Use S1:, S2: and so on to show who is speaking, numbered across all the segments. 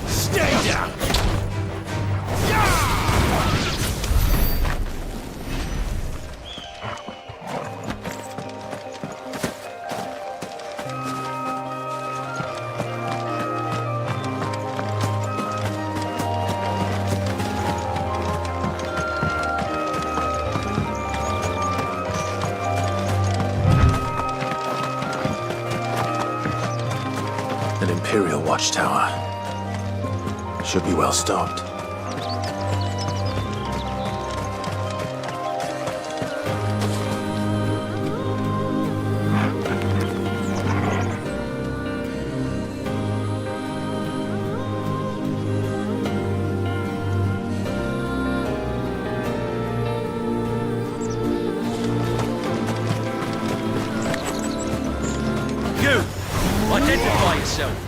S1: Stay down!
S2: An Imperial watchtower. Should be well stocked.
S3: You! Identify yourself!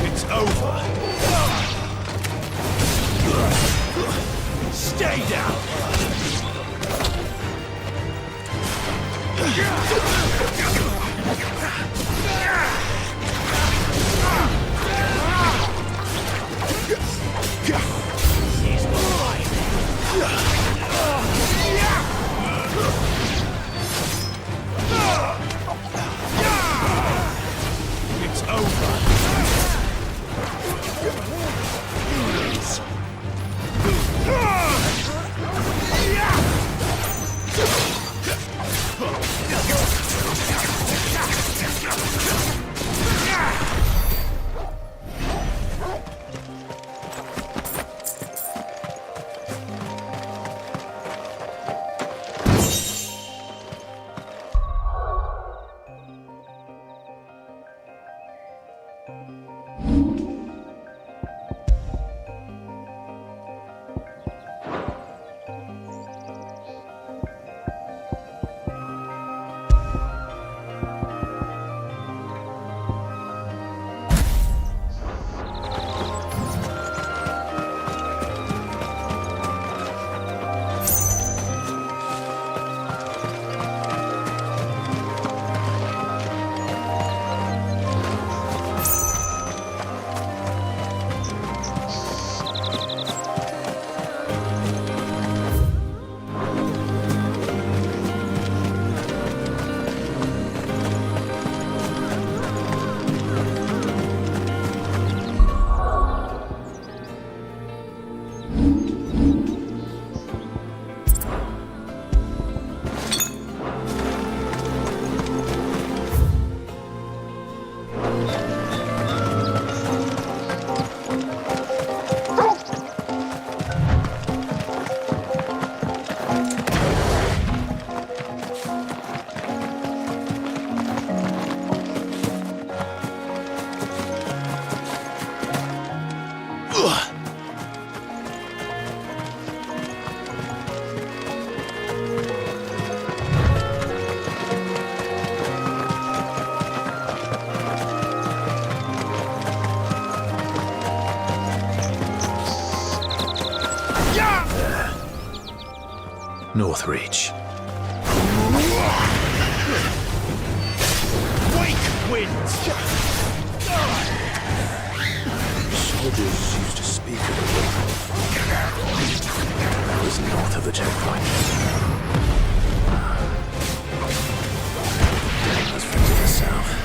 S1: It's over! Stay down! He's mine! It's over!
S2: North Reach.
S1: Wake winds!
S2: Soldiers used to speak of it. That was north of the checkpoint. Let's to the south.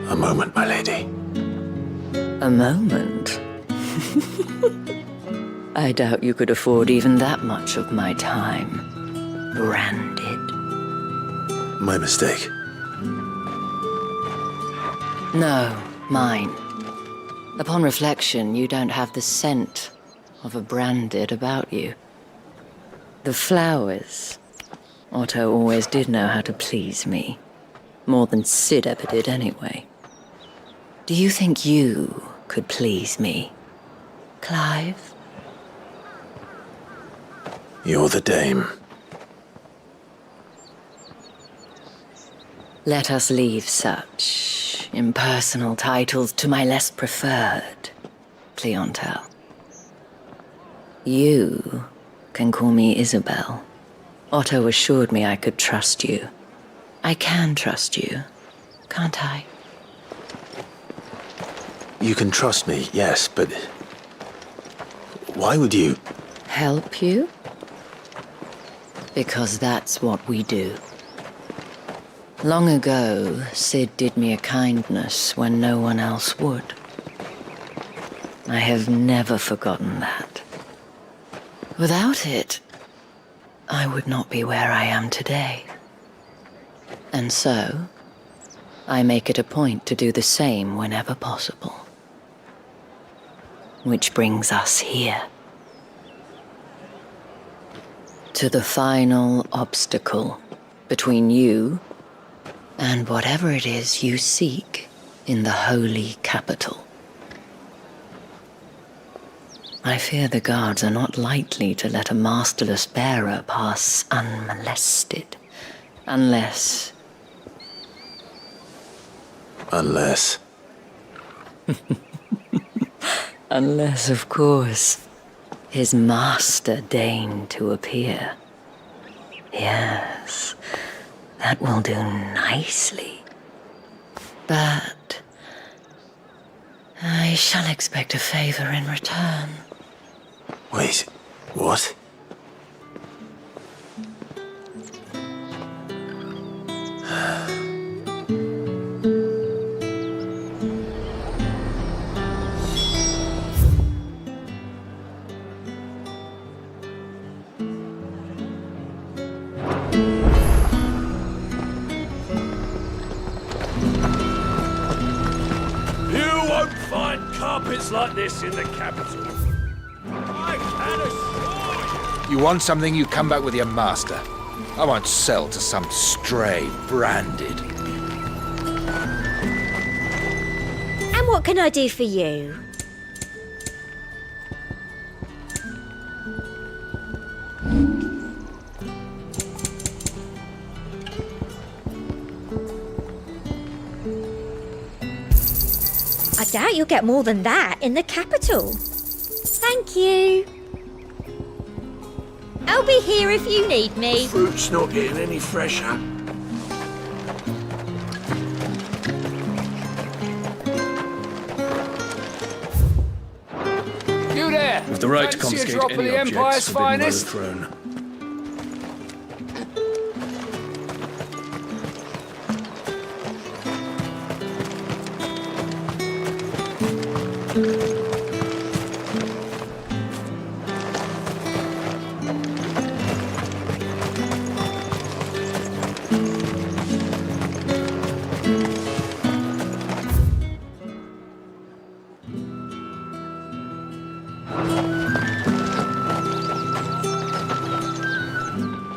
S2: A moment, my lady.
S4: A moment? I doubt you could afford even that much of my time. Branded.
S2: My mistake.
S4: No, mine. Upon reflection, you don't have the scent of a branded about you. The flowers. Otto always did know how to please me. More than Sid ever did anyway. Do you think you could please me, Clive?
S2: You're the dame.
S4: Let us leave such impersonal titles to my less preferred clientele. You can call me Isabel. Otto assured me I could trust you. I can trust you, can't I?
S2: You can trust me, yes, but... why would you?
S4: Help you? Because that's what we do. Long ago, Sid did me a kindness when no one else would. I have never forgotten that. Without it, I would not be where I am today. And so, I make it a point to do the same whenever possible. Which brings us here. To the final obstacle between you and whatever it is you seek in the holy capital. I fear the guards are not likely to let a masterless bearer pass unmolested. Unless...
S2: Unless...
S4: Unless, of course, his master deigned to appear. Yes, that will do nicely. But I shall expect a favor in return.
S2: Wait, what?
S1: Carpets like this in the capital. I can assure you.
S5: You want something, you come back with your master. I won't sell to some stray branded.
S6: And what can I do for you? I doubt you'll get more than that in the capital. Thank you. I'll be here if you need me.
S1: Fruit's not getting any fresher.
S5: You there!
S7: With the right to
S5: Fancy a
S7: confiscate
S5: drop of
S7: any
S5: the
S7: objects
S5: Empire's
S7: forbidden by the
S5: finest?
S7: throne.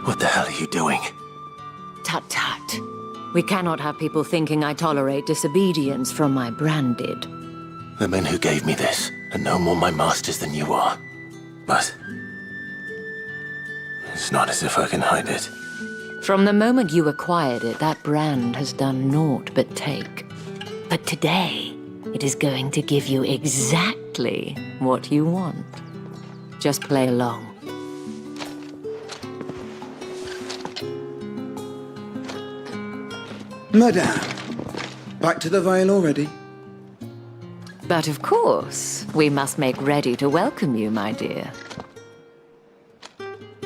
S2: What the hell are you doing?
S4: Tut-tut. We cannot have people thinking I tolerate disobedience from my branded.
S2: The men who gave me this are no more my masters than you are. But... it's not as if I can hide it.
S4: From the moment you acquired it, that brand has done naught but take. But today, it is going to give you exactly what you want. Just play along.
S8: Madame, back to the Vale already?
S4: But of course, we must make ready to welcome you, my dear.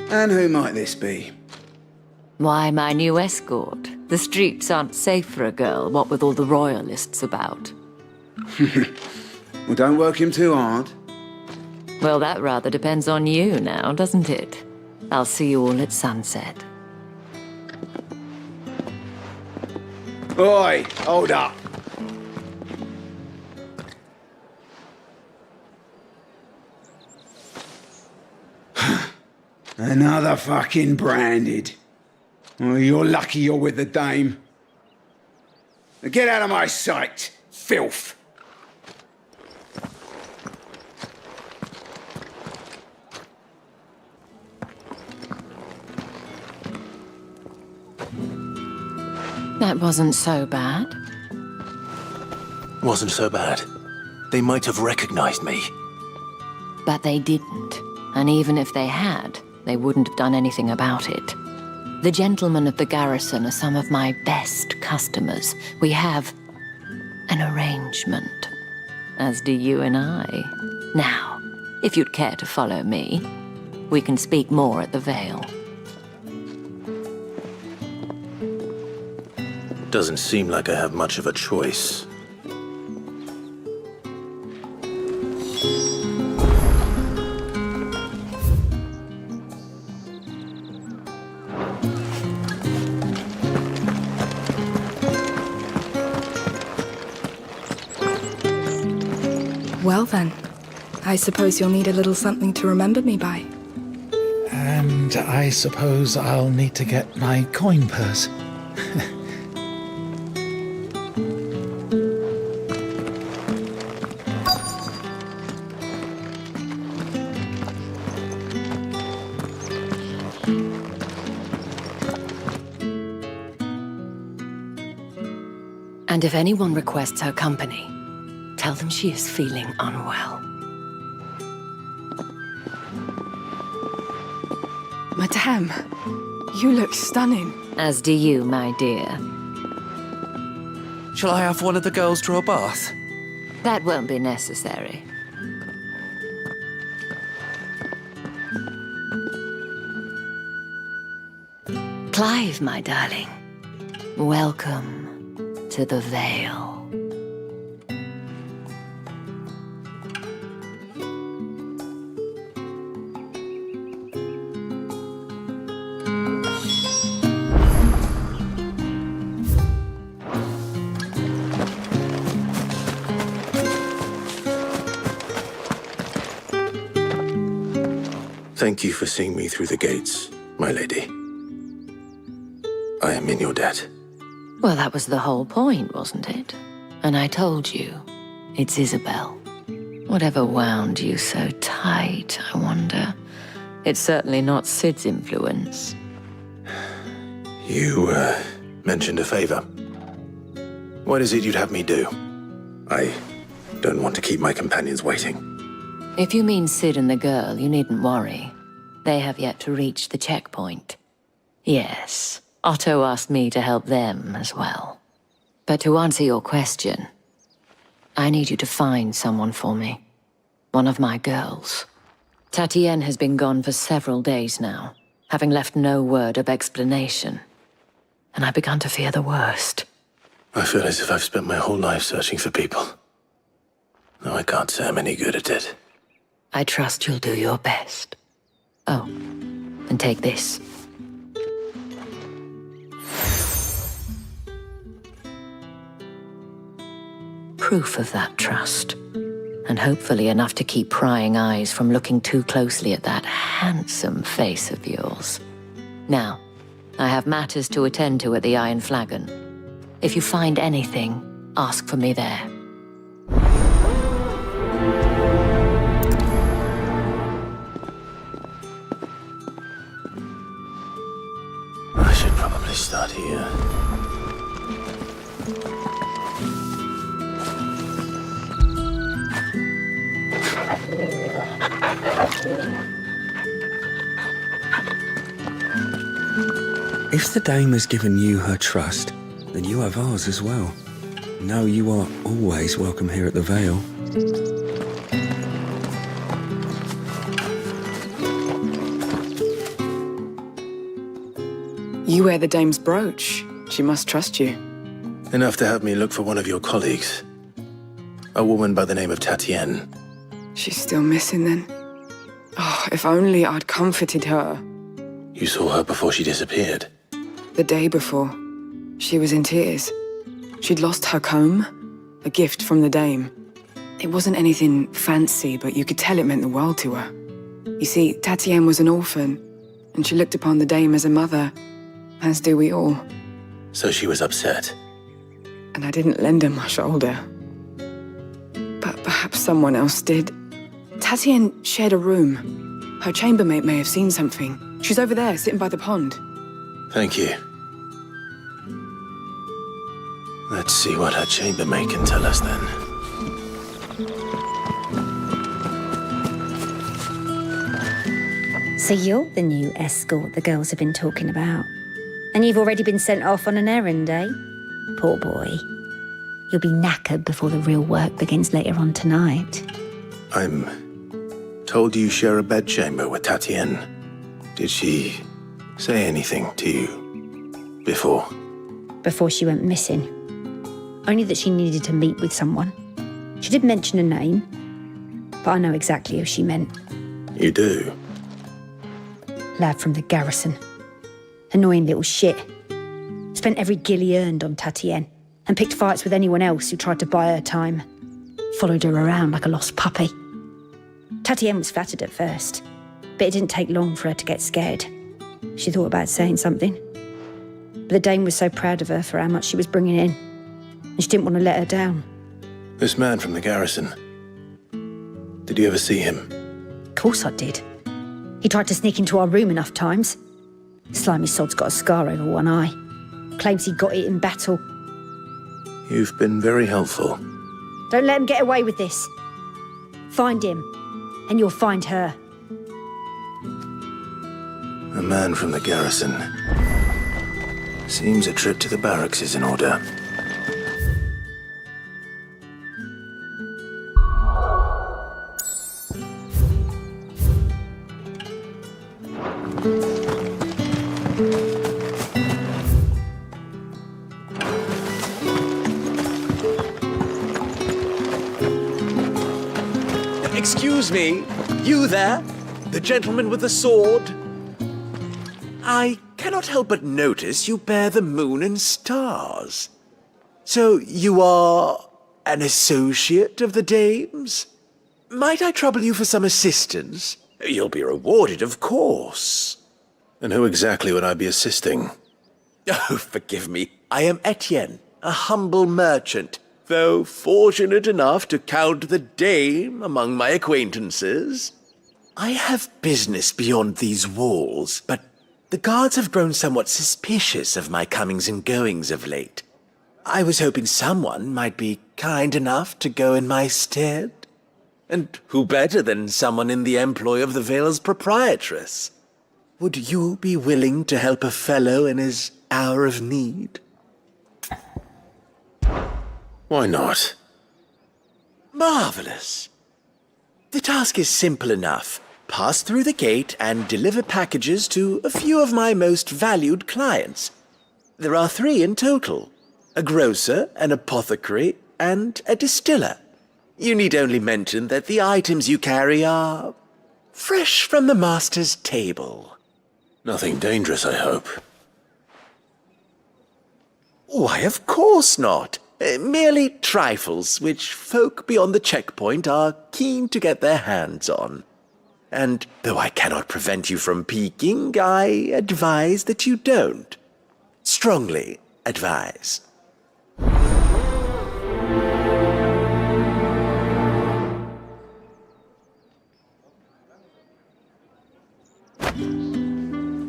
S8: And who might this be?
S4: Why, my new escort. The streets aren't safe for a girl, what with all the royalists about.
S8: Well, don't work him too hard.
S4: Well, that rather depends on you now, doesn't it? I'll see you all at sunset.
S8: Oi, hold up. Another fucking branded. Oh, you're lucky you're with the dame. Now get out of my sight, filth.
S4: That wasn't so bad.
S2: Wasn't so bad. They might have recognized me.
S4: But they didn't. And even if they had, they wouldn't have done anything about it. The gentlemen of the garrison are some of my best customers. We have an arrangement, as do you and I. Now, if you'd care to follow me, we can speak more at the Vale.
S2: Doesn't seem like I have much of a choice.
S7: Well then, I suppose you'll need a little something to remember me by.
S9: And I suppose I'll need to get my coin purse.
S4: And if anyone requests her company, tell them she is feeling unwell.
S7: Madame, you look stunning.
S4: As do you, my dear.
S10: Shall I have one of the girls draw a bath?
S4: That won't be necessary. Clive, my darling. Welcome to the Vale.
S2: Thank you for seeing me through the gates, my lady. I am in your debt.
S4: Well, that was the whole point, wasn't it? And I told you, it's Isabel. Whatever wound you so tight, I wonder. It's certainly not Sid's influence.
S2: You, mentioned a favor. What is it you'd have me do? I don't want to keep my companions waiting.
S4: If you mean Sid and the girl, you needn't worry. They have yet to reach the checkpoint. Yes, Otto asked me to help them as well. But to answer your question, I need you to find someone for me. One of my girls. Tatienne has been gone for several days now, having left no word of explanation. And I've begun to fear the worst.
S2: I feel as if I've spent my whole life searching for people. Though I can't say I'm any good at it.
S4: I trust you'll do your best. Oh, and take this. Proof of that trust. And hopefully enough to keep prying eyes from looking too closely at that handsome face of yours. Now, I have matters to attend to at the Iron Flagon. If you find anything, ask for me there.
S2: I should probably start here.
S11: If the dame has given you her trust, then you have ours as well. Know you are always welcome here at the Vale.
S7: You wear the dame's brooch. She must trust you.
S2: Enough to have me look for one of your colleagues. A woman by the name of Tatienne.
S7: She's still missing then. Oh, if only I'd comforted her.
S2: You saw her before she disappeared.
S7: The day before, she was in tears. She'd lost her comb, a gift from the dame. It wasn't anything fancy, but you could tell it meant the world to her. You see, Tatienne was an orphan. and she looked upon the dame as a mother, as do we all.
S2: So she was upset.
S7: And I didn't lend her my shoulder. But perhaps someone else did. Tatienne shared a room. Her chambermaid may have seen something. She's over there, sitting by the pond.
S2: Thank you. Let's see what her chambermaid can tell us then.
S6: So you're the new escort the girls have been talking about. And you've already been sent off on an errand, eh? Poor boy. You'll be knackered before the real work begins later on tonight.
S2: I'm told you share a bedchamber with Tatienne. Did she say anything to you before?
S6: Before she went missing. Only that she needed to meet with someone. She did mention a name, but I know exactly who she meant.
S2: You do?
S6: Lad from the garrison. Annoying little shit. Spent every guil he earned on Tatienne and picked fights with anyone else who tried to buy her time. Followed her around like a lost puppy. Tatienne was flattered at first, but it didn't take long for her to get scared. She thought about saying something. But the dame was so proud of her for how much she was bringing in, and she didn't want to let her down.
S2: This man from the garrison. Did you ever see him?
S6: Of course I did. He tried to sneak into our room enough times. Slimy sod's got a scar over one eye. Claims he got it in battle.
S2: You've been very helpful.
S6: Don't let him get away with this. Find him, and you'll find her.
S2: A man from the garrison. Seems a trip to the barracks is in order.
S1: Excuse me, you there? The gentleman with the sword? I cannot help but notice you bear the moon and stars. So you are an associate of the dame's? Might I trouble you for some assistance? You'll be rewarded, of course.
S2: And who exactly would I be assisting?
S1: Oh, forgive me. I am Etienne, a humble merchant, though fortunate enough to count the dame among my acquaintances. I have business beyond these walls, but the guards have grown somewhat suspicious of my comings and goings of late. I was hoping someone might be kind enough to go in my stead. And who better than someone in the employ of the Vale's proprietress? Would you be willing to help a fellow in his hour of need?
S2: Why not?
S1: Marvelous. The task is simple enough. Pass through the gate and deliver packages to a few of my most valued clients. There are 3 in total: a grocer, an apothecary, and a distiller. You need only mention that the items you carry are fresh from the master's table.
S2: Nothing dangerous, I hope.
S1: Why, of course not. Merely trifles which folk beyond the checkpoint are keen to get their hands on. And though I cannot prevent you from peeking, I advise that you don't. Strongly advise.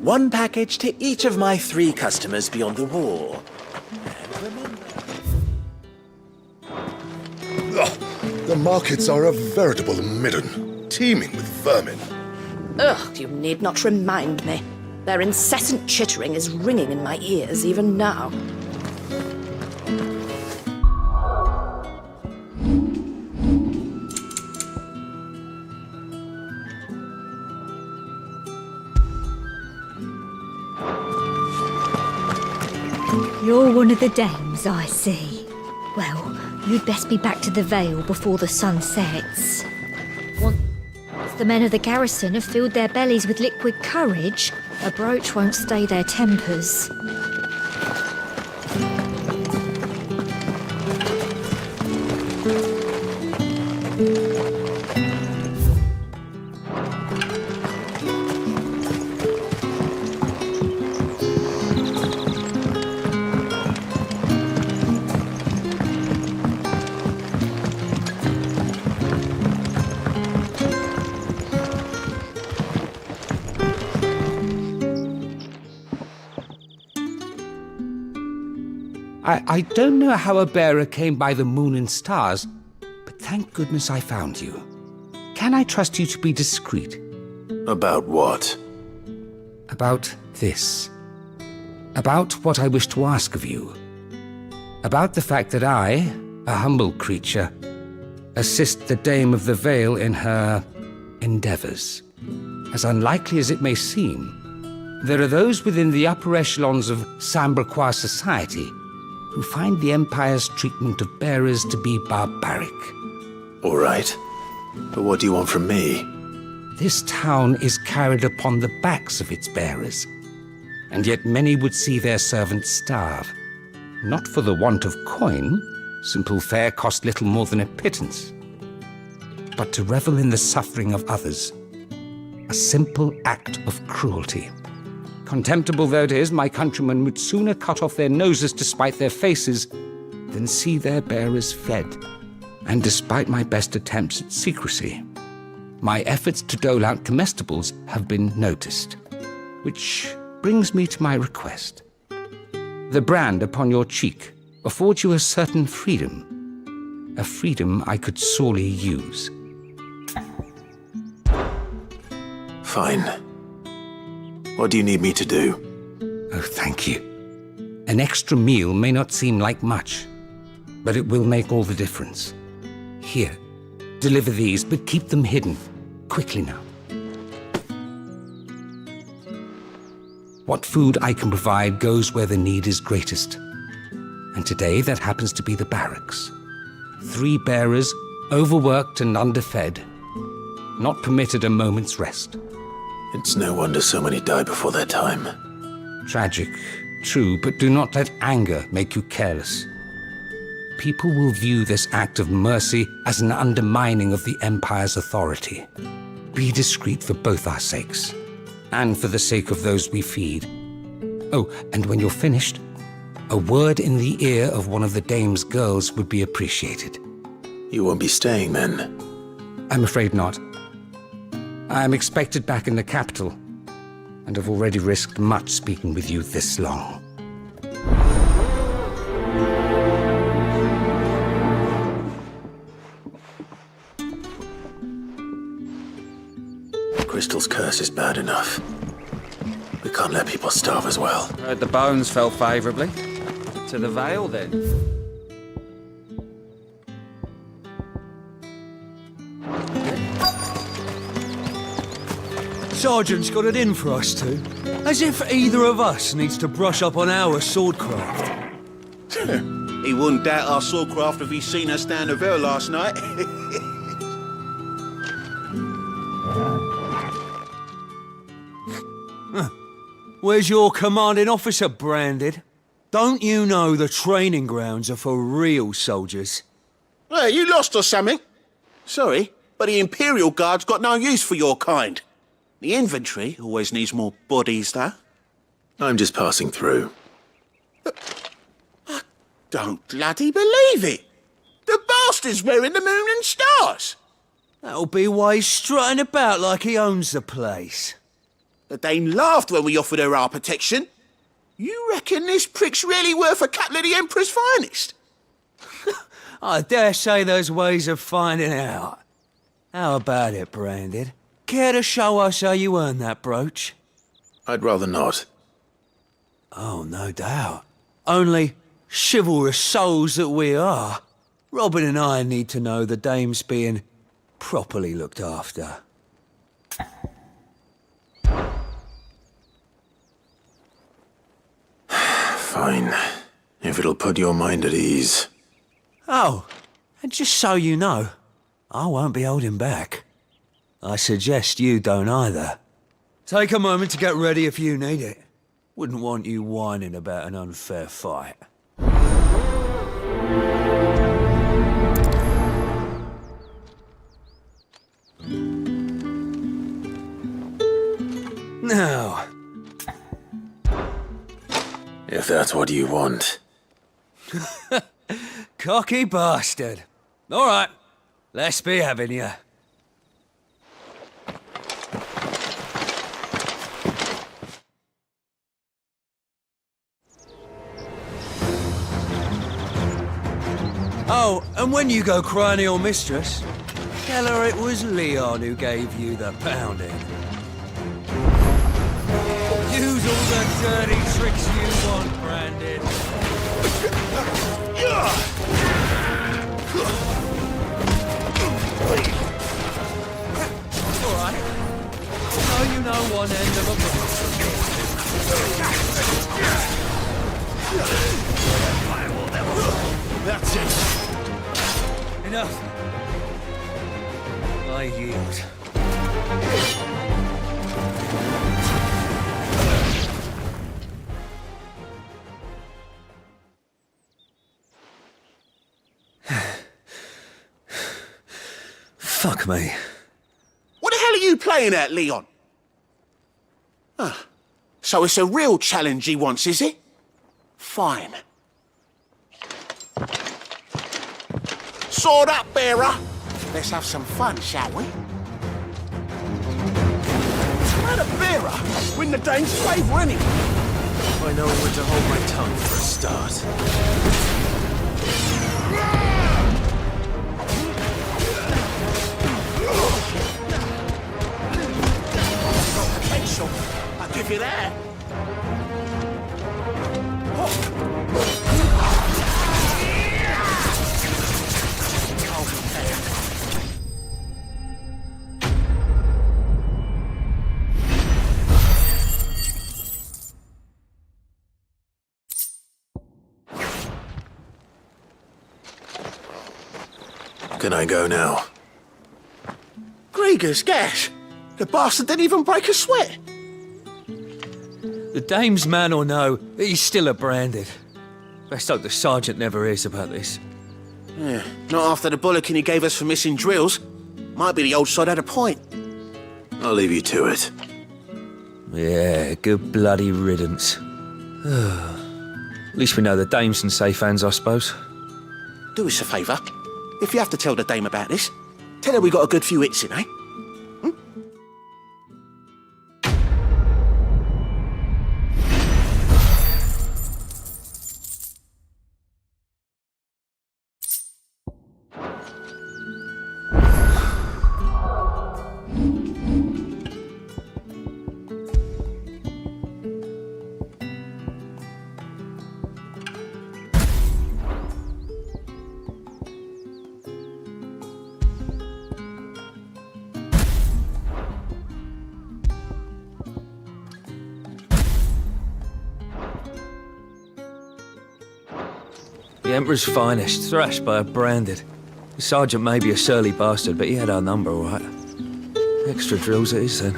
S1: One package to each of my 3 customers beyond the wall. And remember...
S12: The markets are a veritable midden, teeming with vermin.
S13: Ugh, you need not remind me. Their incessant chittering is ringing in my ears even now.
S6: You're one of the dames, I see. Well, you'd best be back to the Vale before the sun sets. Once the men of the garrison have filled their bellies with liquid courage, a brooch won't stay their tempers.
S5: I don't know how a bearer came by the moon and stars, but thank goodness I found you. Can I trust you to be discreet?
S2: About what?
S5: About this. About what I wish to ask of you. About the fact that I, a humble creature, assist the Dame of the Vale in her endeavors. As unlikely as it may seem, there are those within the upper echelons of Samberquois society who find the Empire's treatment of bearers to be barbaric.
S2: All right. But what do you want from me?
S5: This town is carried upon the backs of its bearers, and yet many would see their servants starve. Not for the want of coin, simple fare cost little more than a pittance, but to revel in the suffering of others, a simple act of cruelty. Contemptible though it is, my countrymen would sooner cut off their noses to spite their faces than see their bearers fed. And despite my best attempts at secrecy, my efforts to dole out comestibles have been noticed. Which brings me to my request. The brand upon your cheek affords you a certain freedom. A freedom I could sorely use.
S2: Fine. What do you need me to do?
S5: Oh, thank you. An extra meal may not seem like much, but it will make all the difference. Here, deliver these, but keep them hidden. Quickly now. What food I can provide goes where the need is greatest. And today that happens to be the barracks. 3 bearers, overworked and underfed, not permitted a moment's rest.
S2: It's no wonder so many die before their time.
S5: Tragic, true, but do not let anger make you careless. People will view this act of mercy as an undermining of the Empire's authority. Be discreet for both our sakes, and for the sake of those we feed. Oh, and when you're finished, a word in the ear of one of the Dame's girls would be appreciated.
S2: You won't be staying then?
S5: I'm afraid not. I am expected back in the capital, and have already risked much speaking with you this long.
S2: Crystal's curse is bad enough. We can't let people starve as well.
S10: Heard the bones fell favourably. To the Vale, then.
S3: Sergeant's got it in for us two. As if either of us needs to brush up on our swordcraft.
S14: He wouldn't doubt our swordcraft if he'd seen us down the Vale last night.
S3: Where's your commanding officer branded? Don't you know the training grounds are for real soldiers?
S14: Hey, you lost or something? Sorry, but the Imperial Guard's got no use for your kind. The infantry always needs more bodies, though.
S2: I'm just passing through.
S14: I don't bloody believe it. The bastard's wearing the moon and stars.
S3: That'll be why he's strutting about like he owns the place.
S14: The Dane laughed when we offered her our protection. You reckon this prick's really worth a couple of the Emperor's finest?
S3: I dare say there's ways of finding out. How about it, Branded? Care to show us how you earned that brooch?
S2: I'd rather not.
S3: Oh, no doubt. Only chivalrous souls that we are, Robin and I need to know the dame's being properly looked after.
S2: Fine. If it'll put your mind at ease.
S3: Oh, and just so you know, I won't be holding back. I suggest you don't either. Take a moment to get ready if you need it. Wouldn't want you whining about an unfair fight. Now,
S2: If that's what you want.
S3: cocky bastard. All right, let's be having you. Oh, and when you go crying to your mistress, tell her it was Leon who gave you the pounding. Use all the dirty tricks you want, Brandon. All right. So you know one end of a book. That's it. Enough. I yield. Fuck me.
S14: What the hell are you playing at, Leon? So it's a real challenge he wants, is it? Fine. Sword up, bearer. Let's have some fun, shall we? Let a bearer win the Dane's favour anyway.
S1: I know when to hold my tongue for a start.
S14: Potential, I'll give you that.
S2: Can I go now?
S14: Grieger's gas. The bastard didn't even break a sweat.
S3: The dame's man or no, he's still a branded. Best hope the sergeant never hears about this.
S14: Yeah, not after the bollocking he gave us for missing drills. Might be the old sod had a point.
S2: I'll leave you to it.
S3: Yeah, good bloody riddance. At least we know the dame's in safe hands, I suppose.
S14: Do us a favour. If you have to tell the dame about this, tell her we got a good few hits in, eh?
S3: The Emperor's finest, thrashed by a branded. The sergeant may be a surly bastard, but he had our number, all right. Extra drills it is, then.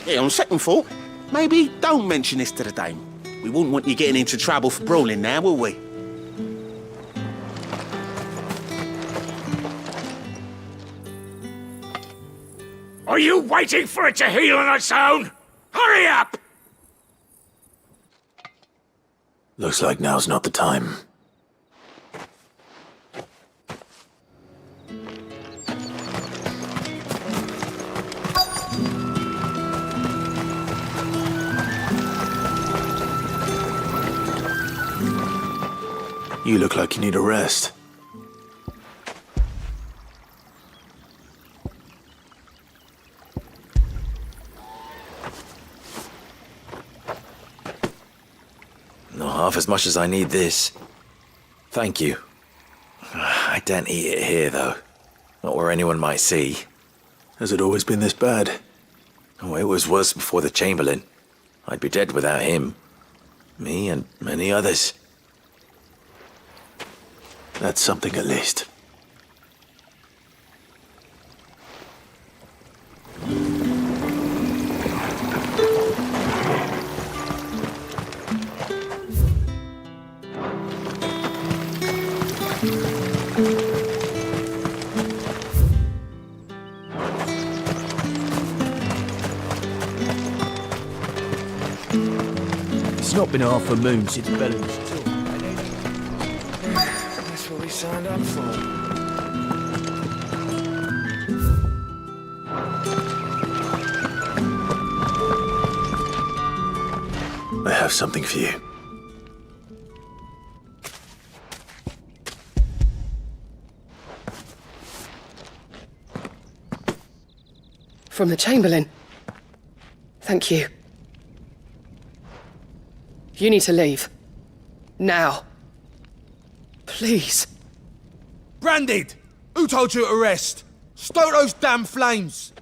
S14: Yeah, on second thought, maybe don't mention this to the dame. We wouldn't want you getting into trouble for brawling now, will we?
S15: Are you waiting for it to heal on its own? Hurry up!
S2: Looks like now's not the time. You look like you need a rest.
S1: Not half as much as I need this. Thank you. I daren't eat it here, though. Not where anyone might see.
S2: Has it always been this bad?
S1: Oh, it was worse before the Chamberlain. I'd be dead without him. Me and many others.
S2: That's something at least.
S1: It's not been half a moon since Bellamy's talk.
S15: That's what we signed up for.
S2: I have something for you.
S16: From the Chamberlain. Thank you. You need to leave. Now. Please.
S17: Branded! Who told you to rest? Stoke those damn flames!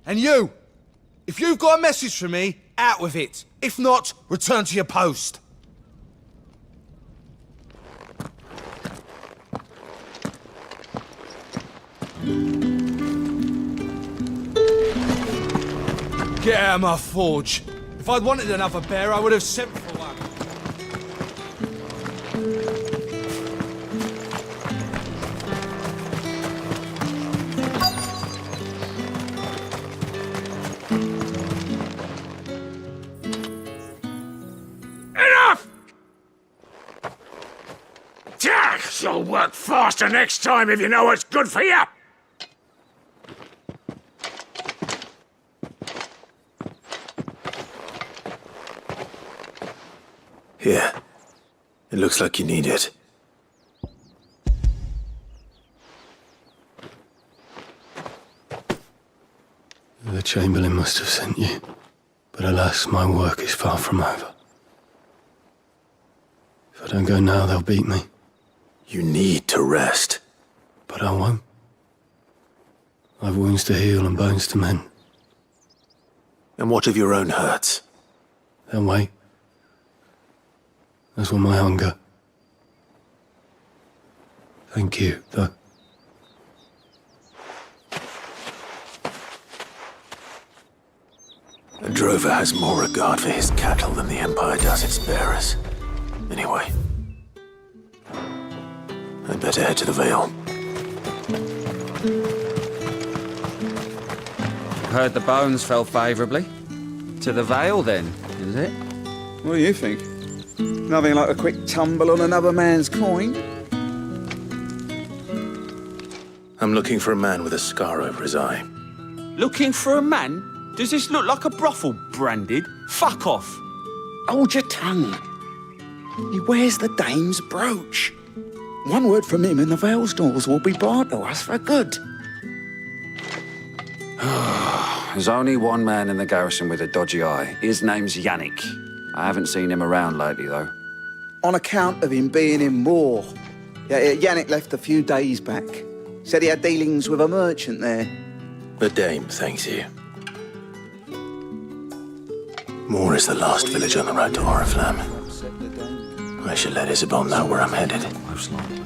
S17: And you! If you've got a message for me, out with it. If not, return to your post. Get out of my forge. If I'd wanted another bear, I would have sent for one.
S15: Enough! You'll work faster next time if you know what's good for you.
S2: Here. It looks like you need it. The Chamberlain must have sent you. But alas, my work is far from over. If I don't go now, they'll beat me. You need to rest. But I won't. I've wounds to heal and bones to mend. And what of your own hurts? They'll wait. As will my hunger. Thank you, though. A drover has more regard for his cattle than the Empire does its bearers. Anyway, I'd better head to the Vale.
S10: Heard the bones fell favourably. To the Vale, then, is it?
S8: What do you think? Nothing like a quick tumble on another man's coin.
S2: I'm looking for a man with a scar over his eye.
S14: Looking for a man? Does this look like a brothel, Branded? Fuck off.
S8: Hold your tongue. He wears the dame's brooch. One word from him and the Vale's doors will be barred to us for good.
S10: There's only one man in the garrison with a dodgy eye. His name's Yannick. I haven't seen him around lately, though.
S8: On account of him being in war. Yannick left a few days back. Said he had dealings with a merchant there.
S2: The dame thanks you. Moor is the last village on the road to Oriflamme. I should let Isabel know where I'm headed. Most likely.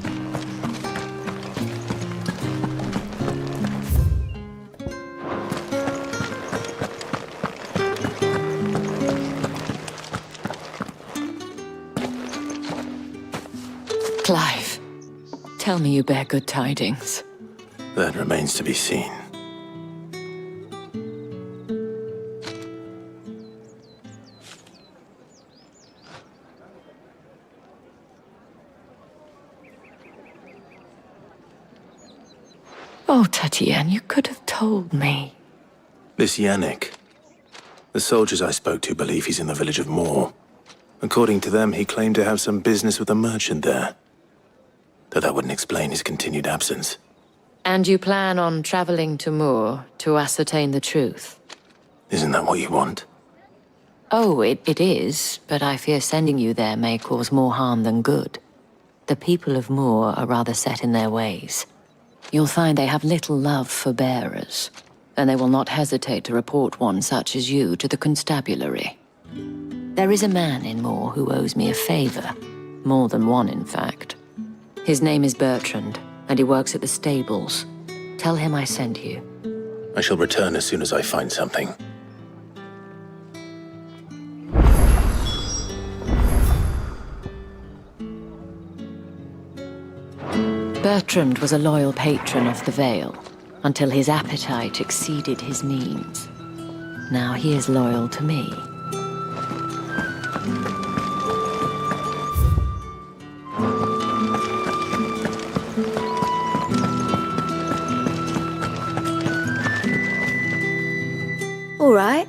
S4: Clive, tell me you bear good tidings.
S2: That remains to be seen.
S4: Oh, Tatienne, you could have told me.
S2: This Yannick. The soldiers I spoke to believe he's in the village of Moor. According to them, he claimed to have some business with a merchant there. Though that wouldn't explain his continued absence.
S4: And you plan on traveling to Moor to ascertain the truth?
S2: Isn't that what you want?
S4: Oh, it is, but I fear sending you there may cause more harm than good. The people of Moor are rather set in their ways. You'll find they have little love for bearers, and they will not hesitate to report one such as you to the constabulary. There is a man in Moor who owes me a favor. More than one, in fact. His name is Bertrand, and he works at the stables. Tell him I sent you.
S2: I shall return as soon as I find something.
S4: Bertrand was a loyal patron of the Vale, until his appetite exceeded his means. Now he is loyal to me.
S13: All right.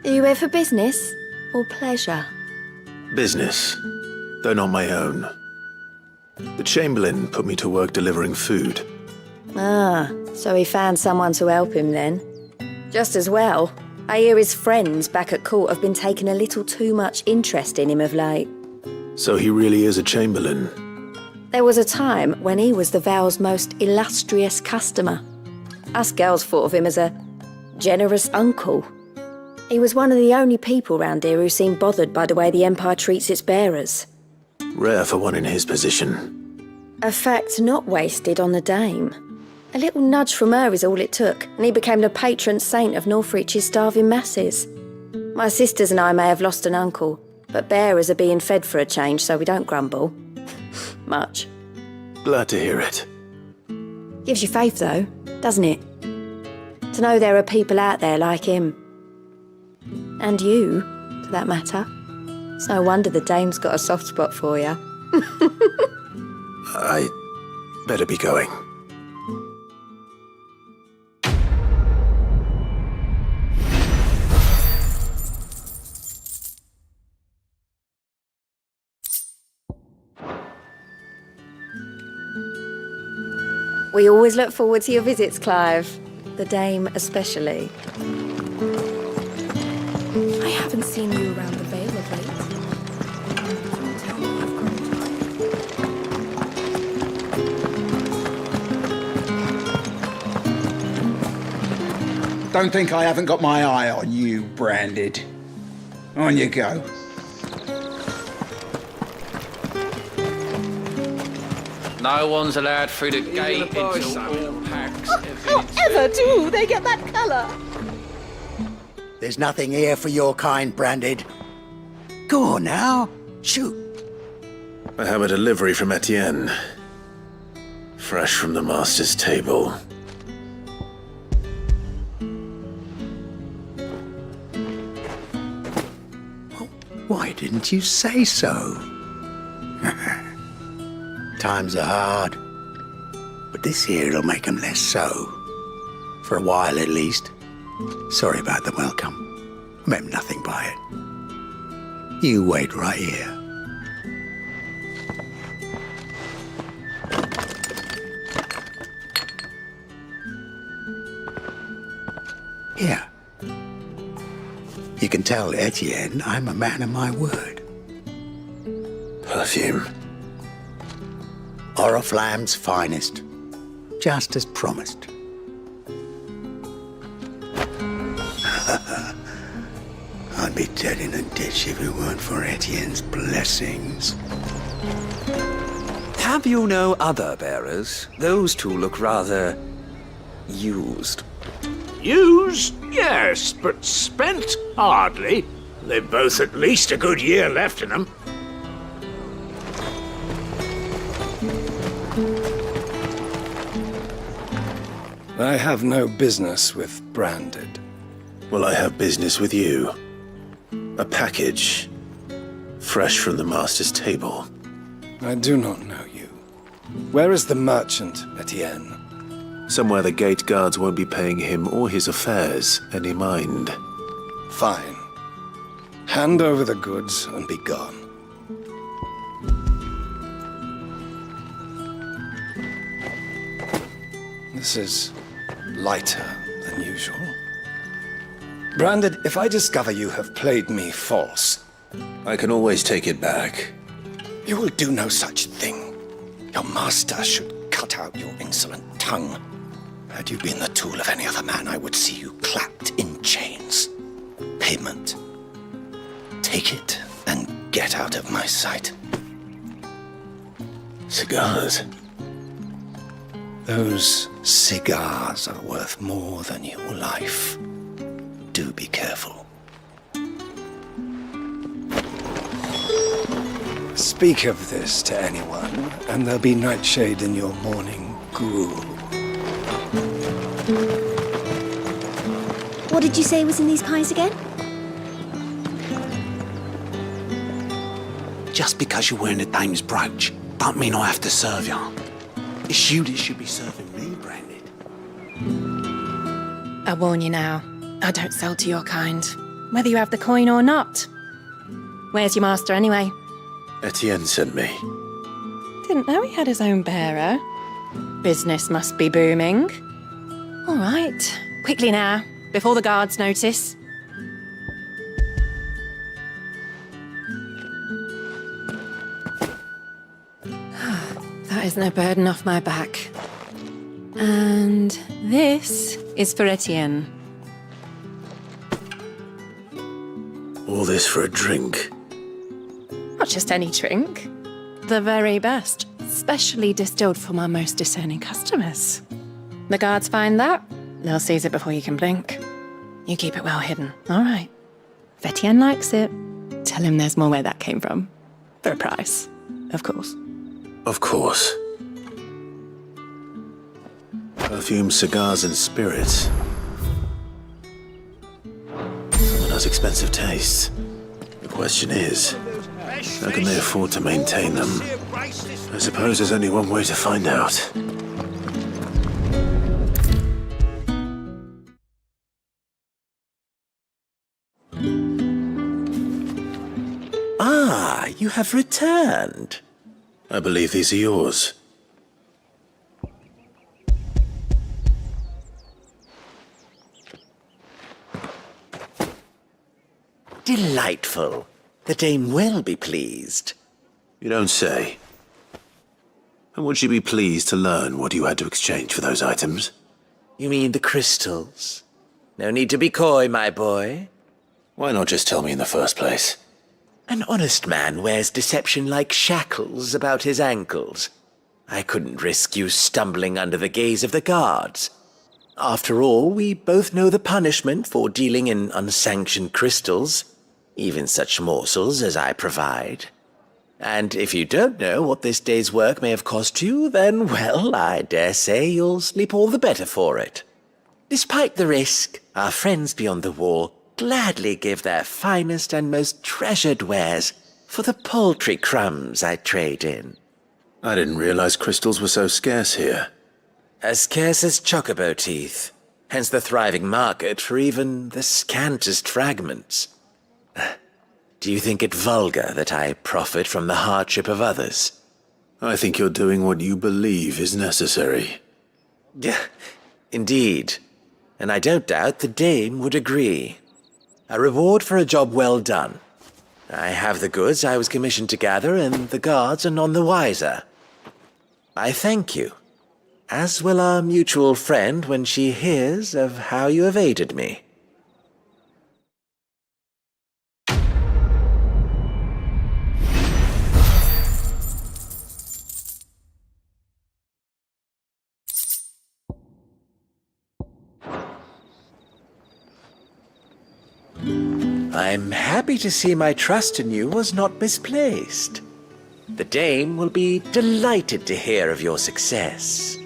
S13: Are you here for business or pleasure?
S2: Business, though not my own. The Chamberlain put me to work delivering food.
S4: Ah, so he found someone to help him then. Just as well. I hear his friends back at court have been taking a little too much interest in him of late.
S2: So he really is a chamberlain.
S4: There was a time when he was the Vale's most illustrious customer. Us girls thought of him as a generous uncle. He was one of the only people round here who seemed bothered by the way the Empire treats its bearers.
S2: Rare for one in his position.
S4: A fact not wasted on the Dame. A little nudge from her is all it took, and he became the patron saint of Northreach's starving masses. My sisters and I may have lost an uncle, but bearers are being fed for a change, so we don't grumble. Much.
S2: Glad to hear it.
S4: Gives you faith, though, doesn't it? To know there are people out there like him. And you, for that matter. It's no wonder the Dame's got a soft spot for you.
S2: I better be going.
S4: We always look forward to your visits, Clive. The Dame especially.
S13: I haven't seen you around the Vale of late. Tell me you've
S8: Don't think I haven't got my eye on you, Branded. On you go.
S10: No one's allowed through the gate until all packs have been
S13: However do they get that colour?
S18: There's nothing here for your kind, Branded. Go on now. Shoot.
S2: I have a delivery from Etienne. Fresh from the master's table.
S18: Why didn't you say so? Times are hard, but this here'll make 'em less so. For a while, at least. Sorry about the welcome. Meant nothing by it. You wait right here. Here. You can tell Etienne I'm a man of my word.
S2: Perfume.
S18: Oriflamme's finest. Just as promised. I'd be dead in a ditch if it weren't for Etienne's blessings.
S3: Have you no other bearers? Those two look rather used.
S15: Used? Yes, but spent? Hardly. They've both at least a good year left in them.
S2: I have no business with Branded. Well, I have business with you. A package. Fresh from the master's table.
S19: I do not know you. Where is the merchant, Etienne?
S2: Somewhere the gate guards won't be paying him or his affairs any mind.
S19: Fine. Hand over the goods and be gone. This is lighter than usual. Branded, if I discover you have played me false...
S2: I can always take it back.
S19: You will do no such thing. Your master should cut out your insolent tongue. Had you been the tool of any other man, I would see you clapped in chains. Payment. Take it and get out of my sight.
S2: Cigars.
S19: Those cigars are worth more than your life. Do be careful. Speak of this to anyone, and there'll be nightshade in your morning gruel.
S6: What did you say was in these pies again?
S14: Just because you're wearing the Dame's brooch, don't mean I have to serve you. It's you that should be serving me, Branded.
S13: I warn you now, I don't sell to your kind, whether you have the coin or not. Where's your master anyway?
S2: Etienne sent me.
S13: Didn't know he had his own bearer. Business must be booming. All right, quickly now, before the guards notice. That is no burden off my back. And this is for Etienne.
S2: All this for a drink.
S13: Not just any drink. The very best, specially distilled for my most discerning customers. The guards find that, they'll seize it before you can blink. You keep it well hidden, all right? If Etienne likes it, tell him there's more where that came from. For a price, of course.
S2: Of course. Perfume, cigars, and spirits. Someone has expensive tastes. The question is, how can they afford to maintain them? I suppose there's only one way to find out.
S1: Ah, you have returned.
S2: I believe these are yours.
S1: Delightful. The dame will be pleased.
S2: You don't say. And would she be pleased to learn what you had to exchange for those items?
S1: You mean the crystals? No need to be coy, my boy.
S2: Why not just tell me in the first place?
S1: An honest man wears deception like shackles about his ankles. I couldn't risk you stumbling under the gaze of the guards. After all, we both know the punishment for dealing in unsanctioned crystals, even such morsels as I provide. And if you don't know what this day's work may have cost you, then, well, I dare say you'll sleep all the better for it. Despite the risk, our friends beyond the wall gladly give their finest and most treasured wares for the paltry crumbs I trade in.
S2: I didn't realize crystals were so scarce here.
S1: As scarce as chocobo teeth, hence the thriving market for even the scantest fragments. Do you think it vulgar that I profit from the hardship of others?
S2: I think you're doing what you believe is necessary.
S1: Indeed, and I don't doubt the dame would agree. A reward for a job well done. I have the goods I was commissioned to gather, and the guards are none the wiser. I thank you, as will our mutual friend when she hears of how you have aided me. I'm happy to see my trust in you was not misplaced. The dame will be delighted to hear of your success.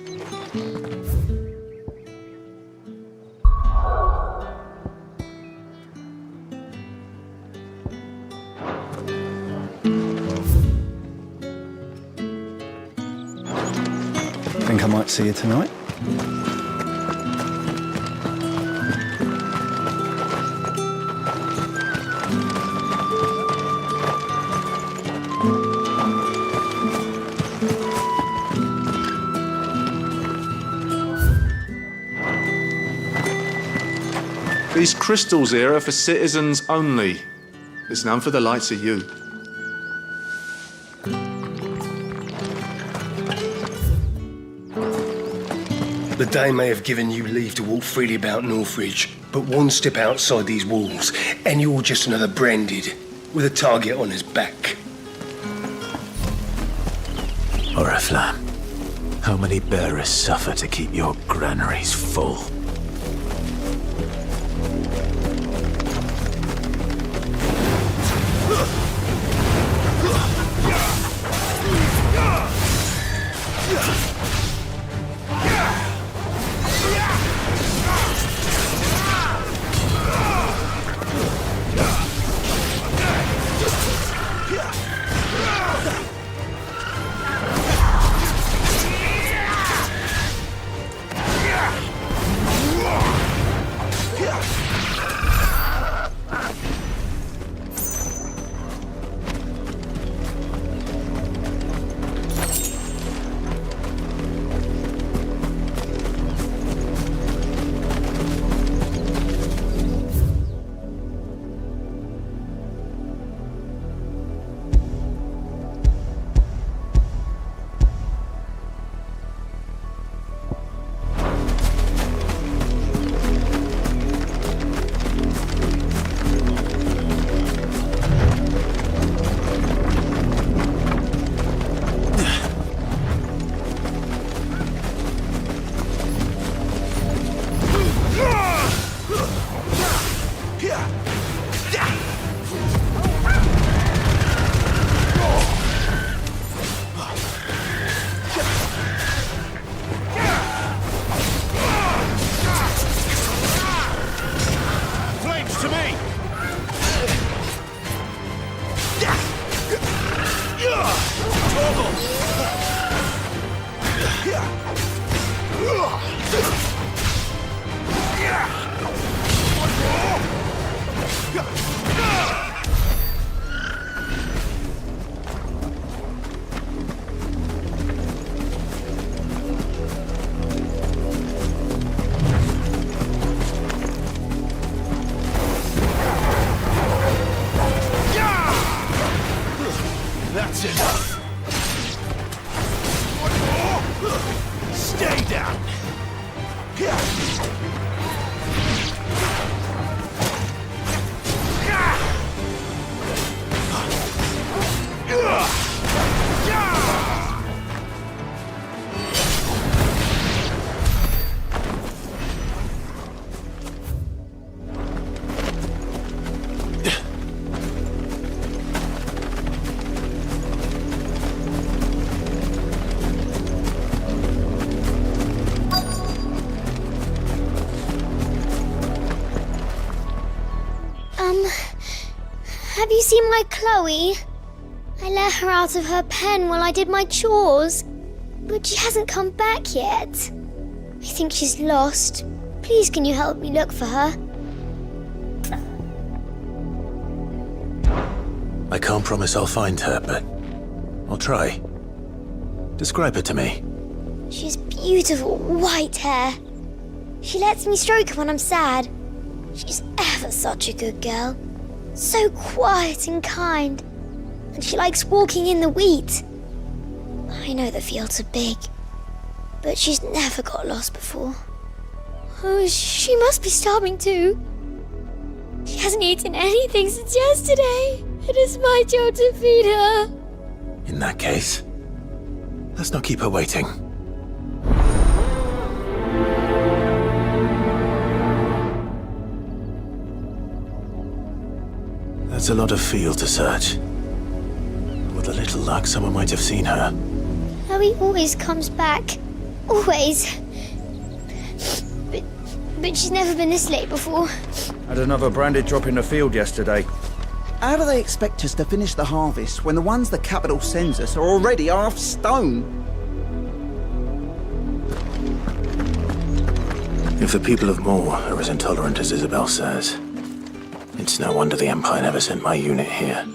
S11: Think I might see you tonight?
S17: These crystals here are for citizens only. There's none for the likes of you.
S20: The Dame may have given you leave to walk freely about Northridge, but one step outside these walls, and you're just another branded, with a target on his back.
S2: Oriflamme, how many bearers suffer to keep your granaries full?
S15: That's enough. Stay down.
S21: Have you seen my Chloe? I let her out of her pen while I did my chores, but she hasn't come back yet. I think she's lost. Please, can you help me look for her?
S2: I can't promise I'll find her, but I'll try. Describe her to me.
S21: She has beautiful white hair. She lets me stroke her when I'm sad. She's ever such a good girl. So quiet and kind. And she likes walking in the wheat. I know the fields are big, but she's never got lost before. Oh, she must be starving too. She hasn't eaten anything since yesterday. It is my job to feed her.
S2: In that case, let's not keep her waiting. That's a lot of field to search. With a little luck, someone might have seen her.
S21: Chloe always comes back. Always. But she's never been this late before.
S22: Had another branded drop in the field yesterday.
S23: How do they expect us to finish the harvest when the ones the capital sends us are already half stone?
S2: If the people of Moor are as intolerant as Isabel says, it's no wonder the Empire never sent my unit here.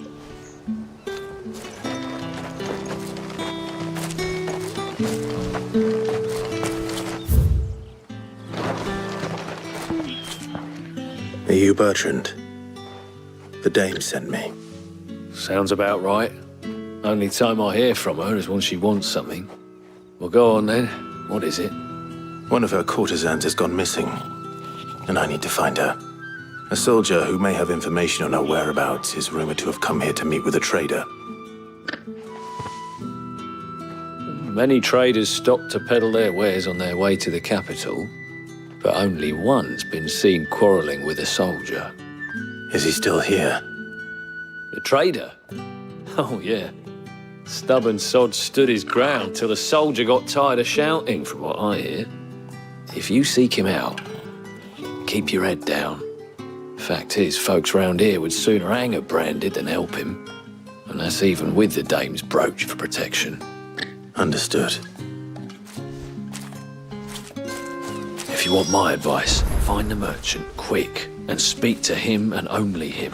S2: Are you Bertrand? The dame sent me.
S11: Sounds about right. Only time I hear from her is when she wants something. Well, go on then. What is it?
S2: One of her courtesans has gone missing, and I need to find her. A soldier who may have information on her whereabouts is rumored to have come here to meet with a trader.
S11: Many traders stop to peddle their wares on their way to the capital, but only one's been seen quarrelling with a soldier.
S2: Is he still here?
S11: The trader? Oh, yeah. Stubborn sod stood his ground till the soldier got tired of shouting, from what I hear. If you seek him out, keep your head down. Fact is, folks round here would sooner hang a branded than help him. And that's even with the dame's brooch for protection.
S2: Understood.
S11: If you want my advice, find the merchant quick and speak to him and only him.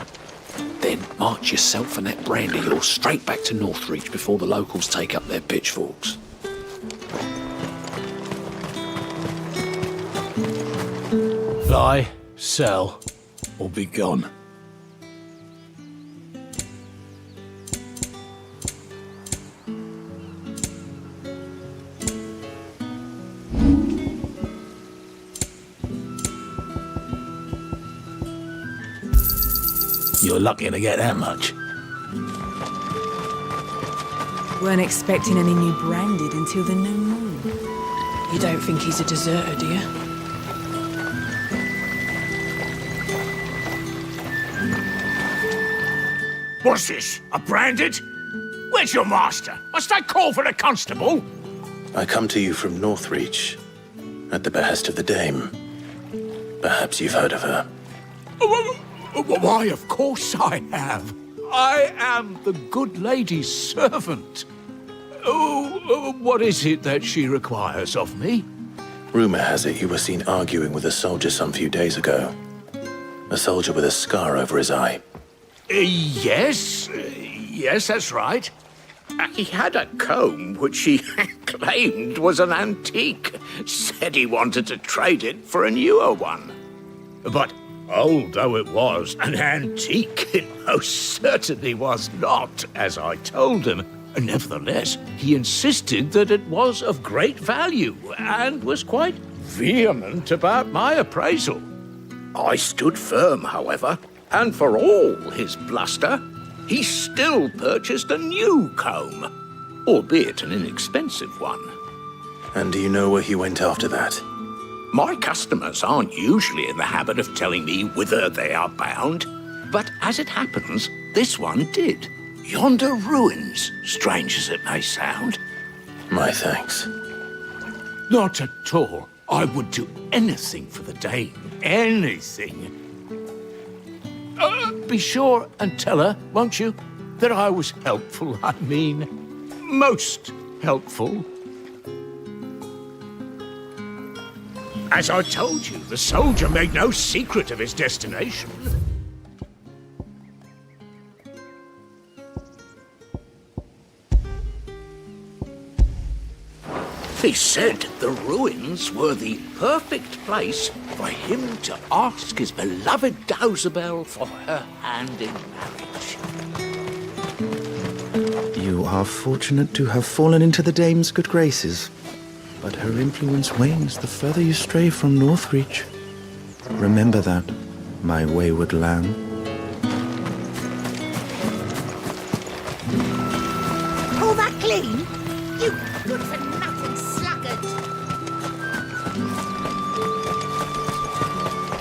S11: Then march yourself and that brandy of yours straight back to Northreach before the locals take up their pitchforks.
S15: Buy, sell, or be gone. You're lucky to get that much.
S7: Weren't expecting any new branded until the new moon. You don't think he's a deserter, do you?
S15: What's this? A branded? Where's your master? Must I call for the constable?
S2: I come to you from Northreach, at the behest of the dame. Perhaps you've heard of her.
S15: Why, of course I have. I am the good lady's servant. What is it that she requires of me?
S2: Rumor has it you were seen arguing with a soldier some few days ago. A soldier with a scar over his eye.
S15: Yes, that's right. He had a comb which he claimed was an antique. Said he wanted to trade it for a newer one. But although it was an antique, it most certainly was not, as I told him. Nevertheless, he insisted that it was of great value and was quite vehement about my appraisal. I stood firm, however, and for all his bluster, he still purchased a new comb, albeit an inexpensive one.
S2: And do you know where he went after that?
S15: My customers aren't usually in the habit of telling me whither they are bound, but as it happens, this one did. Yonder ruins, strange as it may sound.
S2: My thanks.
S15: Not at all. I would do anything for the Dane. Anything. Be sure and tell her, won't you, that I was helpful. I mean, most helpful. As I told you, the soldier made no secret of his destination. He said the ruins were the perfect place for him to ask his beloved Dausabel for her hand in marriage.
S23: You are fortunate to have fallen into the dame's good graces, but her influence wanes the further you stray from Northreach. Remember that, my wayward lamb.
S5: All that clean? You good-for-nothing sluggard!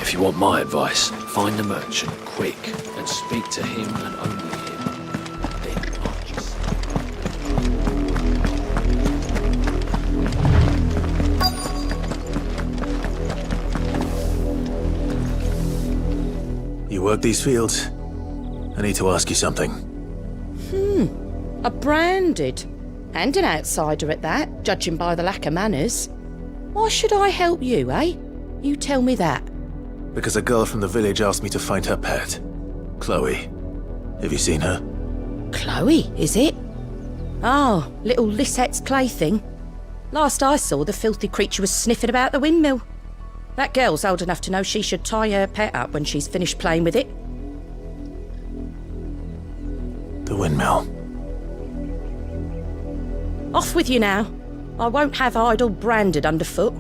S11: If you want my advice, find the merchant quick and speak to him and only him. Then march.
S2: You work these fields? I need to ask you something.
S9: A branded. And an outsider at that, judging by the lack of manners. Why should I help you, eh? You tell me that.
S2: Because a girl from the village asked me to find her pet. Chloe. Have you seen her?
S9: Chloe, is it? Oh, little Lisette's plaything. Last I saw, the filthy creature was sniffing about the windmill. That girl's old enough to know she should tie her pet up when she's finished playing with it.
S2: The windmill.
S9: Off with you now. I won't have idle branded underfoot.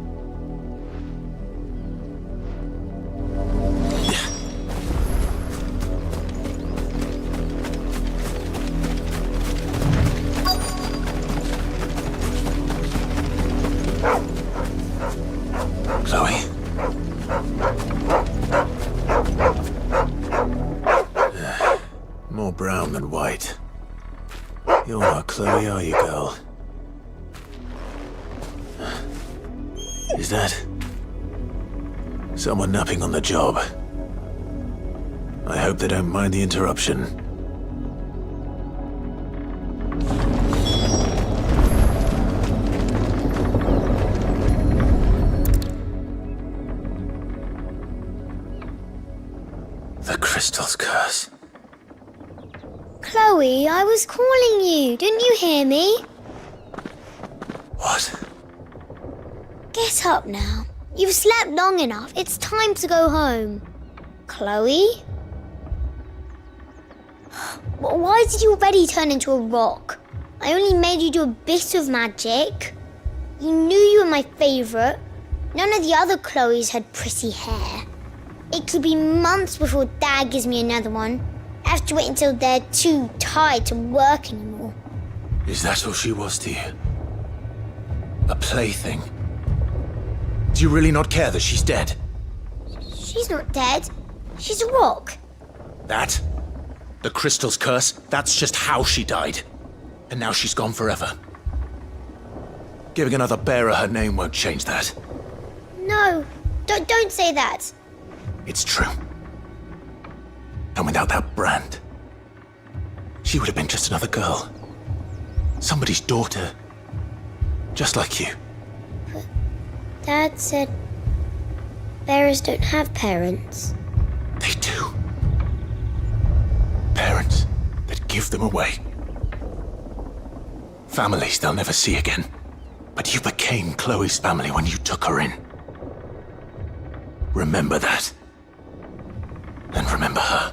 S2: Chloe? More brown than white. You're not Chloe, are you, girl? Is that someone napping on the job? I hope they don't mind the interruption. The crystal's curse.
S21: Chloe, I was calling you. Didn't you hear me?
S2: What?
S21: Get up now. You've slept long enough. It's time to go home. Chloe? Why did you already turn into a rock? I only made you do a bit of magic. You knew you were my favourite. None of the other Chloes had pretty hair. It could be months before Dad gives me another one. I have to wait until they're too tired to work anymore.
S2: Is that all she was to you? A plaything? Do you really not care that she's dead?
S21: She's not dead. She's a rock.
S2: That? The crystal's curse? That's just how she died. And now she's gone forever. Giving another bearer her name won't change that.
S21: No, don't say that.
S2: It's true. And without that brand, she would have been just another girl. Somebody's daughter. Just like you.
S21: Dad said bearers don't have parents.
S2: They do. Parents that give them away. Families they'll never see again. But you became Chloe's family when you took her in. Remember that. And remember her.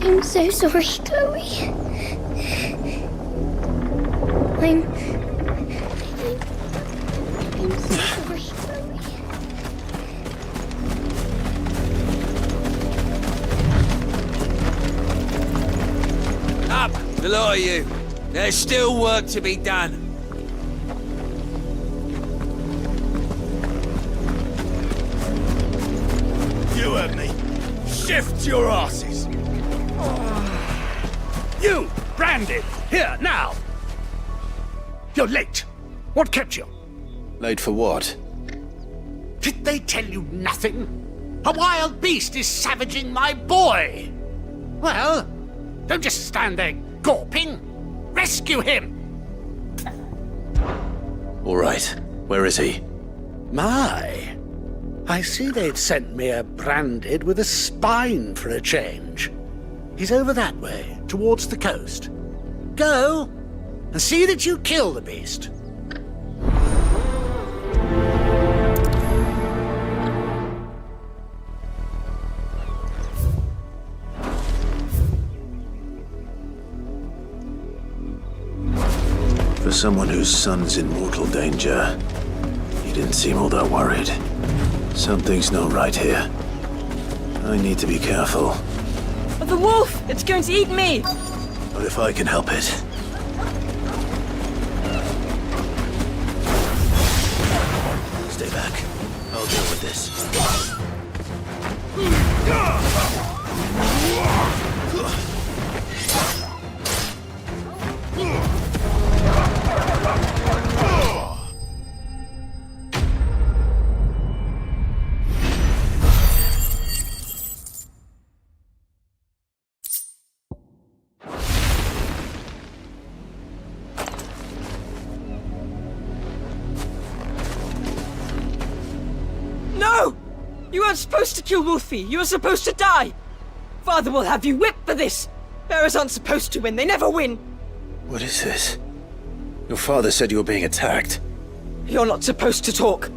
S21: I'm so sorry, Chloe. I'm so sorry, Chloe.
S3: Up, the lot of you. There's still work to be done.
S14: You heard me. Shift your asses. You, Branded, here, now. You're late. What kept you?
S2: Late for what?
S14: Did they tell you nothing? A wild beast is savaging my boy. Well, don't just stand there gawping. Rescue him.
S2: All right. Where is he?
S14: My. I see they'd sent me a Branded with a spine for a change. He's over that way, towards the coast. Go, and see that you kill the beast.
S2: For someone whose son's in mortal danger, he didn't seem all that worried. Something's not right here. I need to be careful.
S4: The wolf! It's going to eat me!
S2: But if I can help it... Stay back. I'll deal with this.
S4: No! You weren't supposed to kill Wolfie. You were supposed to die. Father will have you whipped for this. Bearers aren't supposed to win. They never win.
S2: What is this? Your father said you were being attacked.
S4: You're not supposed to talk.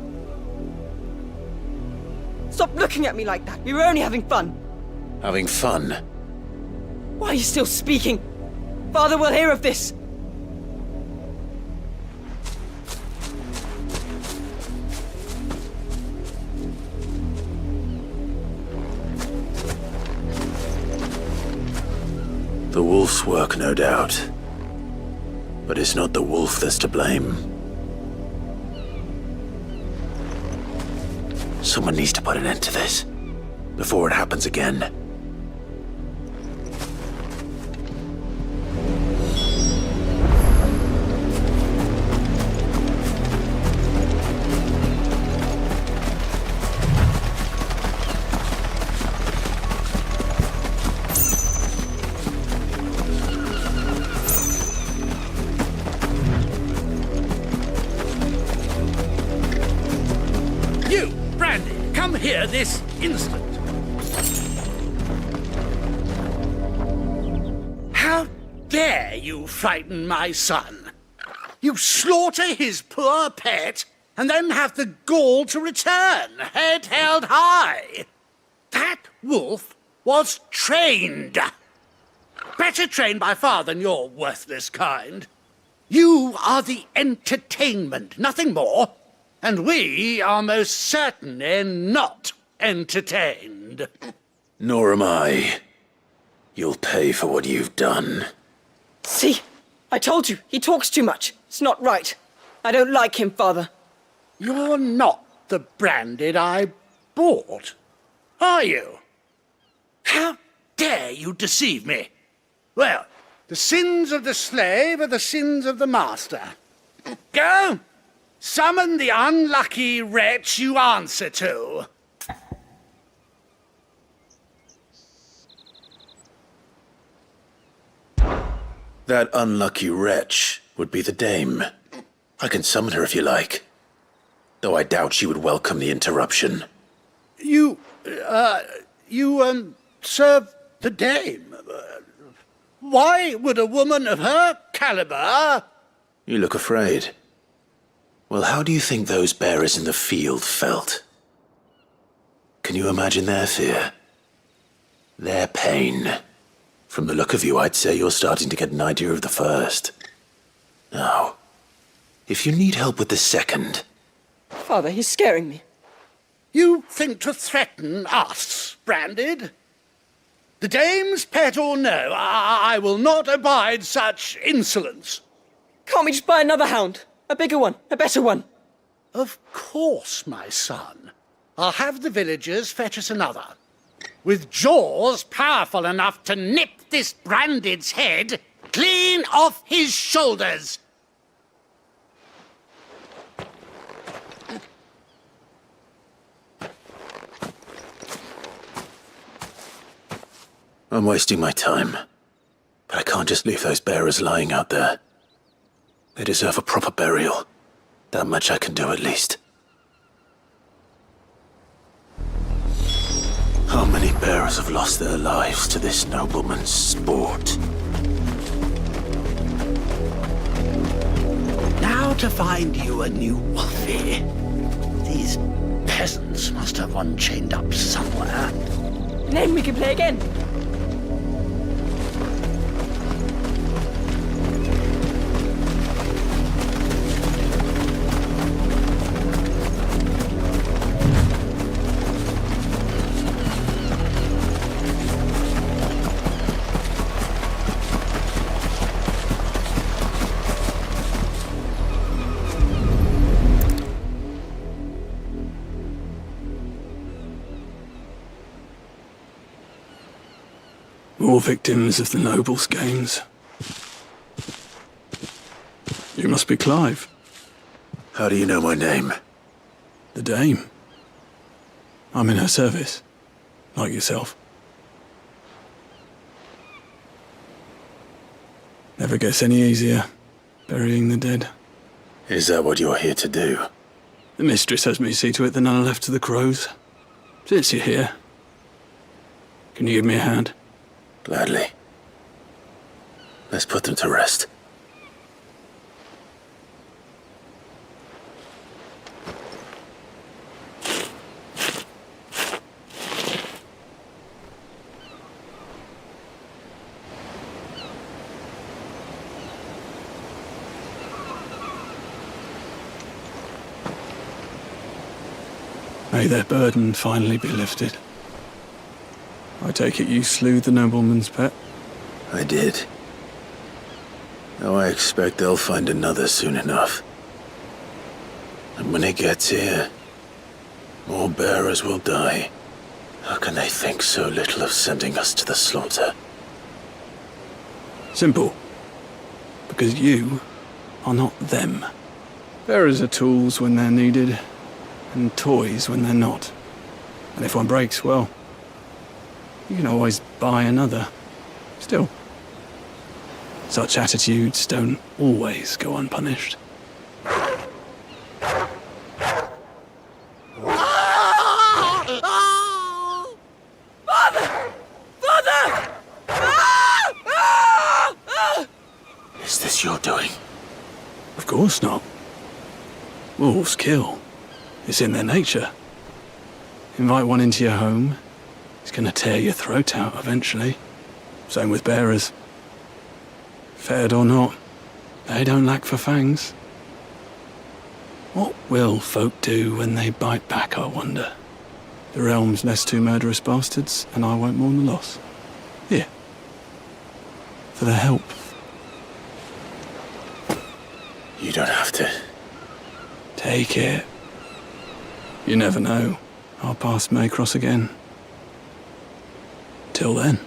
S4: Stop looking at me like that. We were only having fun.
S2: Having fun?
S4: Why are you still speaking? Father will hear of this.
S2: The wolf's work, no doubt. But it's not the wolf that's to blame. Someone needs to put an end to this, before it happens again.
S14: You, Brandy, come here this instant. How dare you frighten my son? You slaughter his poor pet and then have the gall to return, head held high. That wolf was trained. Better trained by far than your worthless kind. You are the entertainment, nothing more. And we are most certainly not entertained.
S2: Nor am I. You'll pay for what you've done.
S4: See? I told you, he talks too much. It's not right. I don't like him, Father.
S14: You're not the Branded I bought, are you? How dare you deceive me? Well, the sins of the slave are the sins of the master. Go! Summon the unlucky wretch you answer to.
S2: That unlucky wretch would be the dame. I can summon her if you like. Though I doubt she would welcome the interruption.
S14: You serve the dame. Why would a woman of her caliber...
S2: You look afraid. Well, how do you think those bearers in the field felt? Can you imagine their fear? Their pain? From the look of you, I'd say you're starting to get an idea of the first. Now, if you need help with the second...
S4: Father, he's scaring me.
S14: You think to threaten us, Branded? The dame's pet or no, I will not abide such insolence.
S4: Can't we just buy another hound? A bigger one, a better one.
S14: Of course, my son. I'll have the villagers fetch us another. With jaws powerful enough to nip this Branded's head clean off his shoulders.
S2: I'm wasting my time. But I can't just leave those bearers lying out there. They deserve a proper burial. That much I can do at least. How many bearers have lost their lives to this nobleman's sport?
S14: Now to find you a new Wolfie. These peasants must have one chained up somewhere.
S4: Then we can play again.
S2: More victims of the nobles' games.
S8: You must be Clive.
S2: How do you know my name?
S8: The Dame. I'm in her service, like yourself. Never gets any easier, burying the dead.
S2: Is that what you're here to do?
S8: The mistress has me see to it that none are left to the crows. Since you're here, can you give me a hand?
S2: Gladly. Let's put them to rest.
S8: May their burden finally be lifted. I take it you slew the nobleman's pet?
S2: I did. Now I expect they'll find another soon enough. And when it gets here, more bearers will die. How can they think so little of sending us to the slaughter?
S8: Simple. Because you are not them. Bearers are tools when they're needed, and toys when they're not. And if one breaks, well, you can always buy another. Still, such attitudes don't always go unpunished.
S2: Is this your doing?
S8: Of course not. Wolves kill. It's in their nature. Invite one into your home, he's gonna tear your throat out eventually. Same with bearers. Fed or not, they don't lack for fangs. What will folk do when they bite back, I wonder? The realm's less two murderous bastards, and I won't mourn the loss. Here. For the help.
S2: You don't have to.
S8: Take it. You never know. Our paths may cross again. Till then.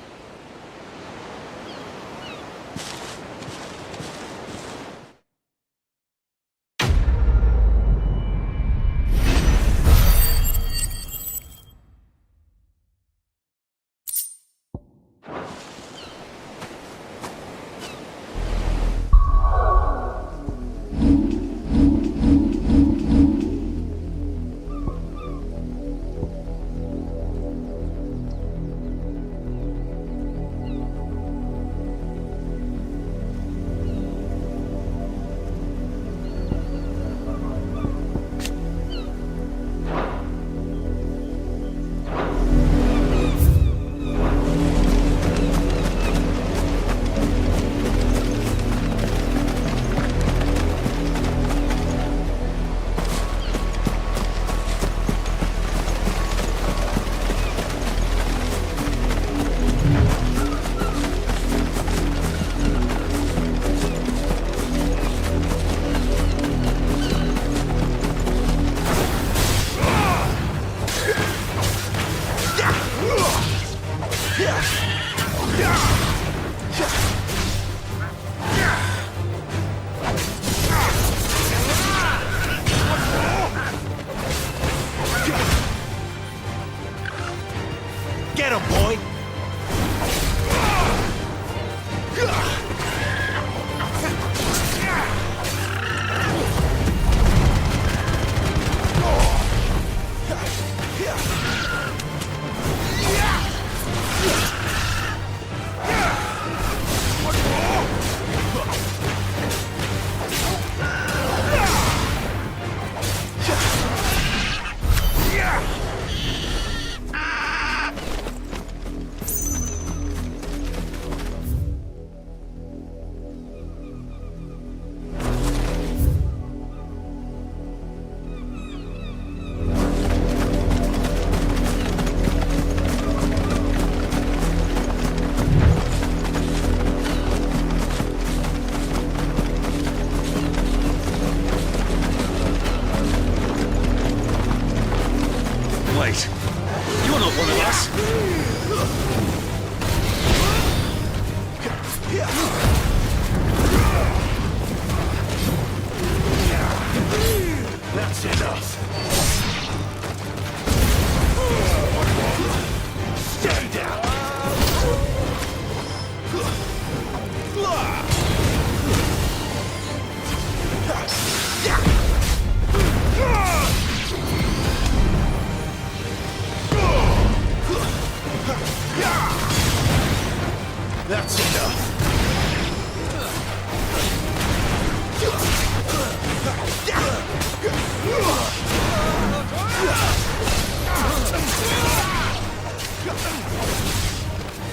S17: Get him, boy!
S3: Wait, you're not one of us.
S17: That's enough. Stay down. That's enough.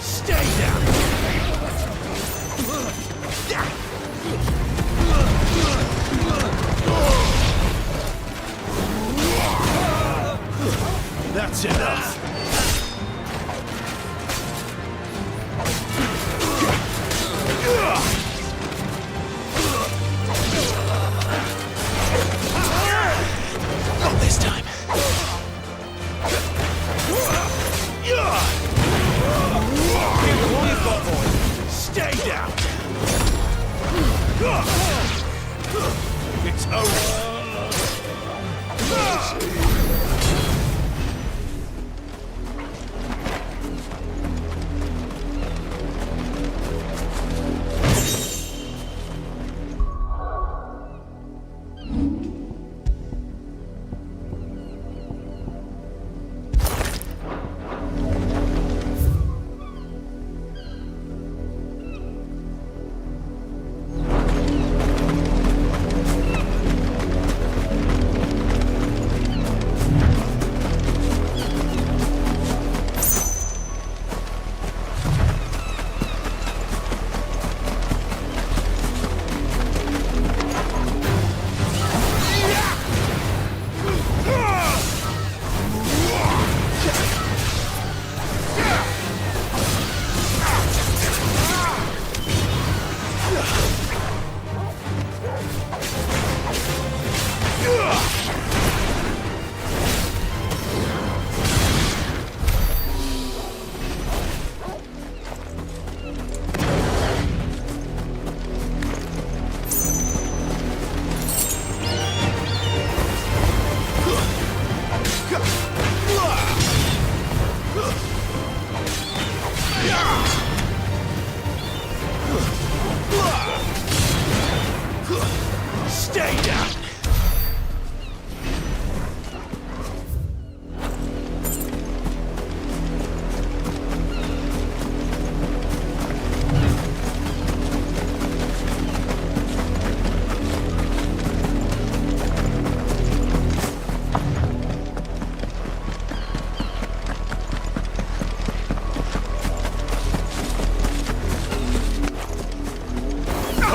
S17: Stay down. That's enough. Not this time. Stay down. It's over.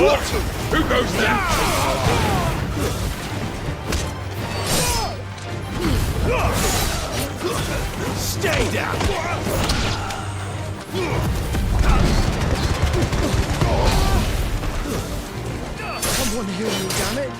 S15: What? Who goes there?
S14: Stay down!
S15: Someone heal me, damn it!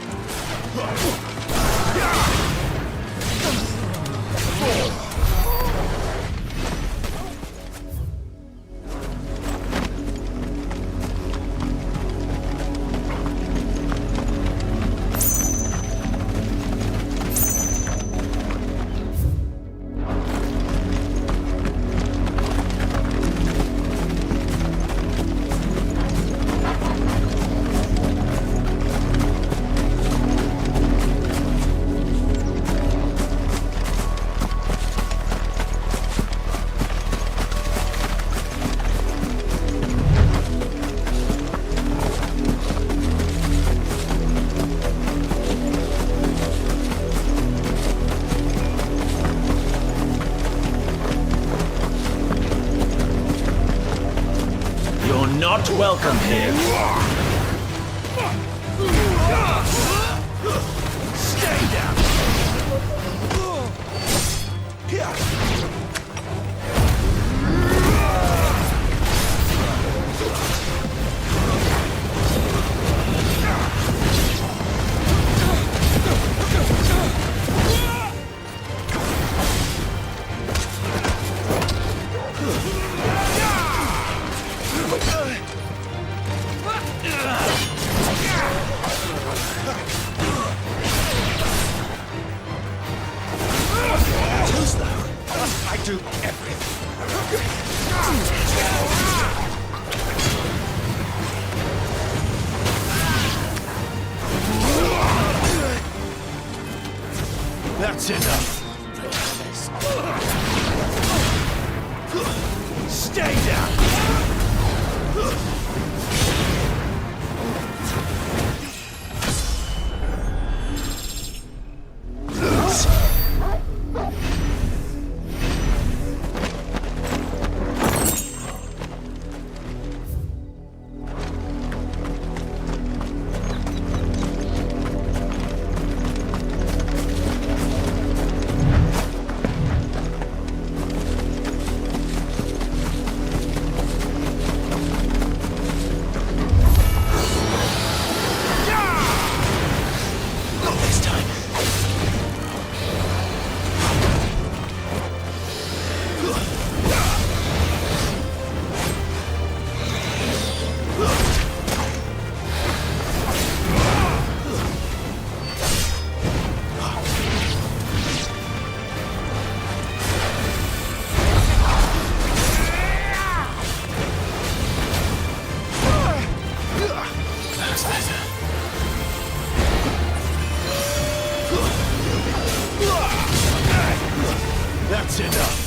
S14: Not welcome here. Stay down. I do everything. That's enough. Stay down. That's enough.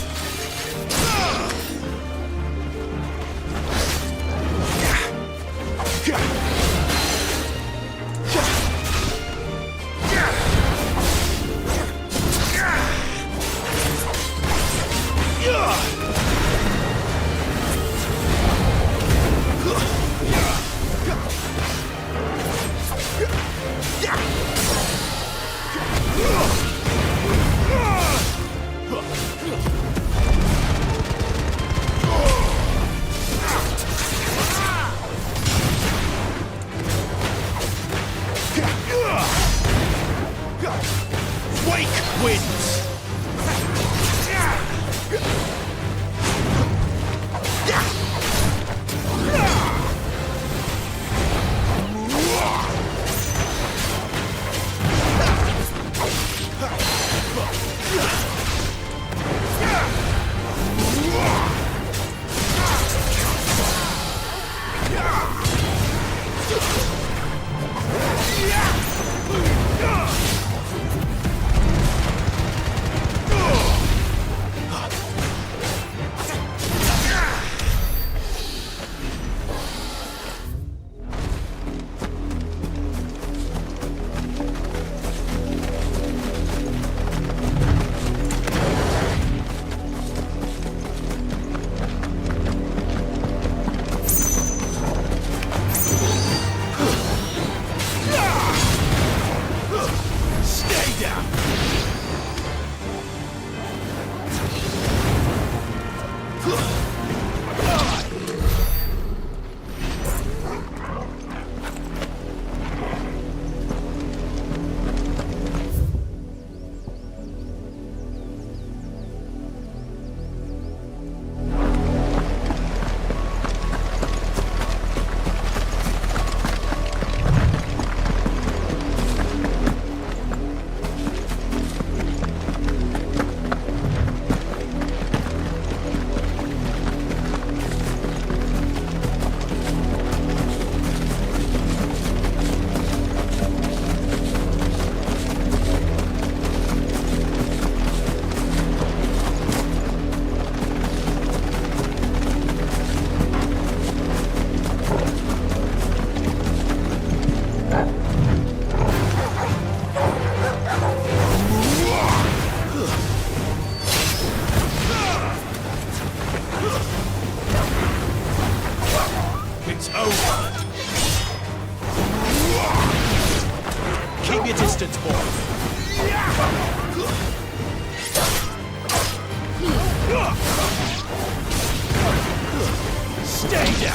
S15: trader!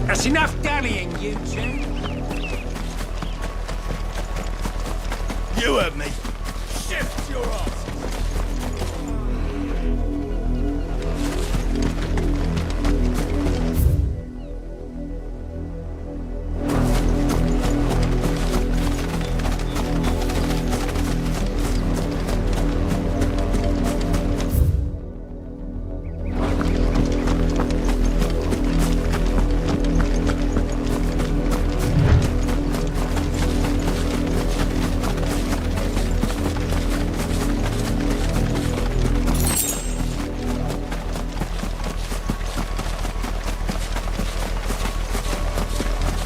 S15: That's enough dallying, you two.
S17: You heard me. Shift your ass.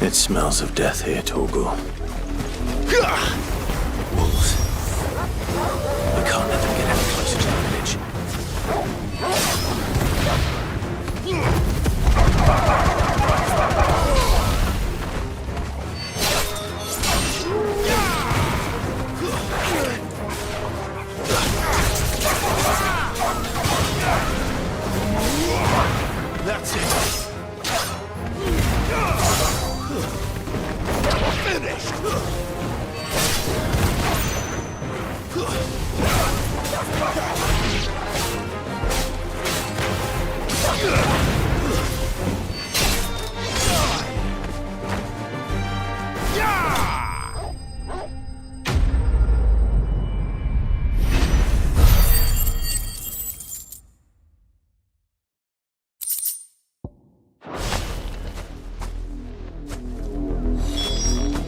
S2: It smells of death here, Torgal. Wolves. We can't let them get any closer to the village.
S17: That's it. Finished.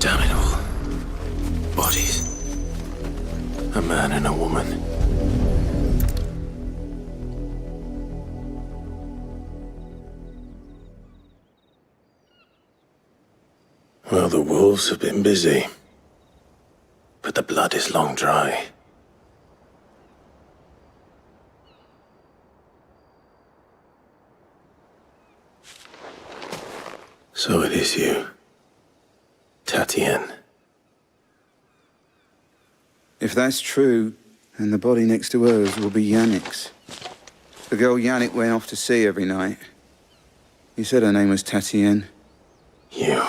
S2: Damn it all. Bodies. A man and a woman. Well, the wolves have been busy. But the blood is long dry. So it is you. Tatienne.
S23: If that's true, then the body next to hers will be Yannick's. The girl Yannick went off to see every night. You said her name was Tatienne.
S2: You.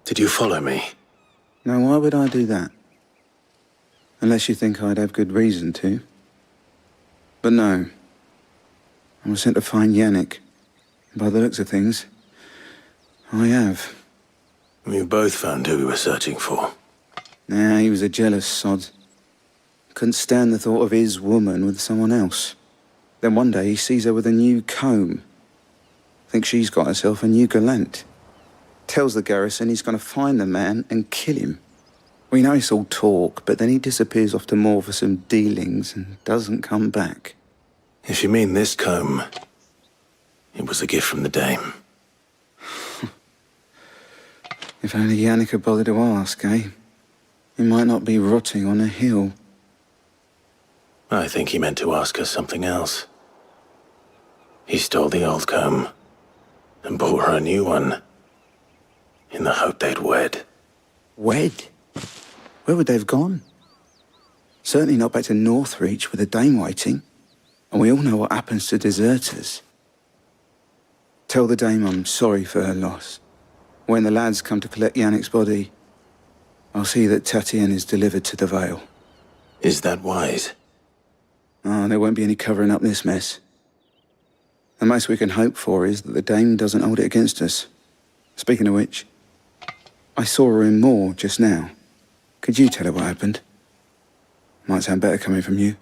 S2: Did you follow me?
S23: Now, why would I do that? Unless you think I'd have good reason to. But no. I was sent to find Yannick. By the looks of things, I have.
S2: We both found who we were searching for.
S23: Nah, he was a jealous sod. Couldn't stand the thought of his woman with someone else. Then one day he sees her with a new comb. Thinks she's got herself a new gallant. Tells the garrison he's going to find the man and kill him. We know it's all talk, but then he disappears off to Moor for some dealings and doesn't come back.
S2: If you mean this comb, it was a gift from the dame.
S23: If only Yannick had bothered to ask, eh? He might not be rotting on a hill.
S2: I think he meant to ask her something else. He stole the old comb and bought her a new one in the hope they'd wed.
S23: Wed? Where would they have gone? Certainly not back to Northreach with a dame waiting. And we all know what happens to deserters. Tell the dame I'm sorry for her loss. When the lads come to collect Yannick's body, I'll see that Tatienne is delivered to the Vale.
S2: Is that wise?
S23: Oh, there won't be any covering up this mess. The most we can hope for is that the dame doesn't hold it against us. Speaking of which, I saw her in Moor just now. Could you tell her what happened? Might sound better coming from you.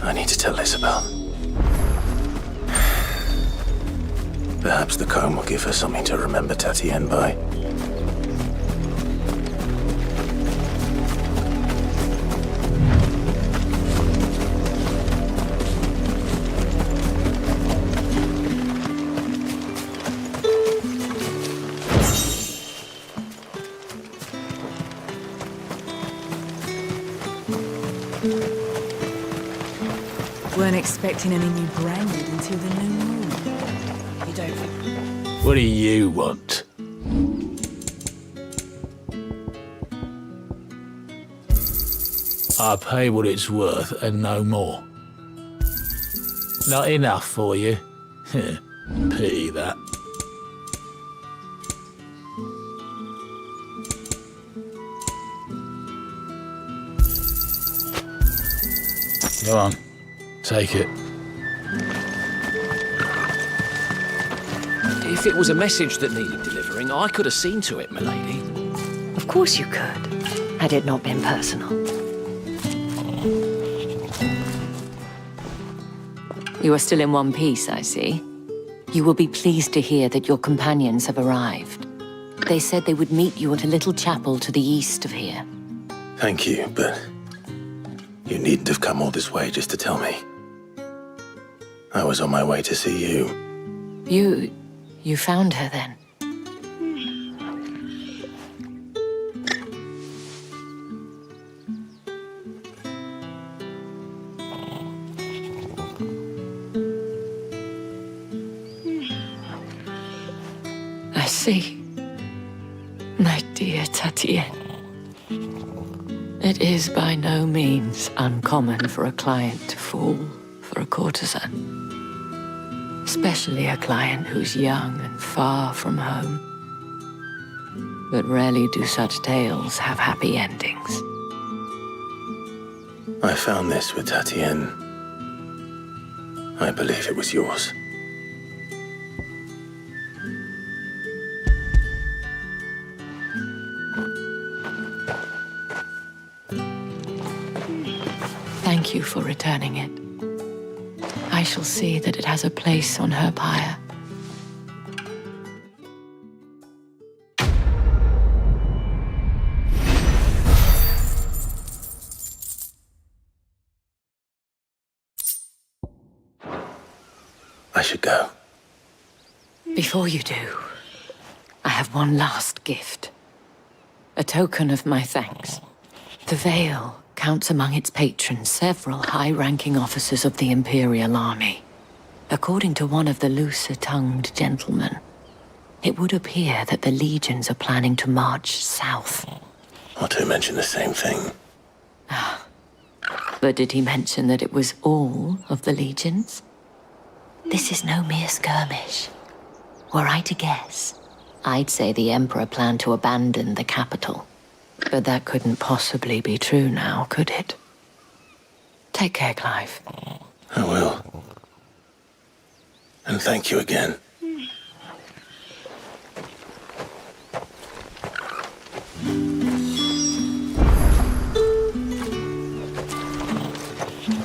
S2: I need to tell Isabel. Perhaps the comb will give her something to remember Tatienne by.
S10: Weren't expecting any new branded until the new moon. You don't think...
S15: What do you want? I pay what it's worth and no more. Not enough for you? Pity that. Go on. Take it.
S11: If it was a message that needed delivering, I could have seen to it, milady.
S12: Of course you could, had it not been personal. You are still in one piece, I see. You will be pleased to hear that your companions have arrived. They said they would meet you at a little chapel to the east of here.
S2: Thank you, but you needn't have come all this way just to tell me. I was on my way to see you.
S12: You found her then? I see. My dear Tatienne. It is by no means uncommon for a client to fall for a courtesan. Especially a client who's young and far from home. But rarely do such tales have happy endings.
S2: I found this with Tatienne. I believe it was yours.
S12: Thank you for returning it. I shall see that it has a place on her pyre.
S2: I should go.
S12: Before you do, I have one last gift. A token of my thanks. The Vale counts among its patrons several high-ranking officers of the Imperial Army. According to one of the looser-tongued gentlemen, it would appear that the legions are planning to march south.
S2: Otto mentioned the same thing.
S12: But did he mention that it was all of the legions? This is no mere skirmish. Were I to guess, I'd say the Emperor planned to abandon the capital. But that couldn't possibly be true now, could it? Take care, Clive.
S2: I will. And thank you again.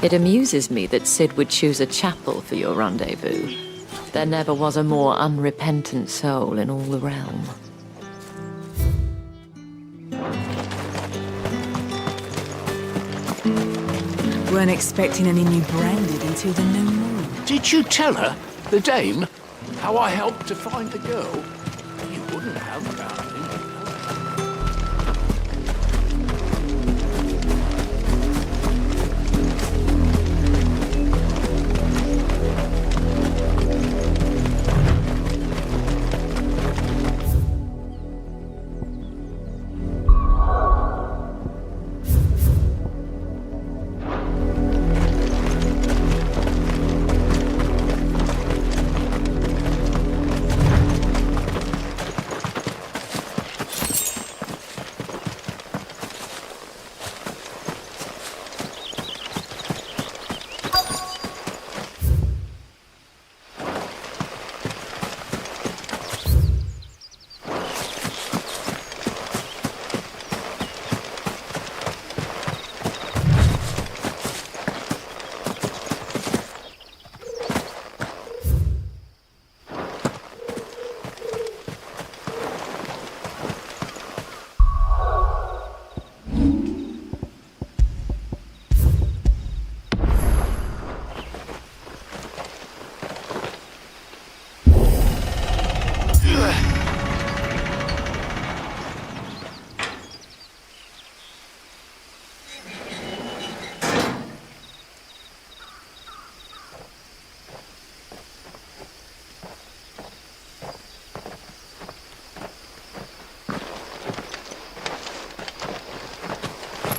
S12: It amuses me that Cid would choose a chapel for your rendezvous. There never was a more unrepentant soul in all the realm.
S10: Weren't expecting any new branded until the new moon.
S15: Did you tell her, the dame, how I helped to find the girl? You
S11: wouldn't have, darling.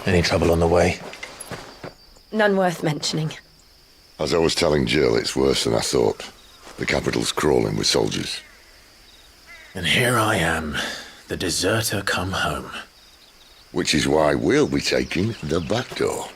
S2: Any trouble on the way?
S13: None worth mentioning.
S16: As I was telling Jill, it's worse than I thought. The capital's crawling with soldiers.
S2: And here I am, the deserter come home.
S16: Which is why we'll be taking the back door.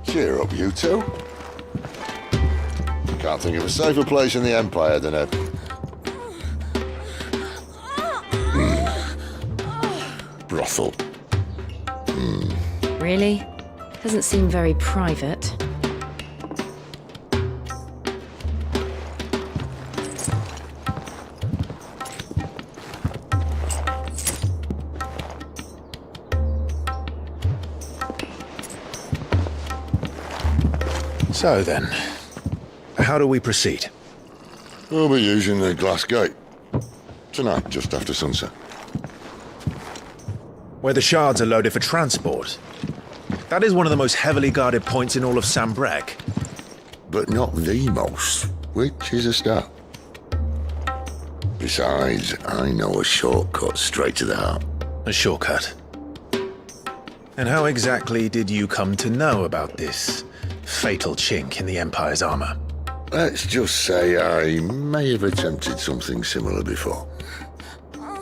S16: Cheer up, you two. Can't think of a safer place in the Empire than a... brothel.
S13: Really? Doesn't seem very private.
S2: So then, how do we proceed?
S16: We'll be using the glass gate. Tonight, just after sunset.
S18: Where the shards are loaded for transport. That is one of the most heavily guarded points in all of Sambrec.
S16: But not the most, which is a start. Besides, I know a shortcut straight to the heart.
S18: A shortcut? And how exactly did you come to know about this fatal chink in the Empire's armor?
S16: Let's just say I may have attempted something similar before.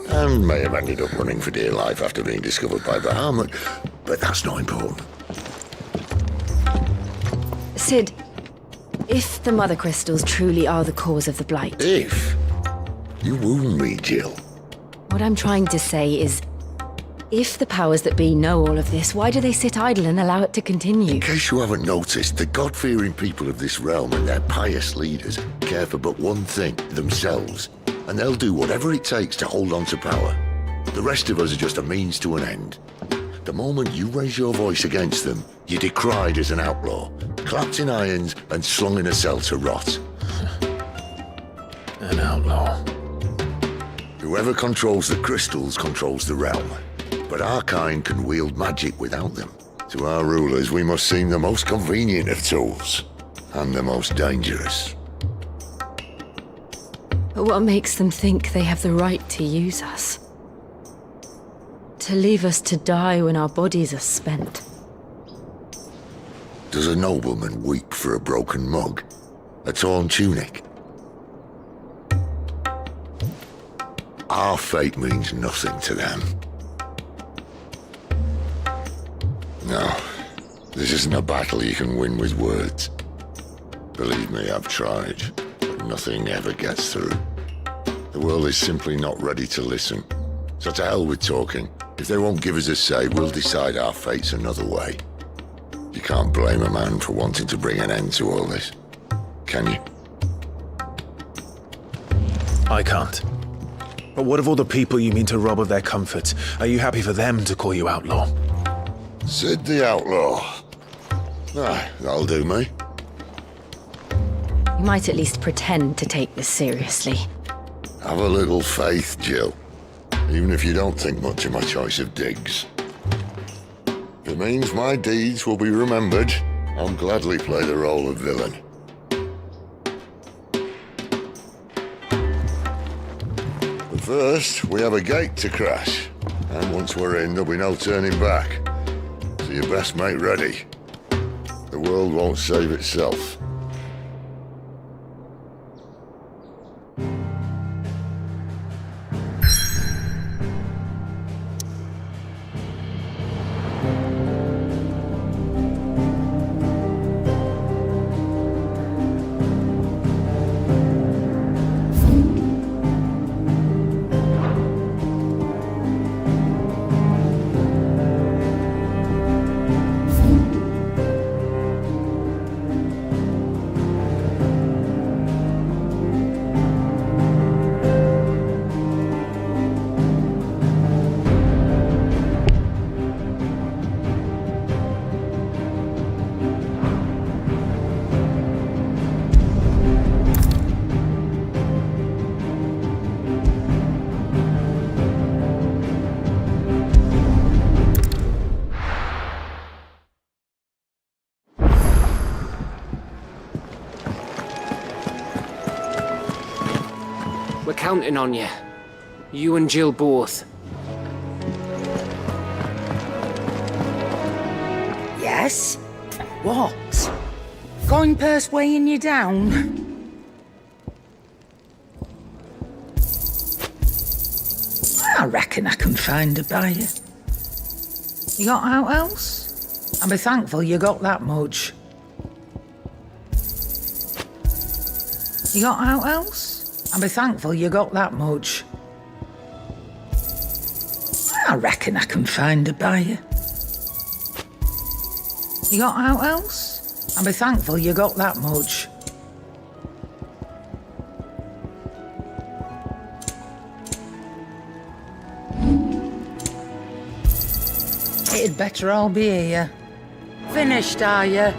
S16: And may have ended up running for dear life after being discovered by Bahamut, but that's not important.
S13: Sid, if the Mother Crystals truly are the cause of the Blight...
S16: If? You wound me, Jill.
S13: What I'm trying to say is, if the powers that be know all of this, why do they sit idle and allow it to continue?
S16: In case you haven't noticed, the God-fearing people of this realm and their pious leaders care for but one thing, themselves. And they'll do whatever it takes to hold on to power. The rest of us are just a means to an end. The moment you raise your voice against them, you're decried as an outlaw, clapped in irons and slung in a cell to rot.
S2: An outlaw.
S16: Whoever controls the crystals controls the realm. But our kind can wield magic without them. To our rulers, we must seem the most convenient of tools, and the most dangerous.
S13: But what makes them think they have the right to use us? To leave us to die when our bodies are spent?
S16: Does a nobleman weep for a broken mug? A torn tunic? Our fate means nothing to them. No, this isn't a battle you can win with words. Believe me, I've tried, but nothing ever gets through. The world is simply not ready to listen. So to hell with talking. If they won't give us a say, we'll decide our fates another way. You can't blame a man for wanting to bring an end to all this, can you?
S18: I can't. But what of all the people you mean to rob of their comfort? Are you happy for them to call you outlaw?
S16: Sid the outlaw. Ah, that'll do me.
S13: You might at least pretend to take this seriously.
S16: Have a little faith, Jill. Even if you don't think much of my choice of digs. If it means my deeds will be remembered, I'll gladly play the role of villain. But first, we have a gate to crash. And once we're in, there'll be no turning back. So you best make ready. The world won't save itself.
S1: We're counting on you. You and Jill both.
S5: Yes? What? Going-purse weighing you down? I reckon I can find a buyer. You got out else? I'll be thankful you got that much. You got out else? I'll be thankful you got that much. I reckon I can find a buyer. You got out else? I'll be thankful you got that much. It'd better all be here. Finished, are you?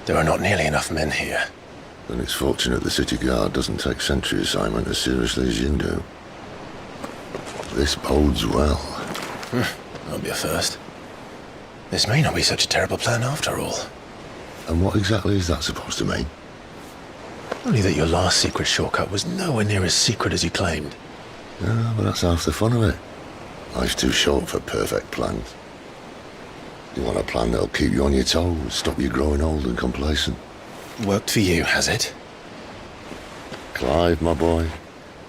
S2: There are not nearly enough men here.
S16: Then it's fortunate the city guard doesn't take sentry assignment as seriously as you do. This bodes well.
S2: That'll be a first.
S18: This may not be such a terrible plan after all.
S16: And what exactly is that supposed to mean?
S18: Only that your last secret shortcut was nowhere near as secret as you claimed.
S16: Yeah, but that's half the fun of it. Life's too short for perfect plans. You want a plan that'll keep you on your toes, stop you growing old and complacent.
S18: Worked for you, has it?
S16: Clive, my boy,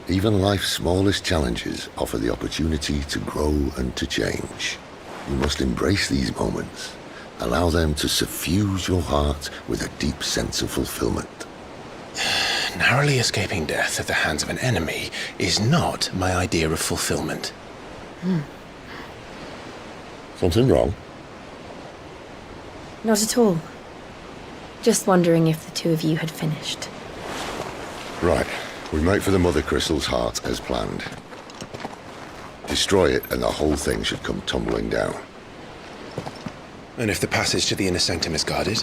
S16: even life's smallest challenges offer the opportunity to grow and to change. You must embrace these moments. Allow them to suffuse your heart with a deep sense of fulfillment.
S18: Narrowly escaping death at the hands of an enemy is not my idea of fulfillment.
S16: Something wrong?
S13: Not at all. Just wondering if the two of you had finished.
S16: Right. We make for the Mother Crystal's heart as planned. Destroy it and the whole thing should come tumbling down.
S18: And if the passage to the inner sanctum is guarded?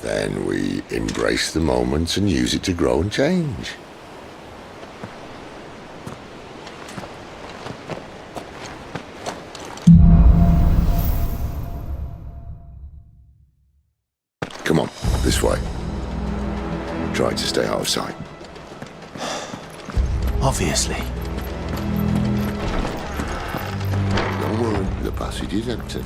S16: Then we embrace the moment and use it to grow and change. Come on, this way. Try to stay out of sight.
S18: Obviously.
S16: Don't worry, the passage is empty.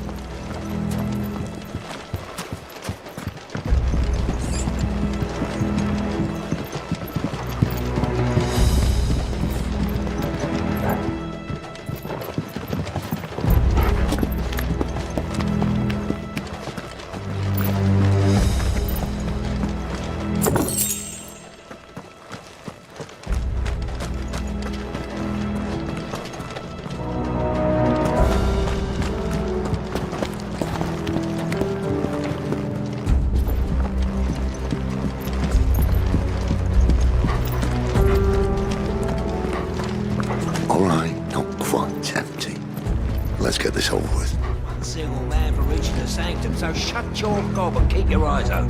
S15: So shut your gob and keep your eyes open.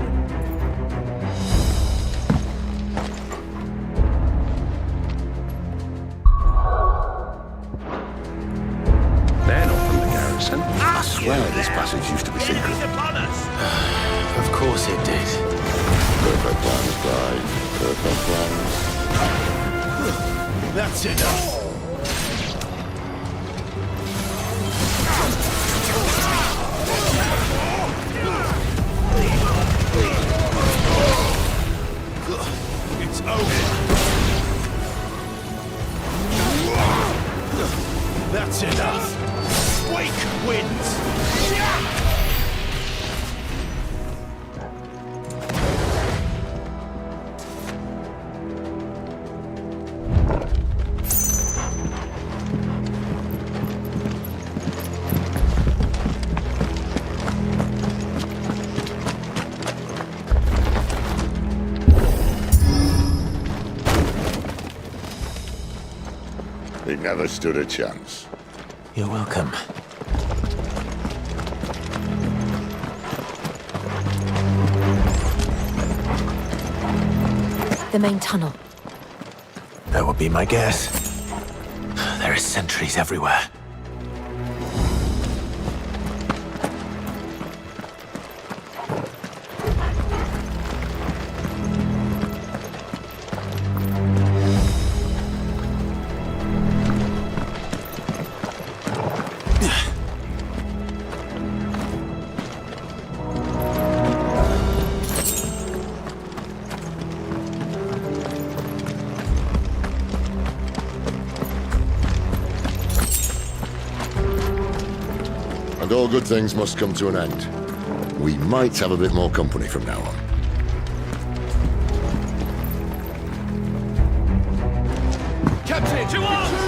S14: They're not from the garrison.
S16: I swear this passage used to be secret.
S18: Of course it did.
S16: Perfect plans, Clive. Perfect plans.
S17: That's enough. It's over. That's enough. Wake wins.
S16: He never stood a chance.
S18: You're welcome.
S12: The main tunnel.
S18: That would be my guess. There are sentries everywhere.
S16: And all good things must come to an end. We might have a bit more company from now on.
S17: Captain, to arms!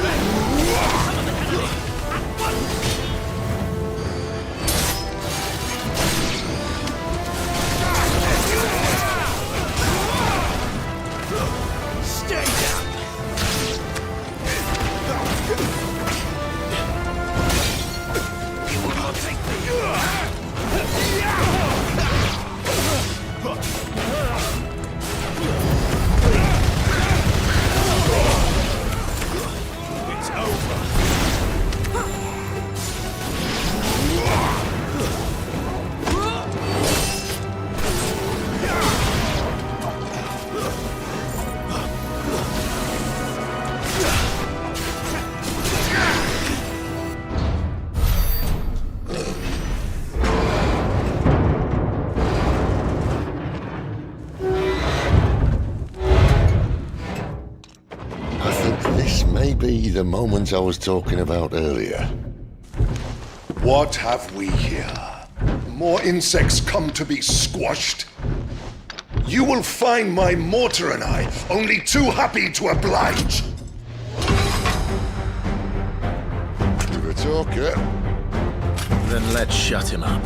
S17: Stay down! You will not take me!
S16: the moment I was talking about earlier.
S6: What have we here? More insects come to be squashed? You will find my mortar and I only too happy to oblige.
S16: You're a talker.
S18: Then let's shut him up.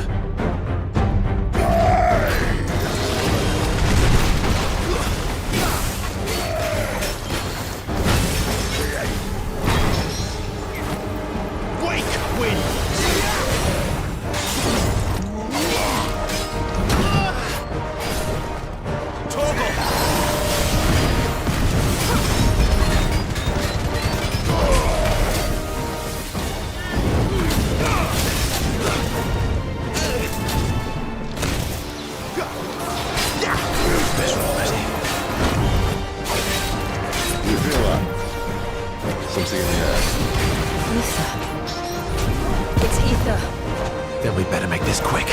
S16: Something in the air.
S10: Ether. It's ether.
S18: Then we better make this quick.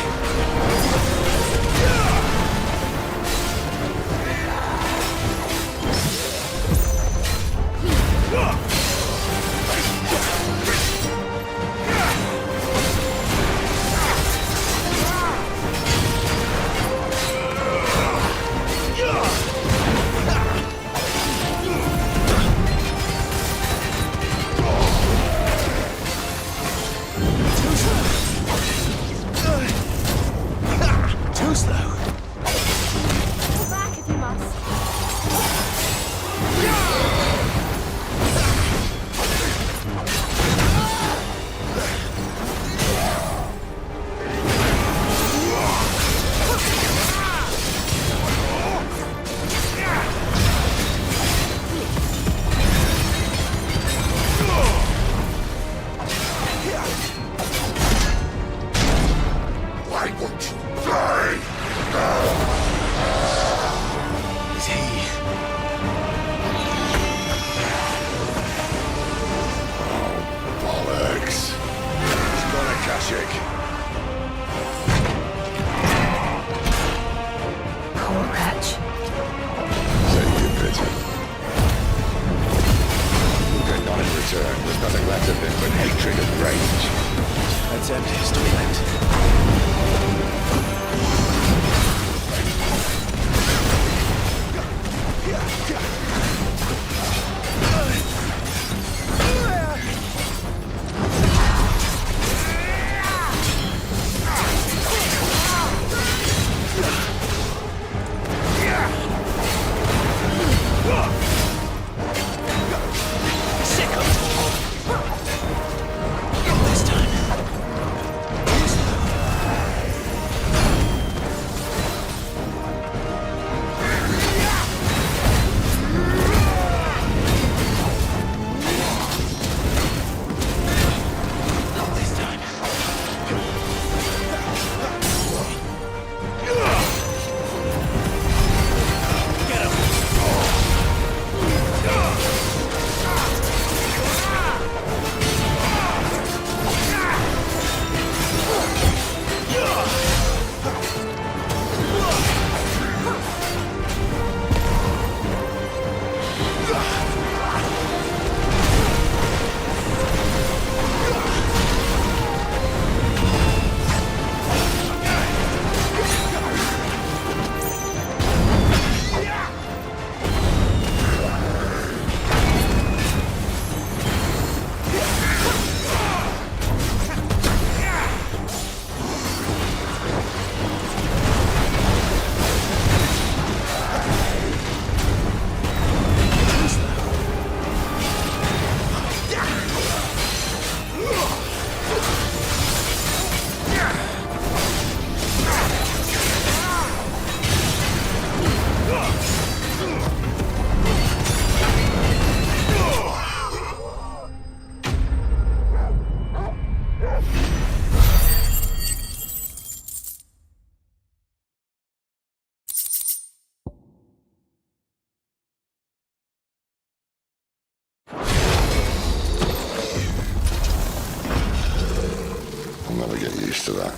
S16: To that.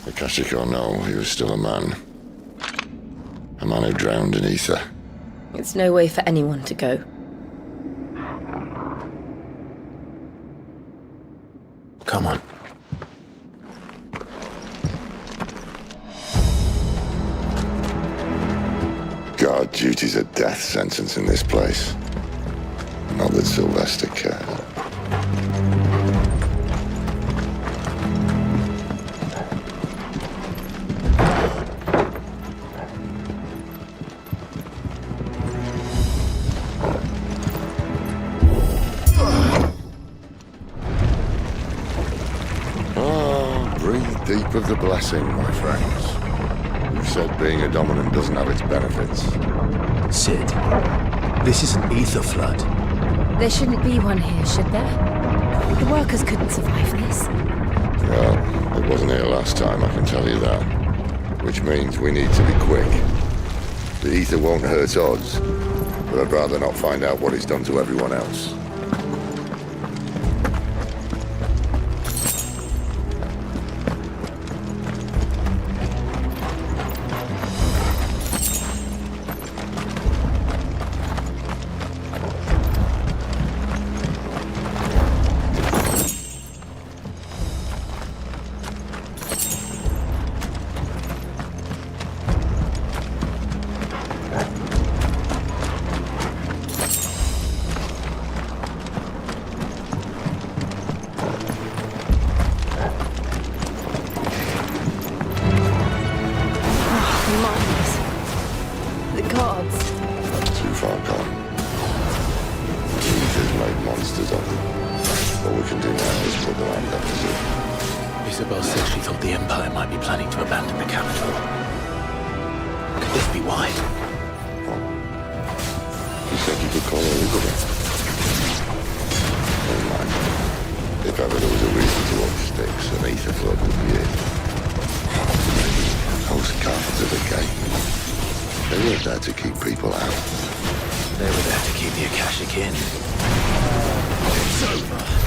S16: Akashic or no, he was still a man. A man who drowned in ether.
S9: It's no way for anyone to go.
S18: Come on.
S16: Guard duty's a death sentence in this place. Not that Sylvester cares. Breathe deep of the blessing, my friends. Who said being a dominant doesn't have its benefits?
S2: Sid, this is an ether flood.
S19: There shouldn't be one here, should there? The workers couldn't survive this.
S16: Well, it wasn't here last time, I can tell you that. Which means we need to be quick. The ether won't hurt odds, but I'd rather not find out what it's done to everyone else.
S2: Isabel said she thought the Empire might be planning to abandon the capital. Could this be why?
S16: She said you could call her Isabel. Never mind. If ever there was a reason to up sticks, an ether flood would be it. Those guards at the gate. They weren't there to keep people out.
S2: They were there to keep the Akashic in. It's over.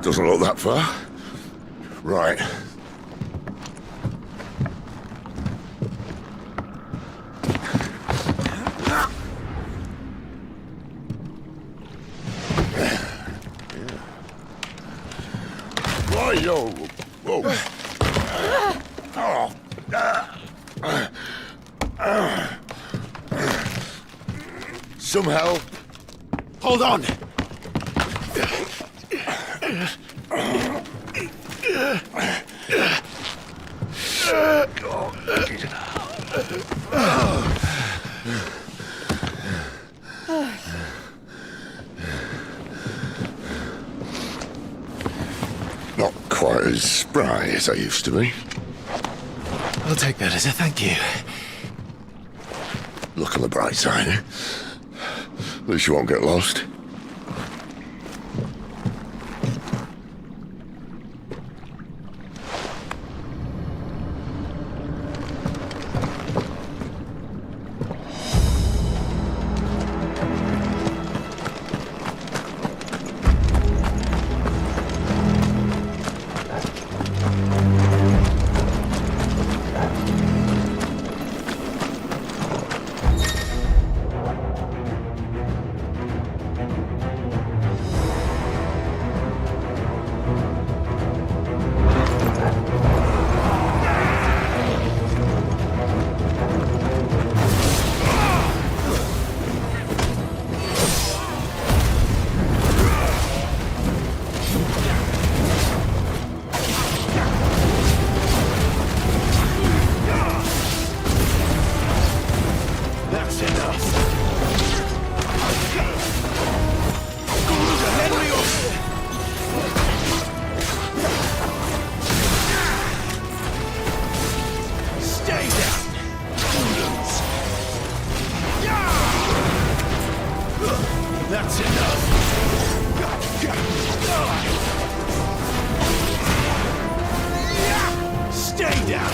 S16: Doesn't look that far. Right. Whoa. Some help.
S2: Hold on.
S16: Not quite as spry as I used to be.
S2: I'll take that as a thank you.
S16: Look on the bright side, eh? At least you won't get lost.
S2: That's enough. Stay down.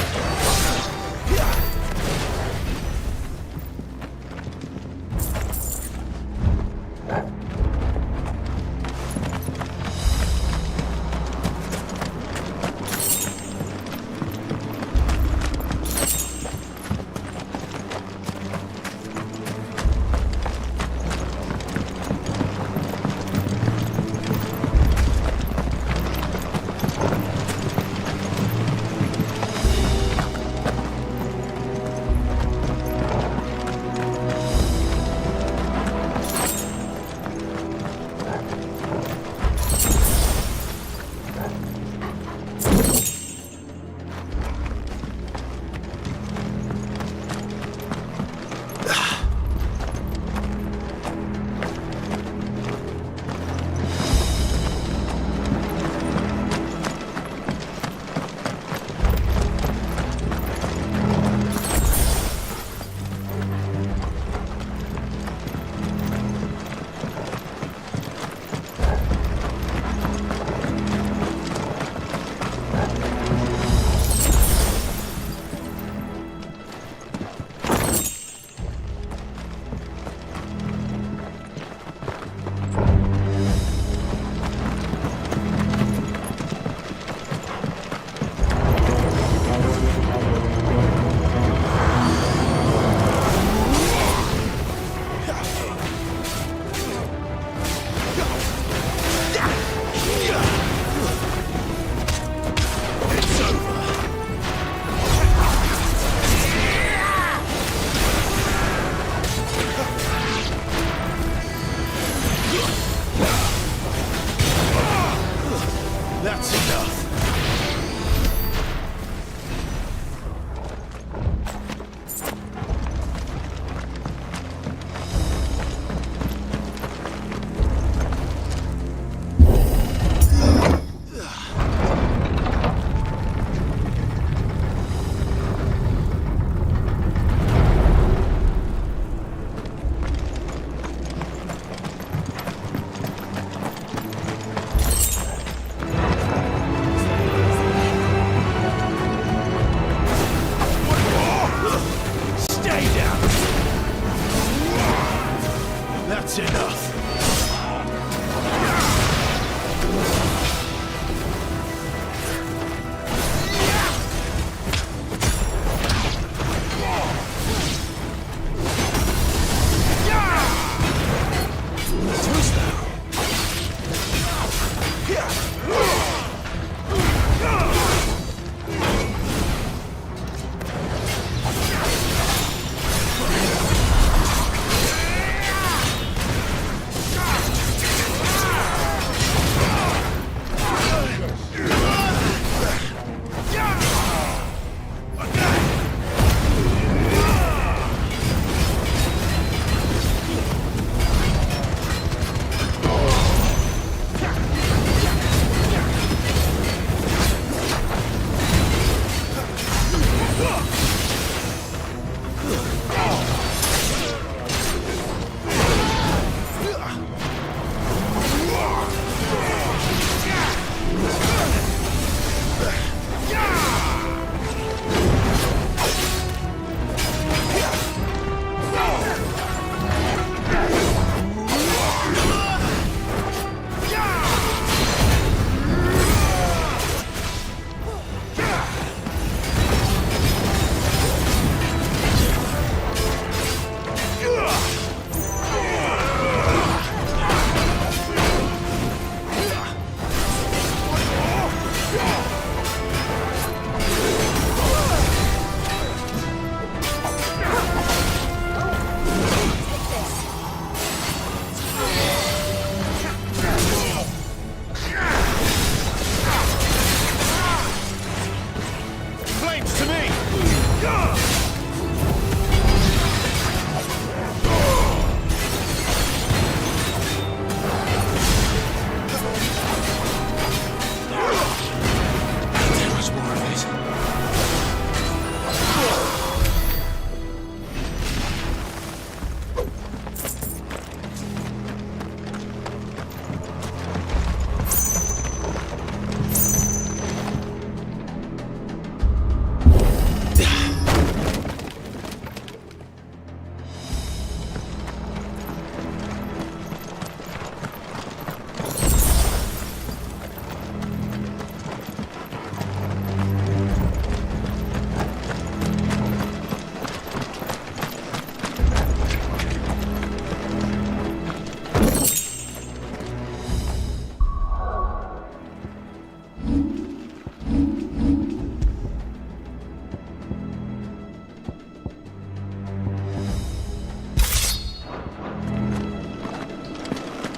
S2: That's enough.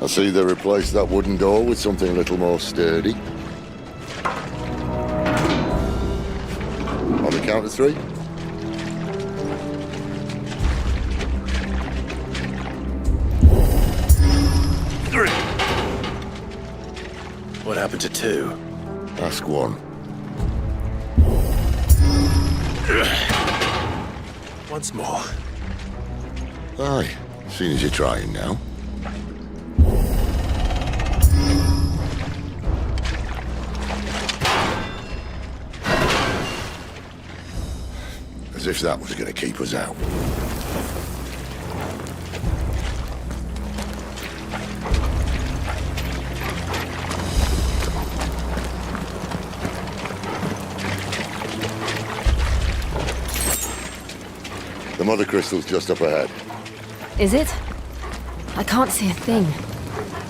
S16: I see they replaced that wooden door with something a little more sturdy. On the count of 3.
S2: What happened to 2?
S16: Ask 1.
S2: Once more.
S16: Aye, seeing as you're trying now. As if that was going to keep us out. The mother crystal's just up ahead.
S19: Is it? I can't see a thing.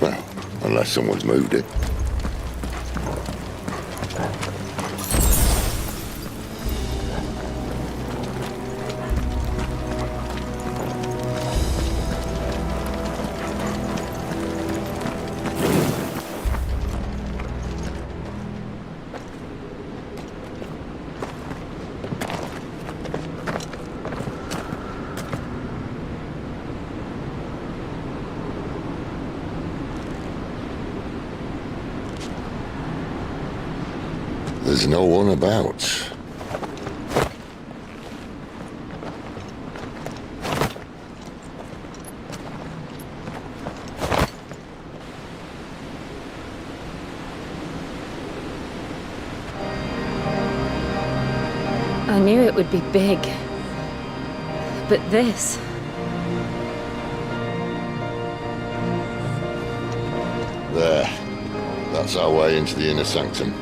S16: Well, unless someone's moved it. There's no one about.
S19: I knew it would be big. But this...
S16: There. That's our way into the inner sanctum.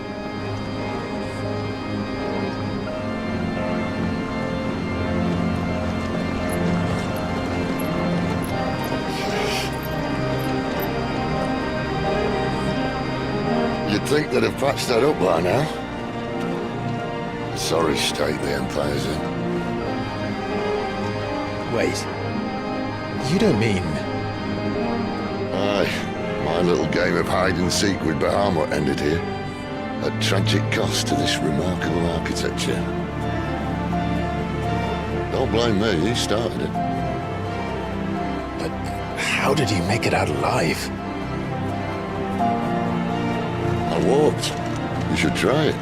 S16: You'd think they'd have patched that up by now. Sorry state the Empire's in.
S2: Wait. You don't mean...
S16: Aye. My little game of hide-and-seek with Bahamut ended here. At tragic cost to this remarkable architecture. Don't blame me, he started it.
S2: But how did he make it out alive?
S16: I walked. You should try it.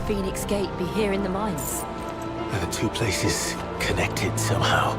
S19: Phoenix Gate be here in the mines?
S2: Are the two places connected somehow?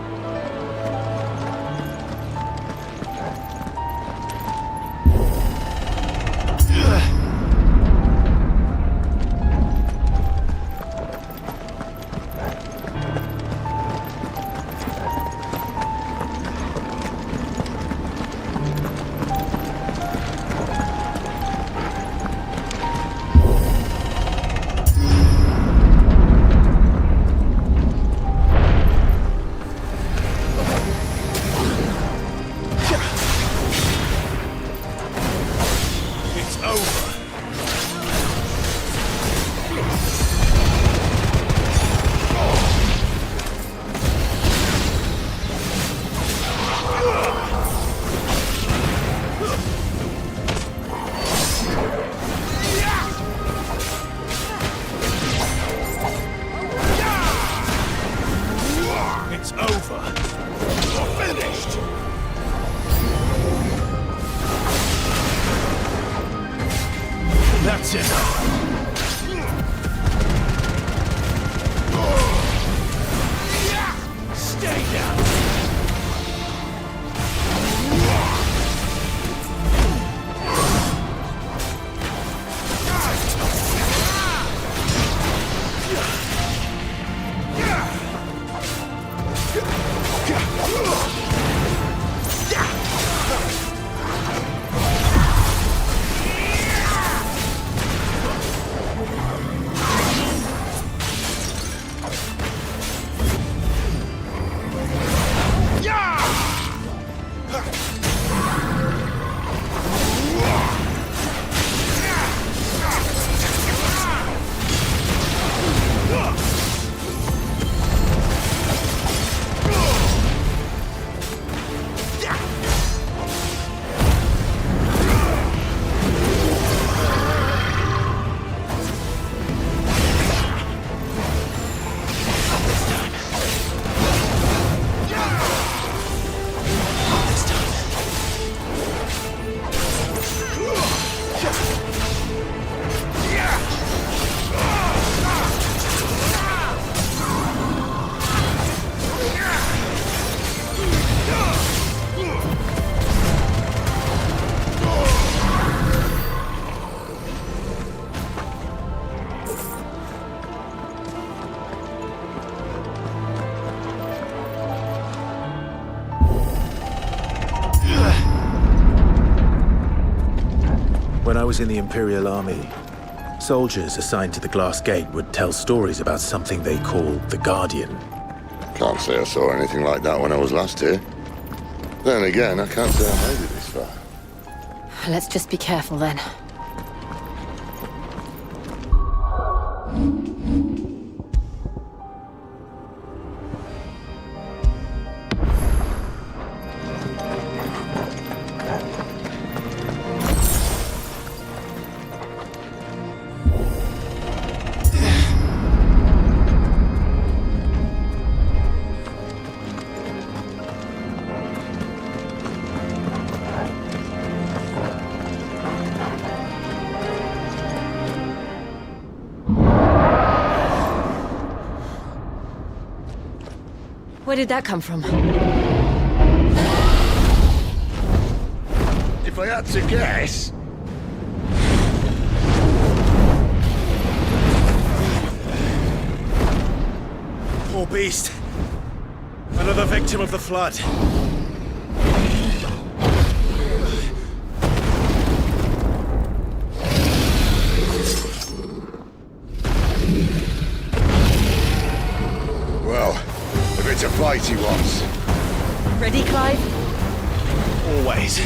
S18: was in the Imperial Army, soldiers assigned to the Glass Gate would tell stories about something they call the Guardian.
S16: Can't say I saw anything like that when I was last here. Then again, I can't say I made it this far.
S12: Let's just be careful then. Where did that come from?
S16: If I had to guess...
S18: Poor beast. Another victim of the flood.
S16: Well, if it's a fight he wants.
S12: Ready, Clive?
S18: Always.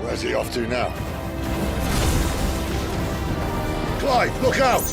S16: Where's he off to now? Clive, look out!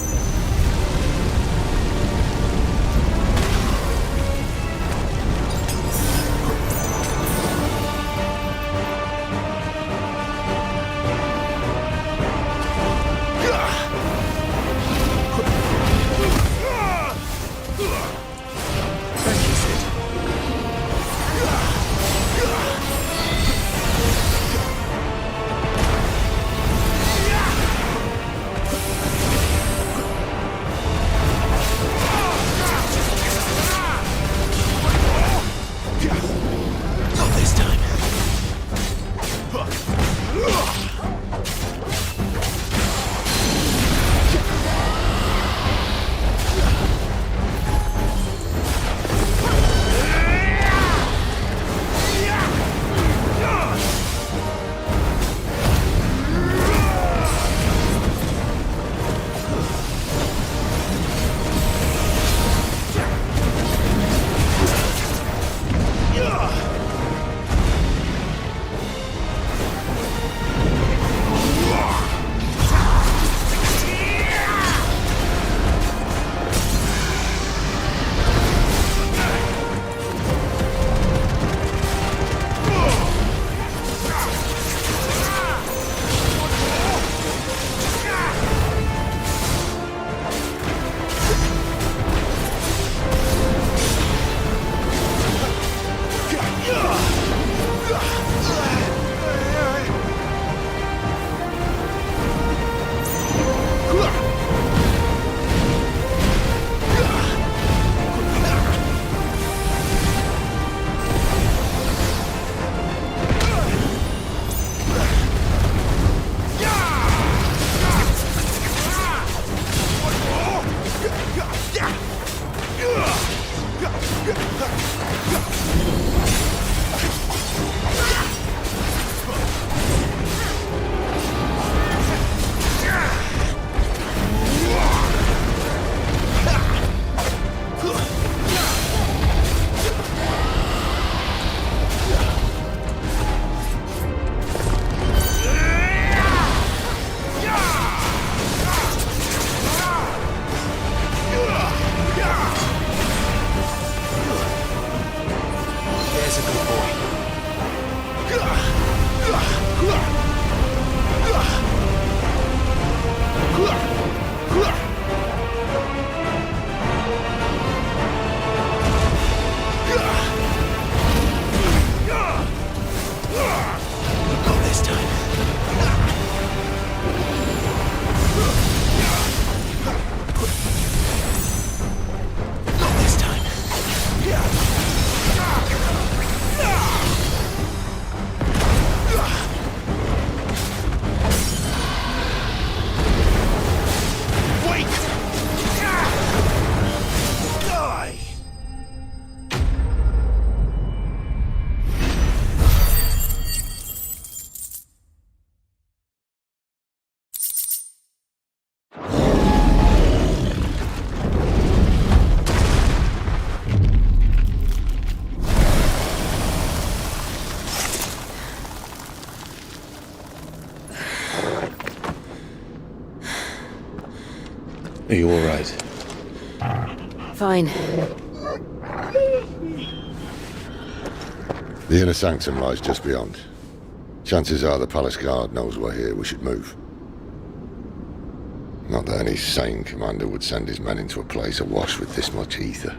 S18: you all right?
S19: Fine.
S16: The inner sanctum lies just beyond. Chances are the palace guard knows we're here. We should move. Not that any sane commander would send his men into a place awash with this much ether.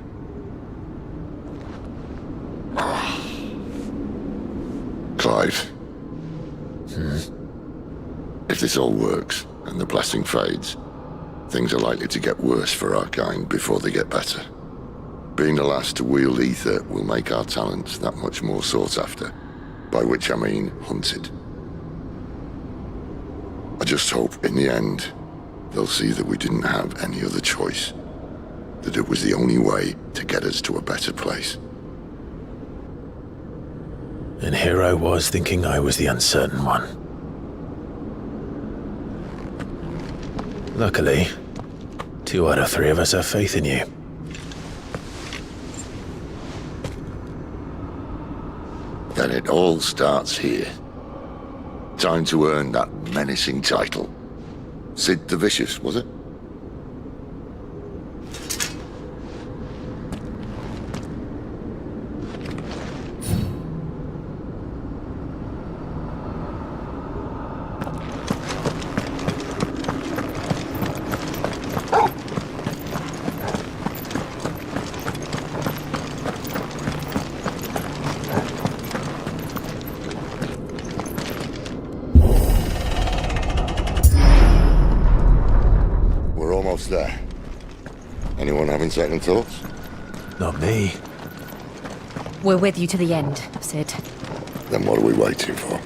S16: Clive. If this all works, and the blessing fades, things are likely to get worse for our kind before they get better. Being the last to wield ether will make our talents that much more sought after, by which I mean hunted. I just hope, in the end, they'll see that we didn't have any other choice, that it was the only way to get us to a better place.
S18: And here I was thinking I was the uncertain one. Luckily, 2 out of 3 of us have faith in you.
S16: Then it all starts here. Time to earn that menacing title. Sid the Vicious, was it? There. Anyone having second thoughts?
S18: Not me.
S19: We're with you to the end, Sid.
S16: Then what are we waiting for?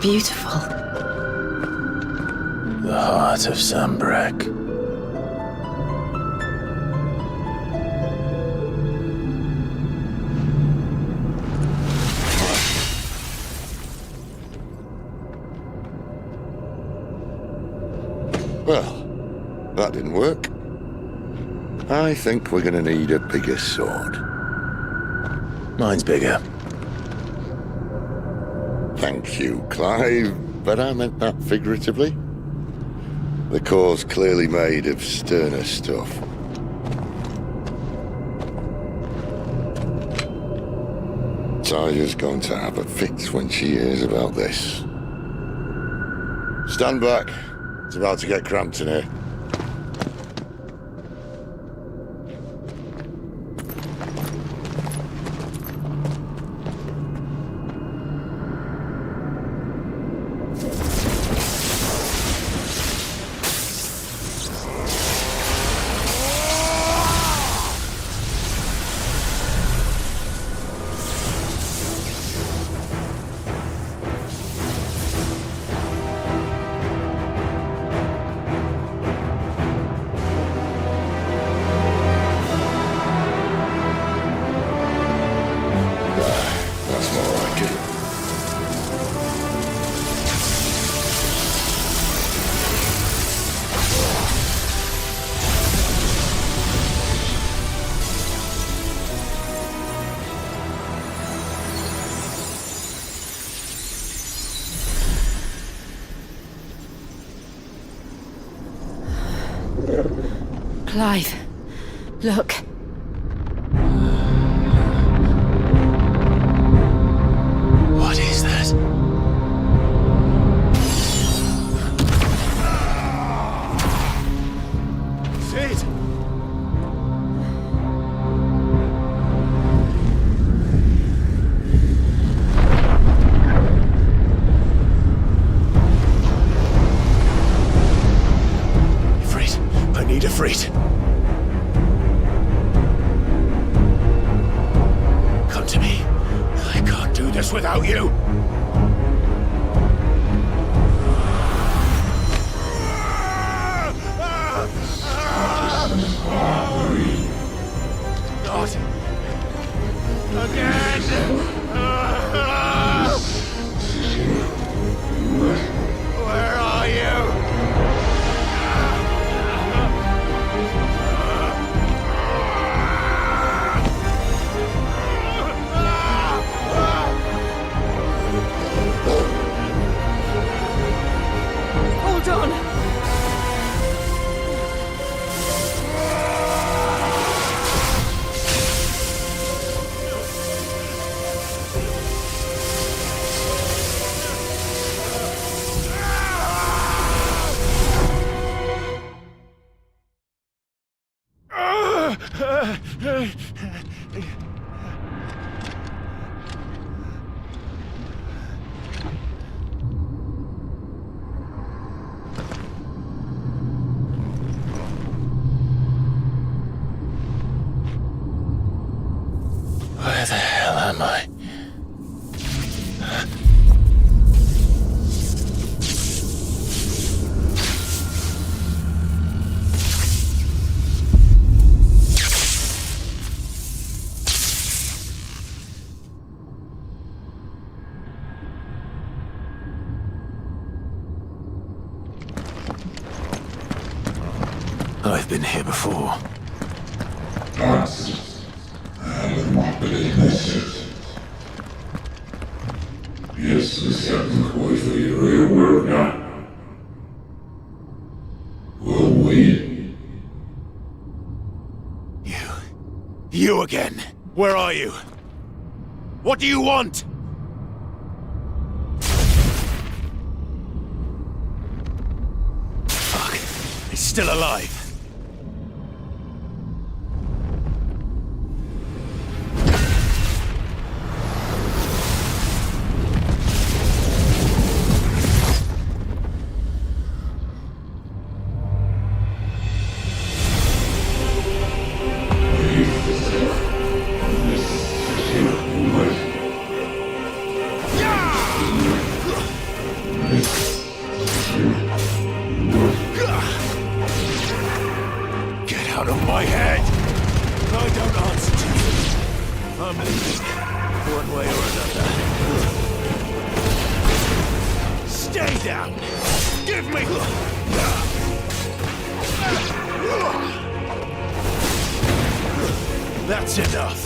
S13: Beautiful.
S18: The heart of Sambrek.
S16: Well, that didn't work. I think we're gonna need a bigger sword.
S18: Mine's bigger.
S16: Thank you, Clive, but I meant that figuratively. The core's clearly made of sterner stuff. Taya's going to have a fit when she hears about this. Stand back. It's about to get cramped in here.
S9: Clive, look.
S18: What is that?
S17: Sid!
S18: Ifrit, I need Ifrit.
S6: this without you! Not again! Where are you?
S4: Hold on!
S2: Where the hell am I? I've been here before.
S6: You again! Where are you? What do you want? Fuck. He's still alive. Out of my head! I don't answer to you. I'm leaving, one way or another. Stay down! Give me... That's enough.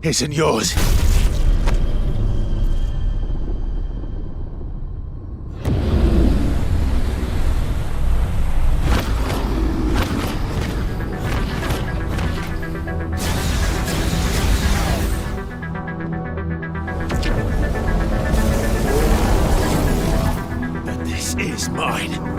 S17: isn't yours. But this is mine.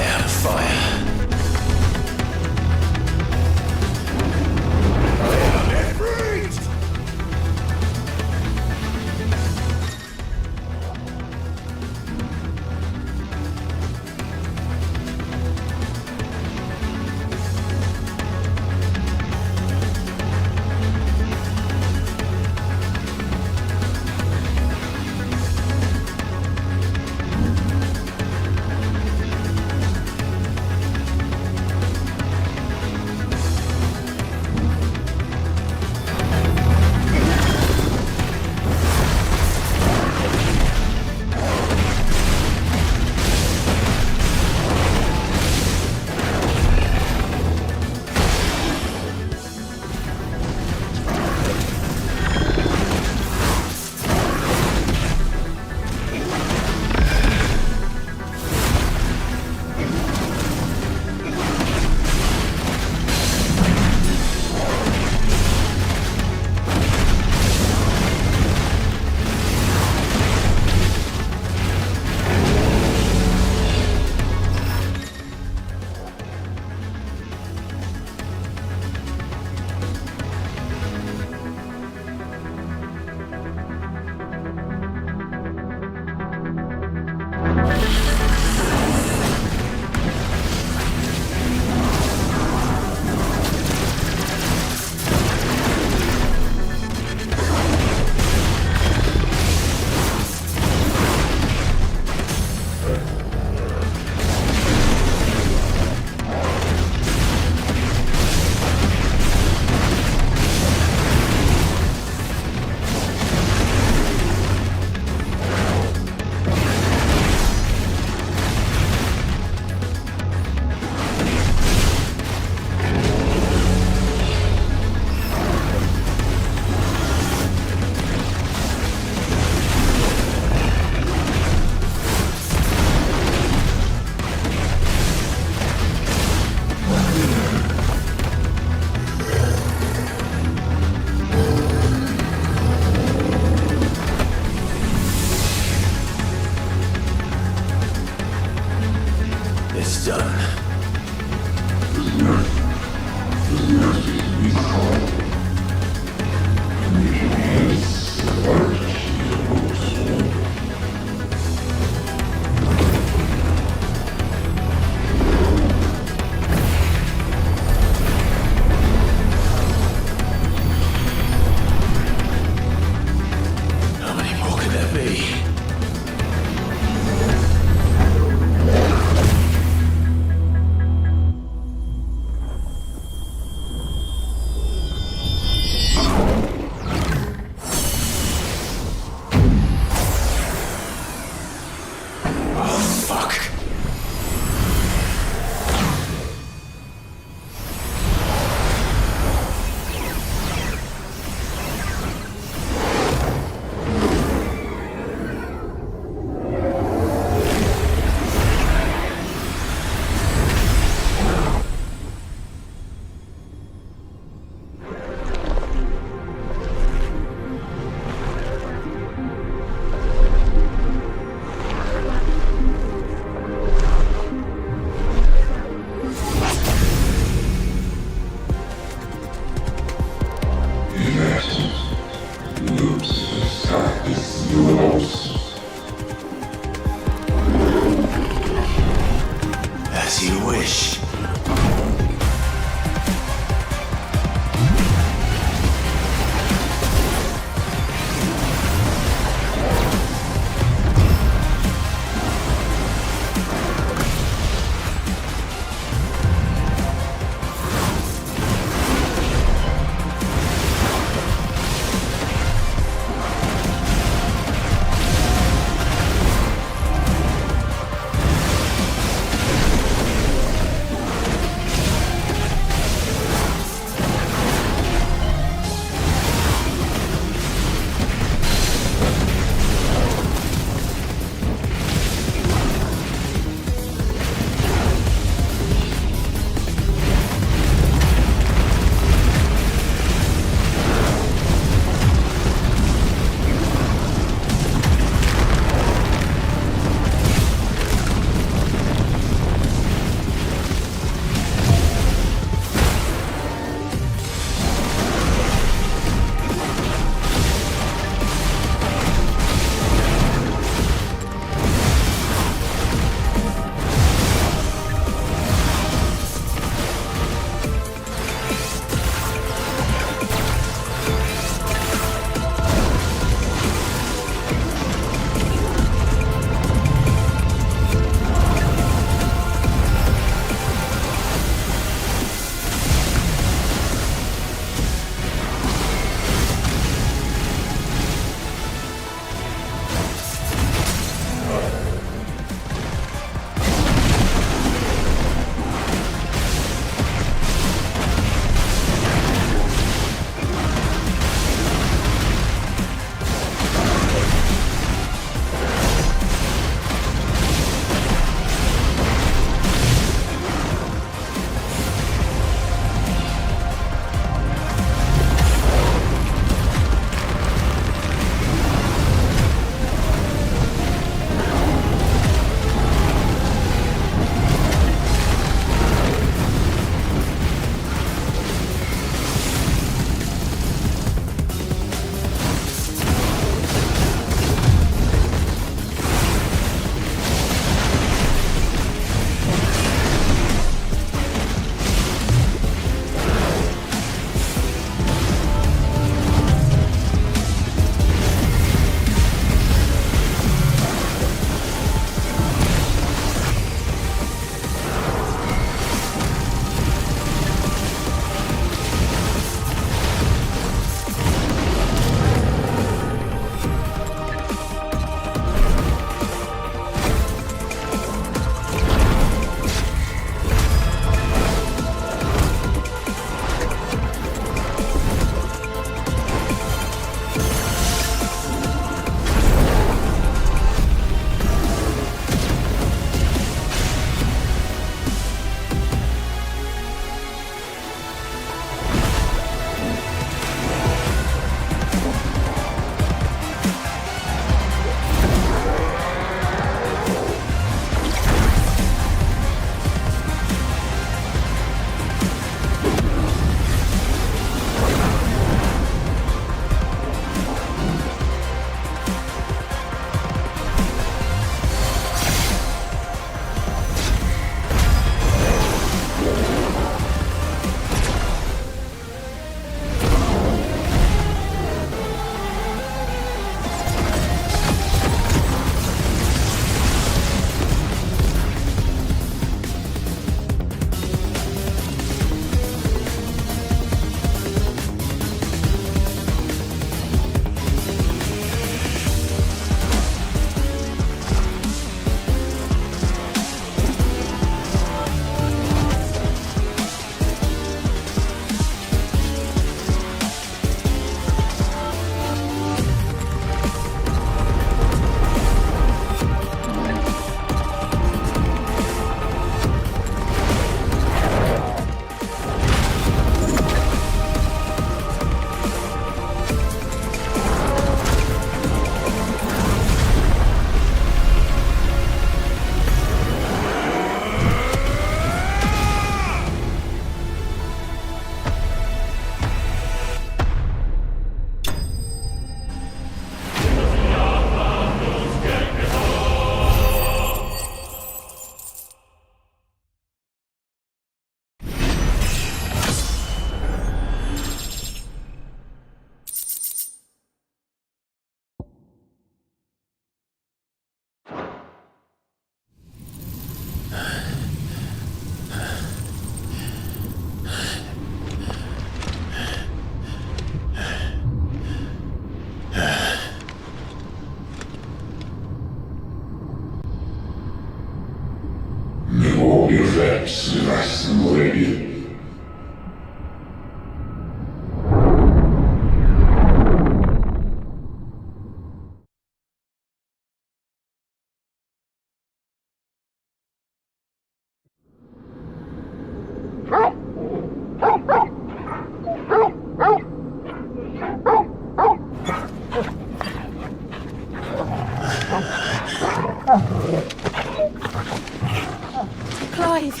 S9: Clive!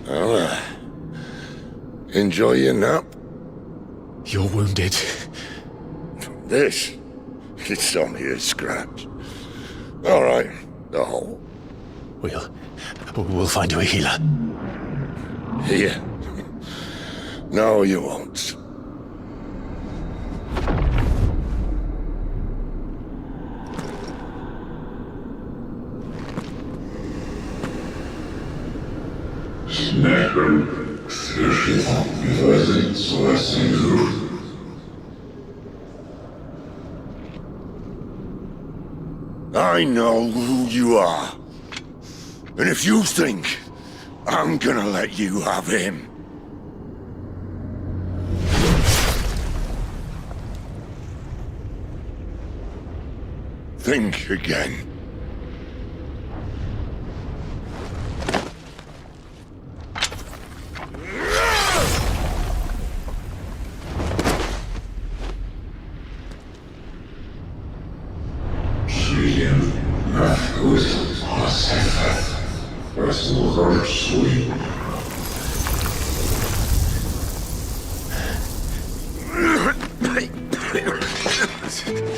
S16: Well, enjoy your nap.
S2: You're wounded.
S16: This? It's only a scratch. All right, the hole.
S2: We'll find you a healer.
S16: Here. No, you won't. I know who you are. And if you think I'm gonna let you have him... think again.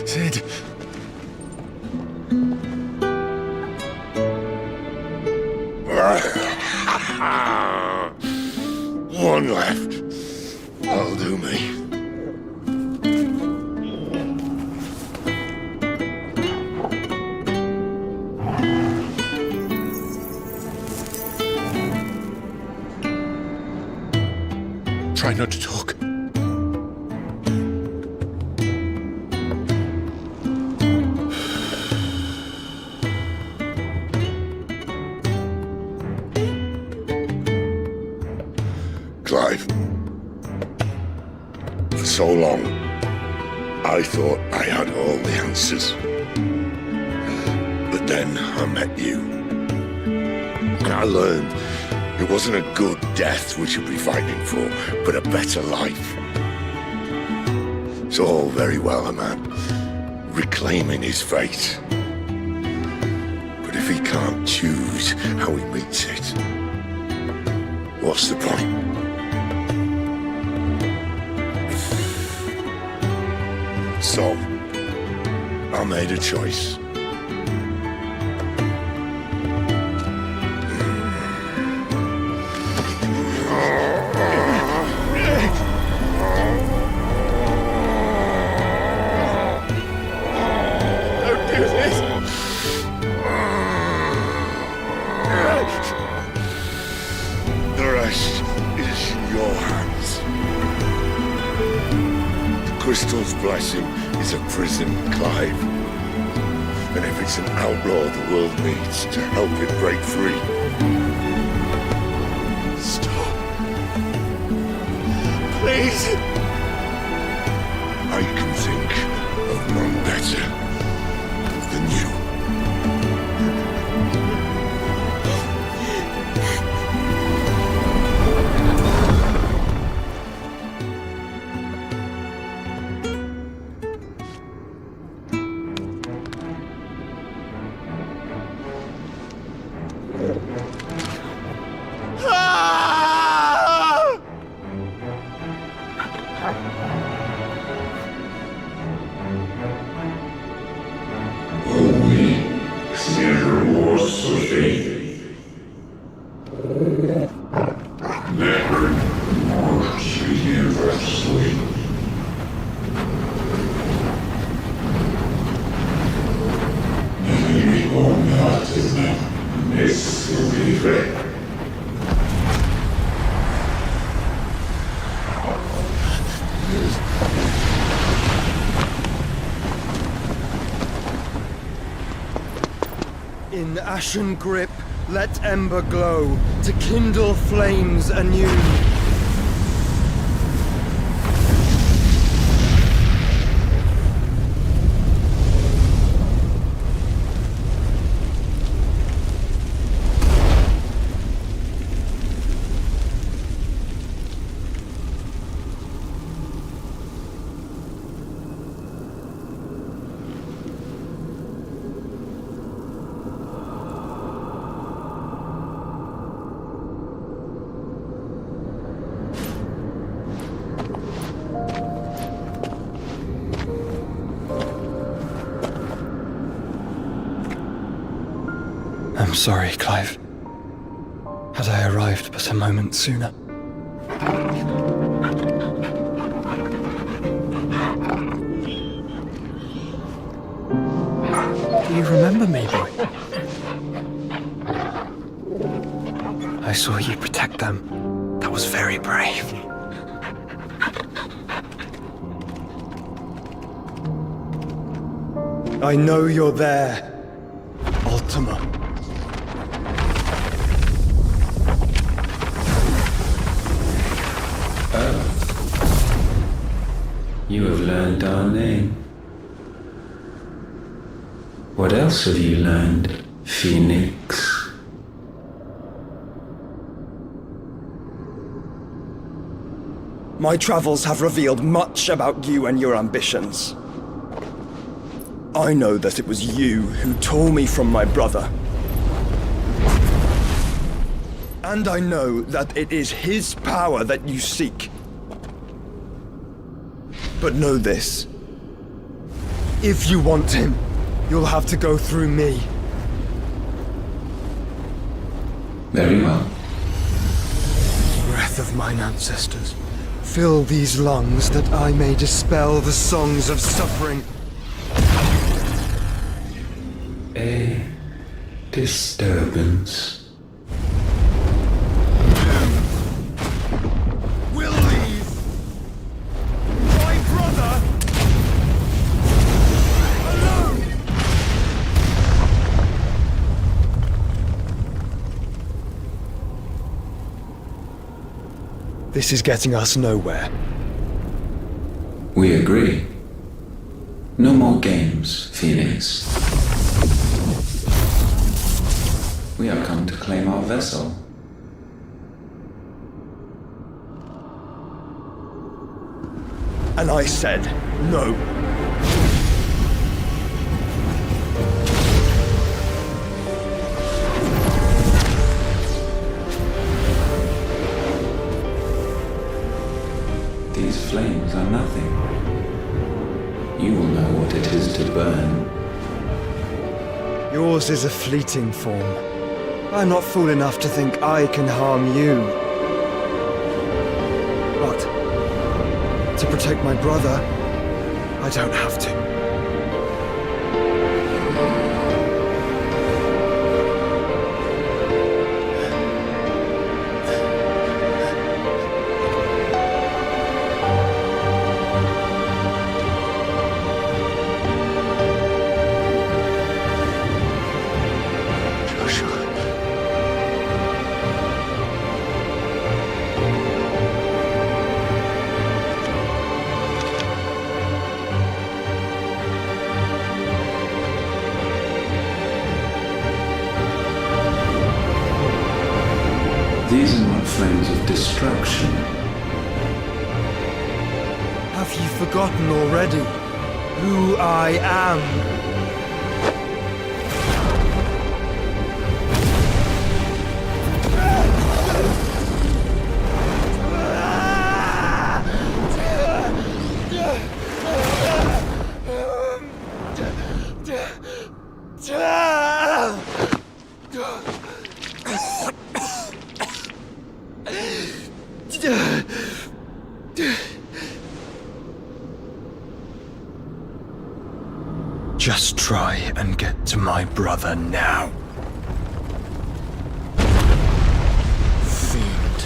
S2: Sid.
S16: One left. That'll do me.
S2: Try not to talk.
S16: Clive. For so long, I thought I had all the answers. But then I met you. And I learned it wasn't a good death we should be fighting for, but a better life. It's all very well a man reclaiming his fate. But if he can't choose how he meets it, what's the point? So, I made a choice.
S2: Don't do this!
S16: The rest is in your hands. The crystal's blessing is a prison, Clive. And if it's an outlaw the world needs to help it break free.
S2: Stop. Please.
S16: I can think of none better than you.
S7: In ashen grip, let ember glow, to kindle flames anew. I'm sorry, Clive. Had I arrived but a moment sooner. Do you remember me, boy? I saw you protect them. That was very brave. I know you're there, Ultima.
S20: You have learned our name. What else have you learned, Phoenix?
S7: My travels have revealed much about you and your ambitions. I know that it was you who tore me from my brother. And I know that it is his power that you seek. But know this. If you want him, you'll have to go through me.
S20: Very well.
S7: Breath of mine ancestors, fill these lungs that I may dispel the songs of suffering.
S20: A disturbance.
S7: We'll leave. My brother alone. This is getting us nowhere.
S20: We agree. No more games, Phoenix. We have come to claim our vessel.
S7: And I said no.
S20: These flames are nothing. You will know what it is to burn.
S7: Yours is a fleeting form. I'm not fool enough to think I can harm you. But to protect my brother, I don't have to.
S20: These are not flames of destruction.
S7: Have you forgotten already who I am? Just try and get to my brother now. Fiend.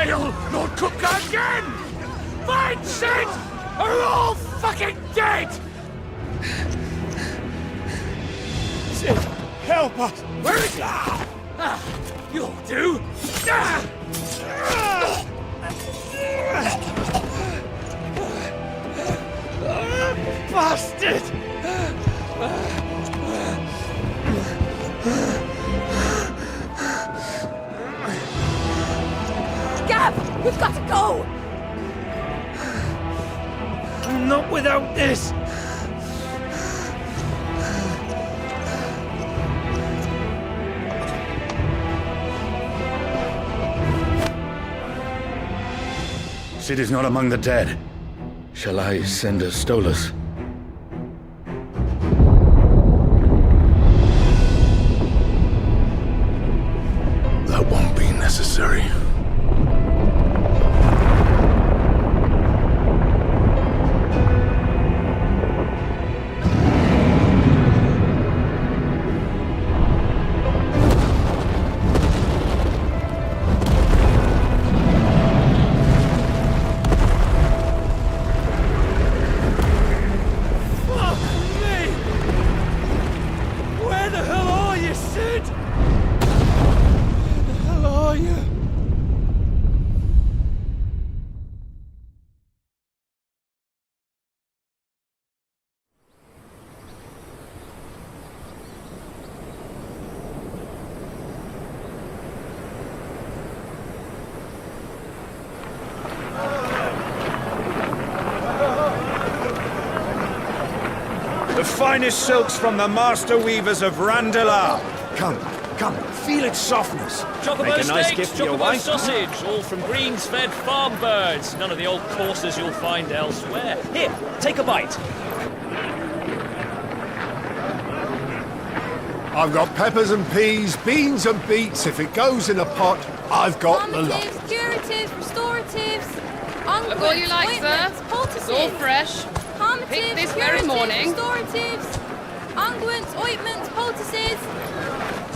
S15: fail, Lord Cook again! Find Sid, or you're all fucking dead!
S14: Sid, help us!
S15: Where is he? You'll do!
S14: Bastard!
S4: Gav, we've got to go!
S14: Not without this!
S16: Sid is not among the dead. Shall I send a Stolas?
S6: That won't be necessary.
S17: The finest silks from the master weavers of Randalar. Come, feel its softness.
S11: Chocobo
S17: Make a nice
S11: steaks,
S17: gift for your
S11: chocobo
S17: wife.
S11: sausage, all from greens-fed farm birds. None of the old courses you'll find elsewhere. Here, take a bite.
S8: I've got peppers and peas, beans and beets. If it goes in a pot, I've got the lot.
S21: Calmatives, curatives, restoratives,
S22: Look all you like, sir. It's all fresh. Picked this very morning.
S21: Restoratives, unguents, ointments, poultices,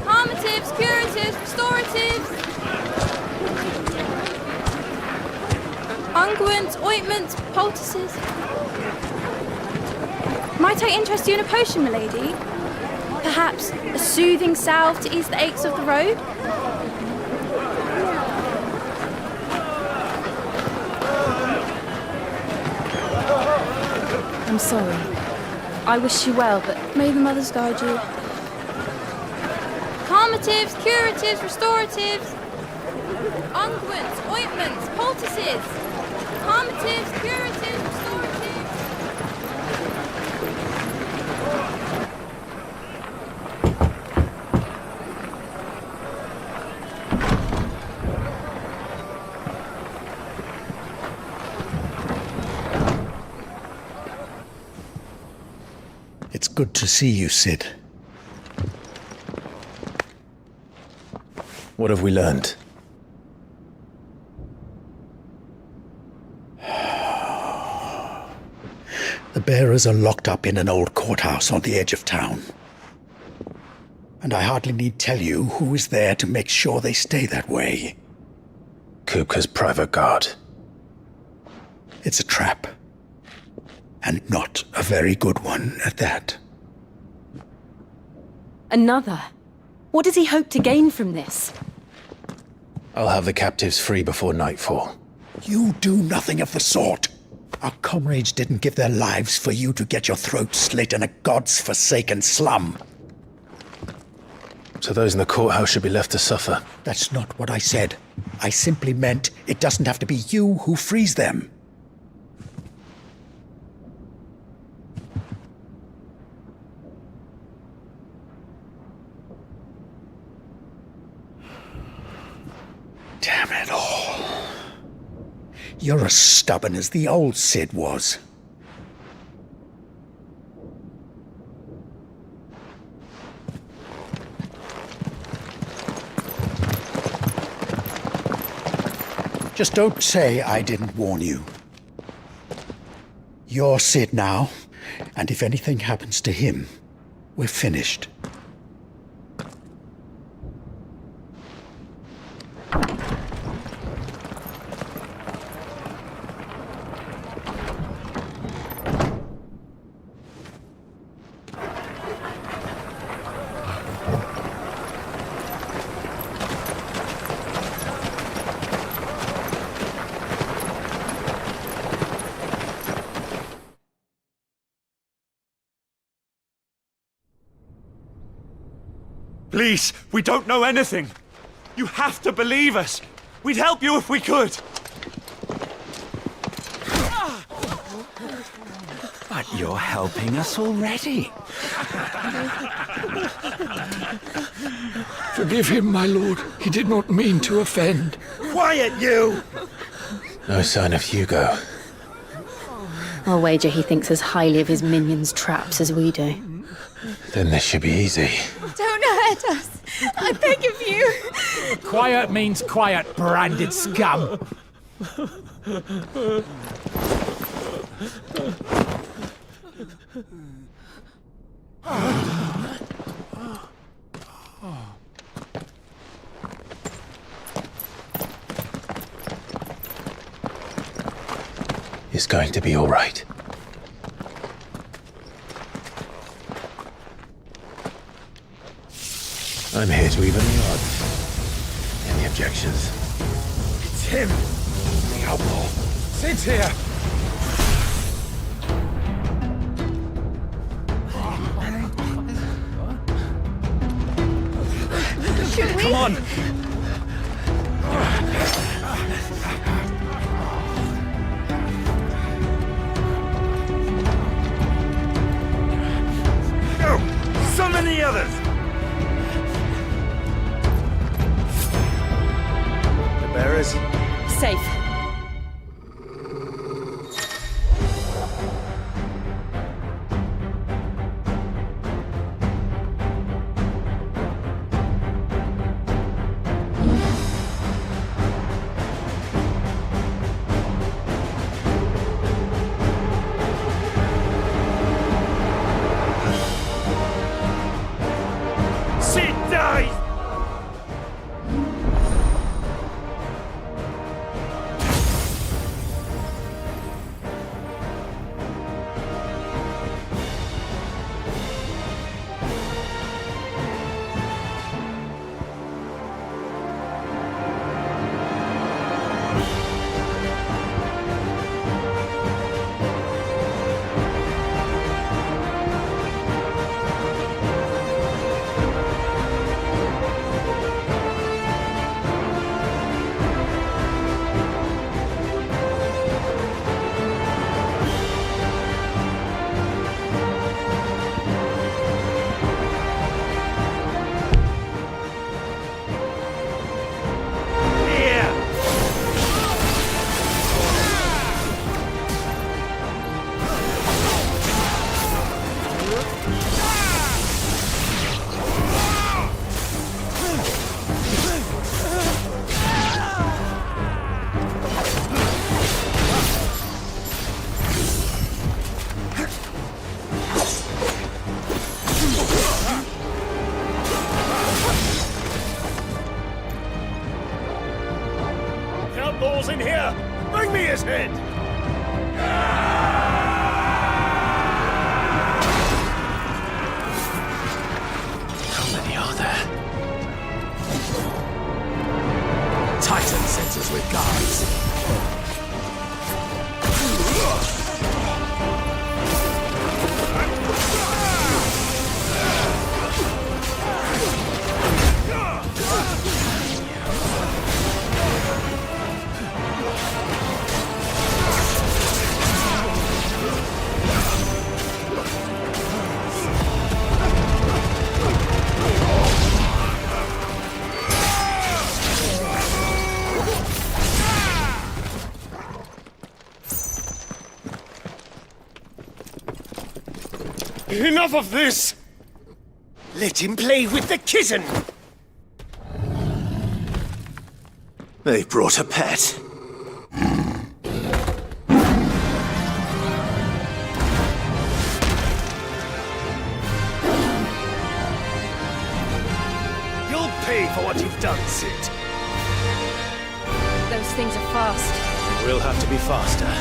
S21: calmatives, curatives, restoratives, unguents, ointments, poultices. Might I interest you in a potion, milady? Perhaps a soothing salve to ease the aches of the road? I'm sorry. I wish you well, but may the mothers guide you. Calmatives, curatives, restoratives, unguents, ointments, poultices. Calmatives, curatives, restoratives.
S24: It's good to see you, Sid.
S18: What have we learned?
S24: The bearers are locked up in an old courthouse on the edge of town. And I hardly need tell you who is there to make sure they stay that way.
S18: Kupka's private guard.
S24: It's a trap. And not a very good one at that.
S19: Another? What does he hope to gain from this?
S18: I'll have the captives free before nightfall.
S24: You do nothing of the sort. Our comrades didn't give their lives for you to get your throat slit in a god's forsaken slum.
S18: So those in the courthouse should be left to suffer.
S24: That's not what I said. I simply meant it doesn't have to be you who frees them. Damn it all. You're as stubborn as the old Sid was. Just don't say I didn't warn you. You're Sid now, and if anything happens to him, we're finished.
S1: Please, we don't know anything. You have to believe us. We'd help you if we could.
S3: But you're helping us already.
S24: Forgive him, my lord. He did not mean to offend.
S1: Quiet, you!
S18: No sign of Hugo.
S19: I'll wager he thinks as highly of his minions' traps as we do.
S18: Then this should be easy.
S21: Don't hurt us. I beg of you.
S5: Quiet means quiet, branded scum.
S18: It's going to be all right. I'm here to even the odds. Any objections?
S17: It's him, the outlaw. Sit here.
S21: Should we?
S17: Come on.
S1: Go! Summon the others! The bearers?
S4: Safe.
S1: She dies! Outlaws in here! Bring me his head!
S2: How many are there?
S1: Titan sends us with guards. Enough of this! Let him play with the kitten!
S2: They brought a pet.
S1: You'll pay for what you've done, Sid.
S21: Those things are fast.
S2: We'll have to be faster.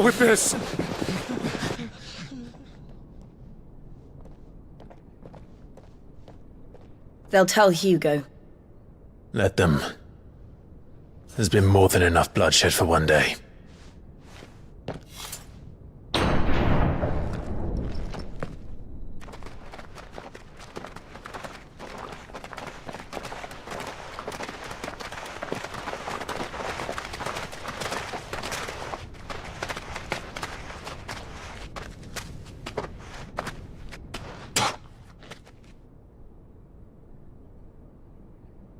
S1: with this!
S9: They'll tell Hugo.
S18: Let them. There's been more than enough bloodshed for one day.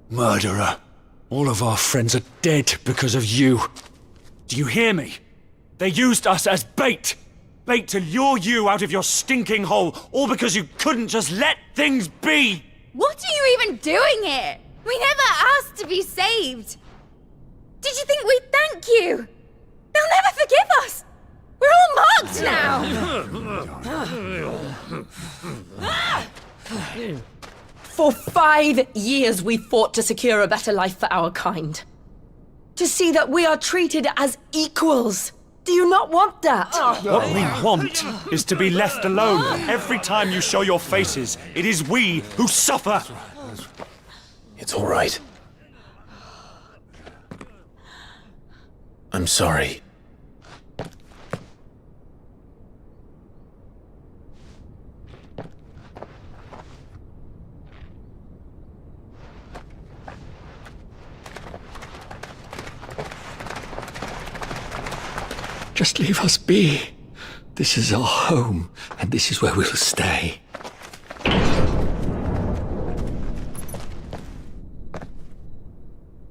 S2: Murderer. All of our friends are dead because of you.
S1: Do you hear me? They used us as bait! Bait to lure you out of your stinking hole, all because you couldn't just let things be!
S21: What are you even doing here? We never asked to be saved. Did you think we'd thank you? They'll never forgive us. We're all marked now.
S4: For 5 years we fought to secure a better life for our kind. To see that we are treated as equals. Do you not want that?
S1: What we want is to be left alone. Every time you show your faces, it is we who suffer.
S18: It's all right. I'm sorry.
S2: Just leave us be. This is our home, and this is where we'll stay.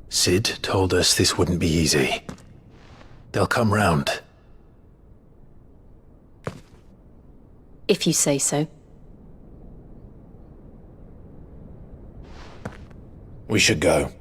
S18: Sid told us this wouldn't be easy. They'll come round.
S9: If you say so.
S18: We should go.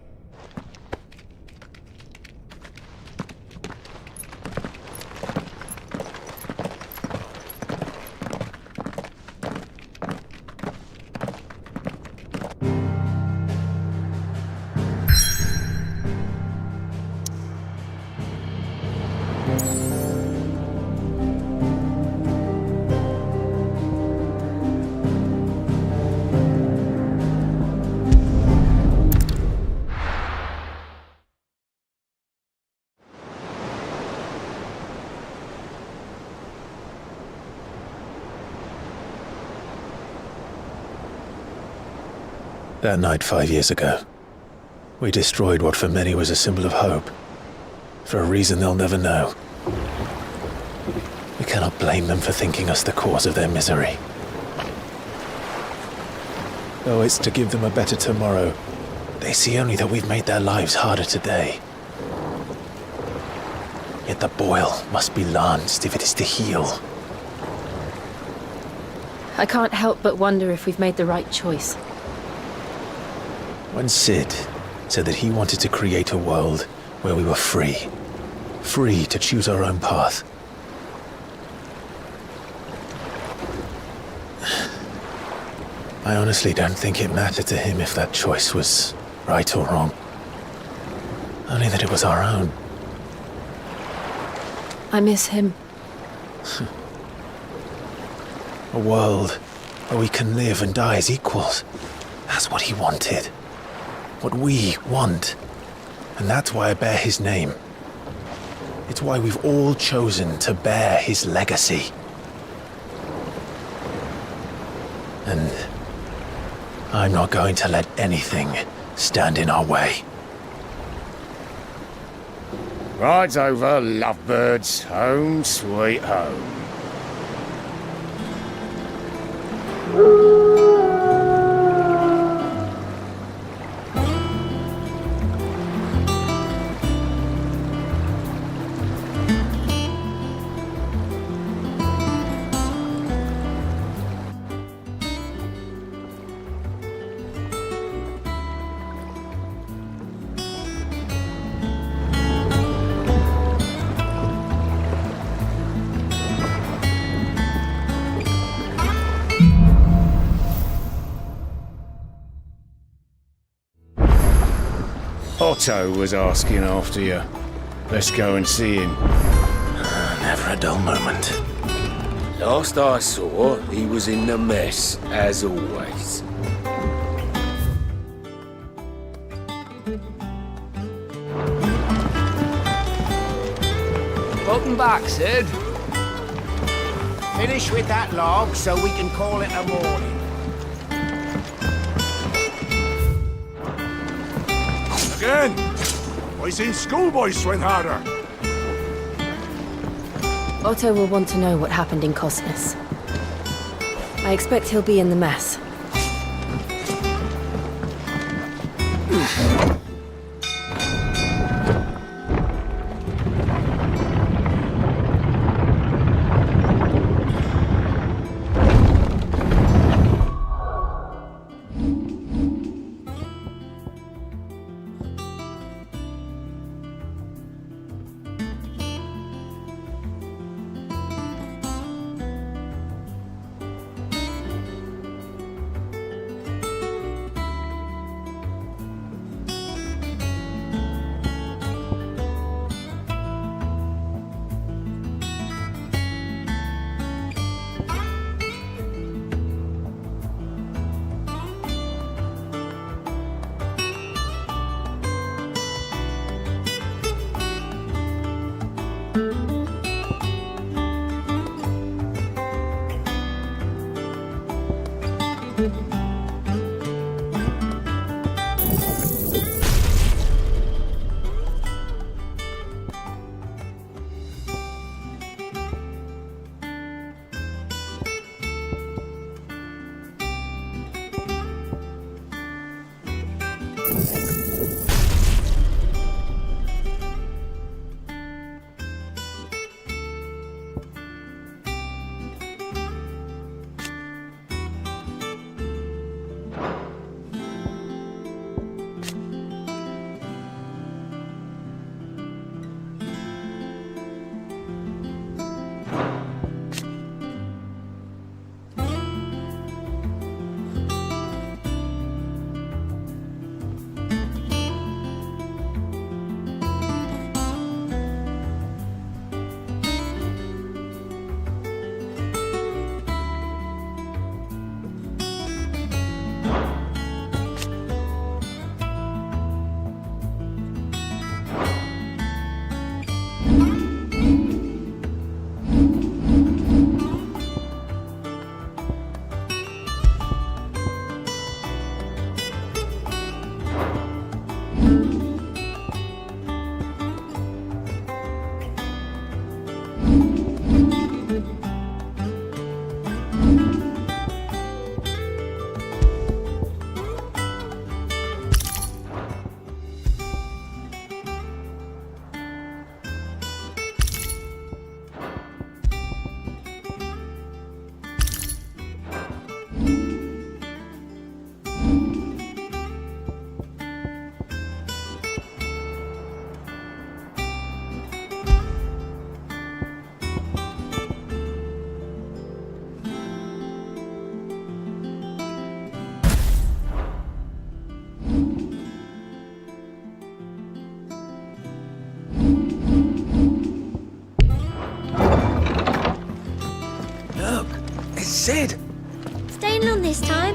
S18: That night 5 years ago, we destroyed what for many was a symbol of hope. For a reason they'll never know. We cannot blame them for thinking us the cause of their misery. Though it's to give them a better tomorrow, they see only that we've made their lives harder today. Yet the boil must be lanced if it is to heal.
S9: I can't help but wonder if we've made the right choice.
S18: When Sid said that he wanted to create a world where we were free. Free to choose our own path. I honestly don't think it mattered to him if that choice was right or wrong. Only that it was our own.
S9: I miss him.
S18: A world where we can live and die as equals. That's what he wanted. What we want. And that's why I bear his name. It's why we've all chosen to bear his legacy. And I'm not going to let anything stand in our way.
S10: Rides over, lovebirds, home sweet home. Otto was asking after you. Let's go and see him.
S2: Never a dull moment.
S10: Last I saw, he was in the mess, as always.
S3: Welcome back, Sid.
S15: Finish with that log so we can call it a morning.
S8: Again? I seen schoolboys swing harder.
S19: Otto will want to know what happened in Cosnus. I expect he'll be in the mess.
S3: Sid!
S21: Staying long this time?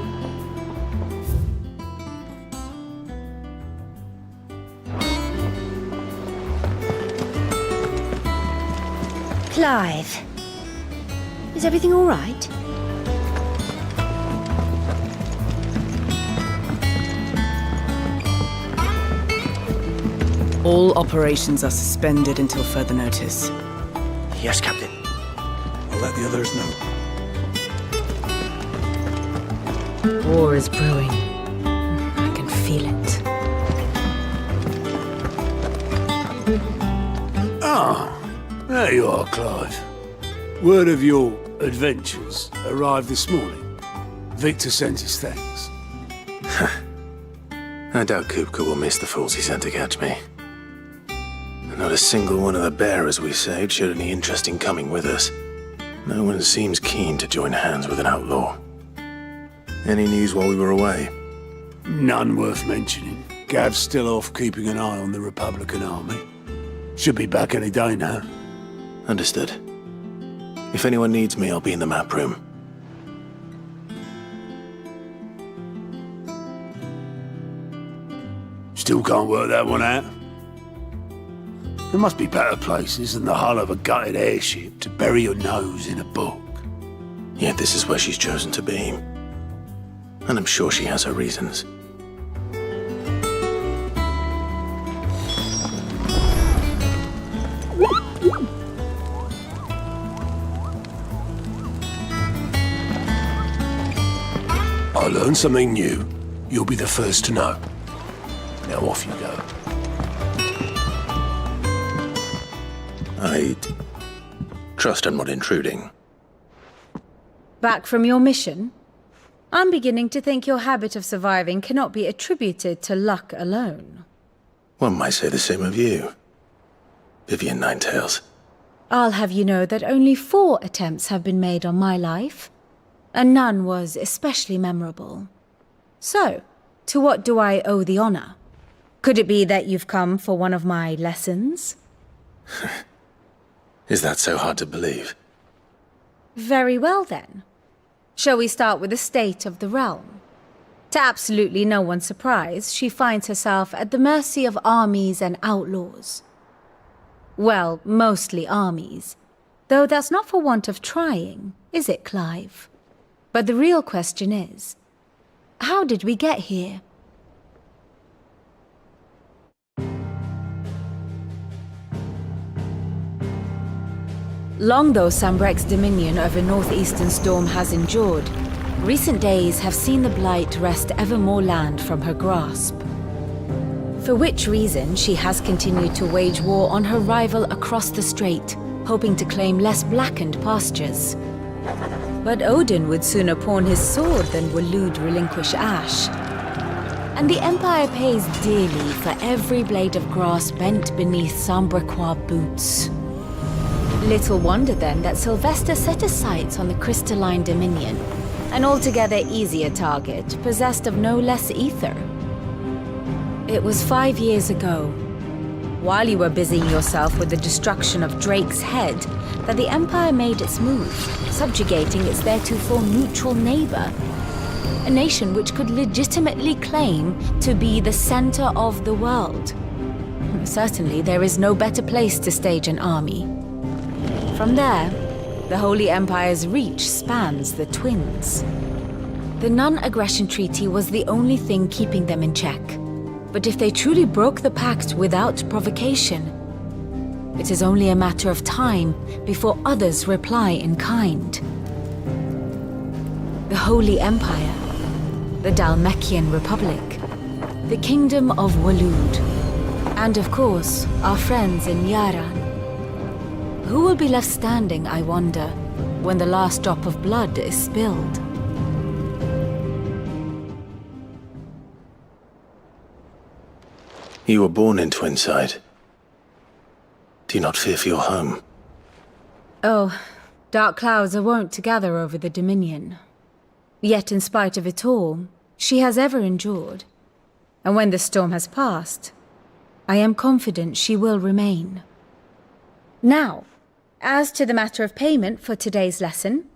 S21: Clive. Is everything all right?
S12: All operations are suspended until further notice.
S2: Yes, Captain.
S8: I'll let the others know.
S19: War is brewing. I can feel it.
S8: Ah, there you are, Clive. Word of your adventures arrived this morning. Victor sent his thanks.
S2: I doubt Kupka will miss the fools he sent to catch me. Not a single one of the bearers we saved showed any interest in coming with us. No one seems keen to join hands with an outlaw. Any news while we were away?
S8: None worth mentioning. Gav's still off keeping an eye on the Republican army. Should be back any day now.
S2: Understood. If anyone needs me, I'll be in the map room.
S8: Still can't work that one out? There must be better places than the hull of a gutted airship to bury your nose in a book.
S2: Yet this is where she's chosen to be. And I'm sure she has her reasons.
S8: I learn something new, you'll be the first to know. Now off you go.
S2: I trust I'm not intruding.
S19: Back from your mission? I'm beginning to think your habit of surviving cannot be attributed to luck alone.
S2: One might say the same of you, Vivian Ninetails.
S19: I'll have you know that only 4 attempts have been made on my life, and none was especially memorable. So, to what do I owe the honor? Could it be that you've come for one of my lessons?
S2: Is that so hard to believe?
S19: Very well then. Shall we start with the state of the realm? To absolutely no one's surprise, she finds herself at the mercy of armies and outlaws. Well, mostly armies. Though that's not for want of trying, is it, Clive? But the real question is, how did we get here? Long though Sambrek's dominion over northeastern Storm has endured, recent days have seen the Blight wrest ever more land from her grasp. For which reason she has continued to wage war on her rival across the strait, hoping to claim less blackened pastures. But Odin would sooner pawn his sword than Waloed relinquish Ash. And the Empire pays dearly for every blade of grass bent beneath Sambrequois boots. Little wonder then that Sylvester set his sights on the crystalline dominion, an altogether easier target, possessed of no less ether. It was 5 years ago, while you were busying yourself with the destruction of Drake's head, that the Empire made its move, subjugating its theretofore neutral neighbor, a nation which could legitimately claim to be the center of the world. Certainly, there is no better place to stage an army. From there, the Holy Empire's reach spans the Twins. The non-aggression treaty was the only thing keeping them in check. But if they truly broke the pact without provocation, it is only a matter of time before others reply in kind. The Holy Empire, the Dhalmekian Republic, the Kingdom of Waloed, and of course, our friends in Jalan. Who will be left standing, I wonder, when the last drop of blood is spilled?
S2: You were born in Twinside. Do you not fear for your home?
S19: Oh, dark clouds are wont to gather over the Dominion. Yet in spite of it all, she has ever endured. And when the storm has passed, I am confident she will remain. Now, as to the matter of payment for today's lesson,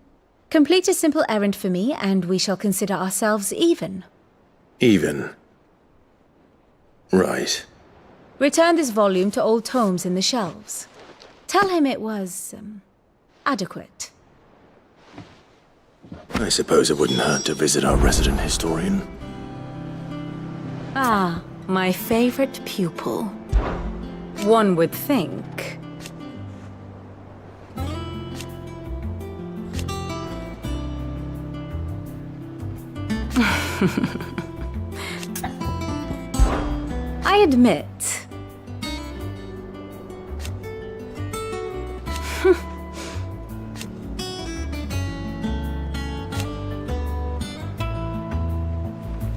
S19: complete a simple errand for me and we shall consider ourselves even.
S2: Even? Right.
S19: Return this volume to old tomes in the shelves. Tell him it was, adequate.
S2: I suppose it wouldn't hurt to visit our resident historian.
S19: Ah, my favorite pupil. One would think. I admit.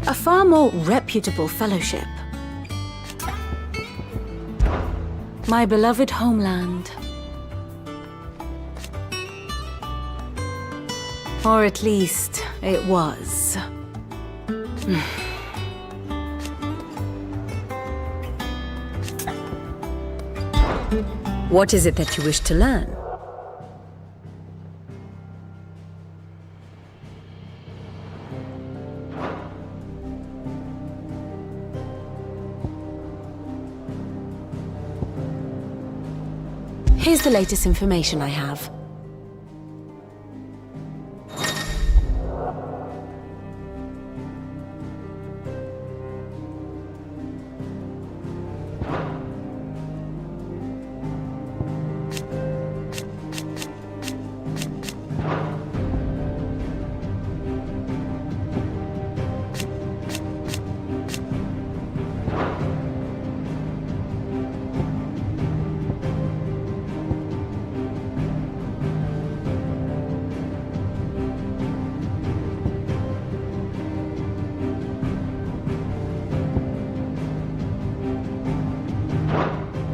S19: A far more reputable fellowship. My beloved homeland. Or at least, it was. What is it that you wish to learn? Here's the latest information I have.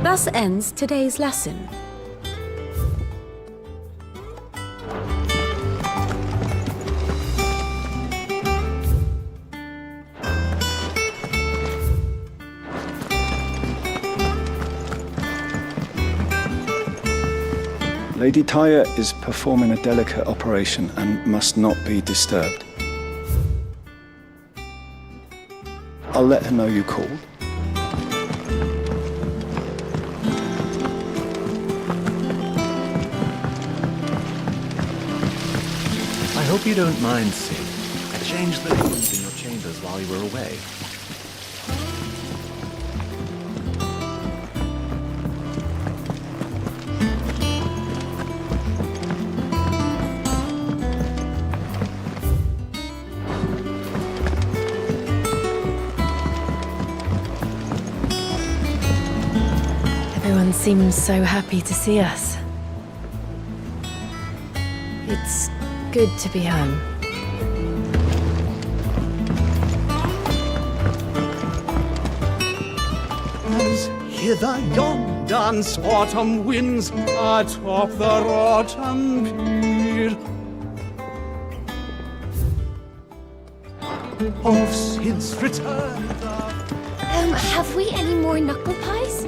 S19: Thus ends today's lesson.
S7: Lady Tyre is performing a delicate operation and must not be disturbed. I'll let her know you called.
S18: I hope you don't mind, Sid. I changed the rooms in your chambers while you were away.
S19: Everyone seems so happy to see us. It's good to be home.
S13: As hither yon dance autumn winds atop the rotten pier of Sid's return.
S21: Have we any more knuckle pies?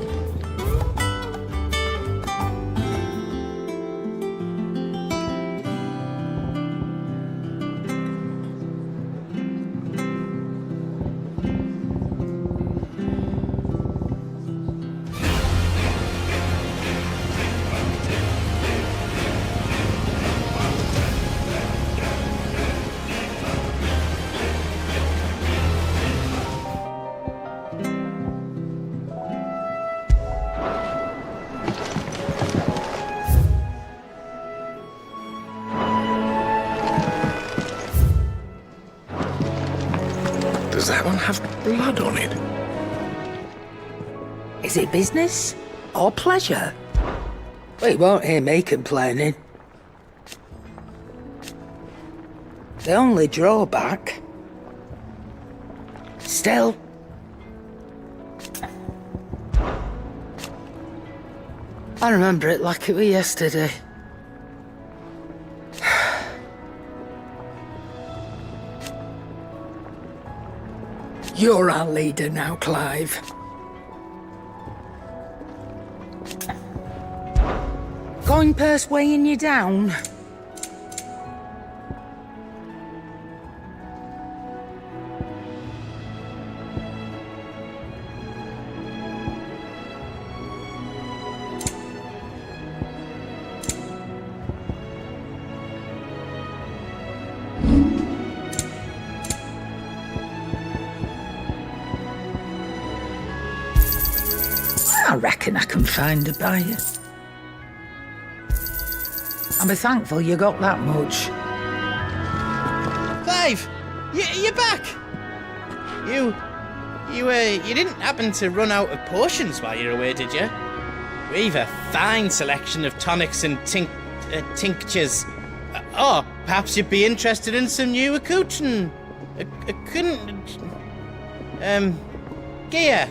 S15: Does that one have blood on it?
S20: Is it business or pleasure? Well, you won't hear me complaining. The only drawback... Still... I remember it like it was yesterday. You're our leader now, Clive. Coin purse weighing you down? I reckon I can find a buyer. I'll be thankful you got that much.
S23: Clive, you're back. You didn't happen to run out of potions while you were away, did you? We've a fine selection of tonics and tinctures. Or perhaps you'd be interested in some new accoutrement. Gear.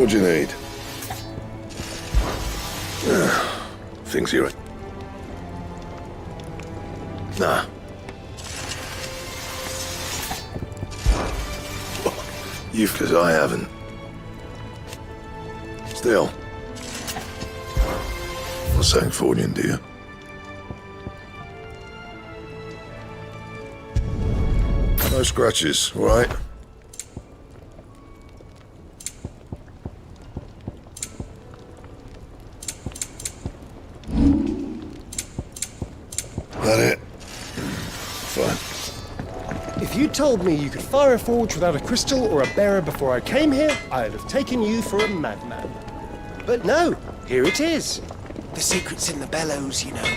S2: What do you need? Things here. Nah. You've, because I haven't. Still. Not saying fortune, do you? No scratches, all right? That it? Fine.
S6: If you told me you could fire a forge without a crystal or a bearer before I came here, I'd have taken you for a madman. But no, here it is. The secret's in the bellows, you know.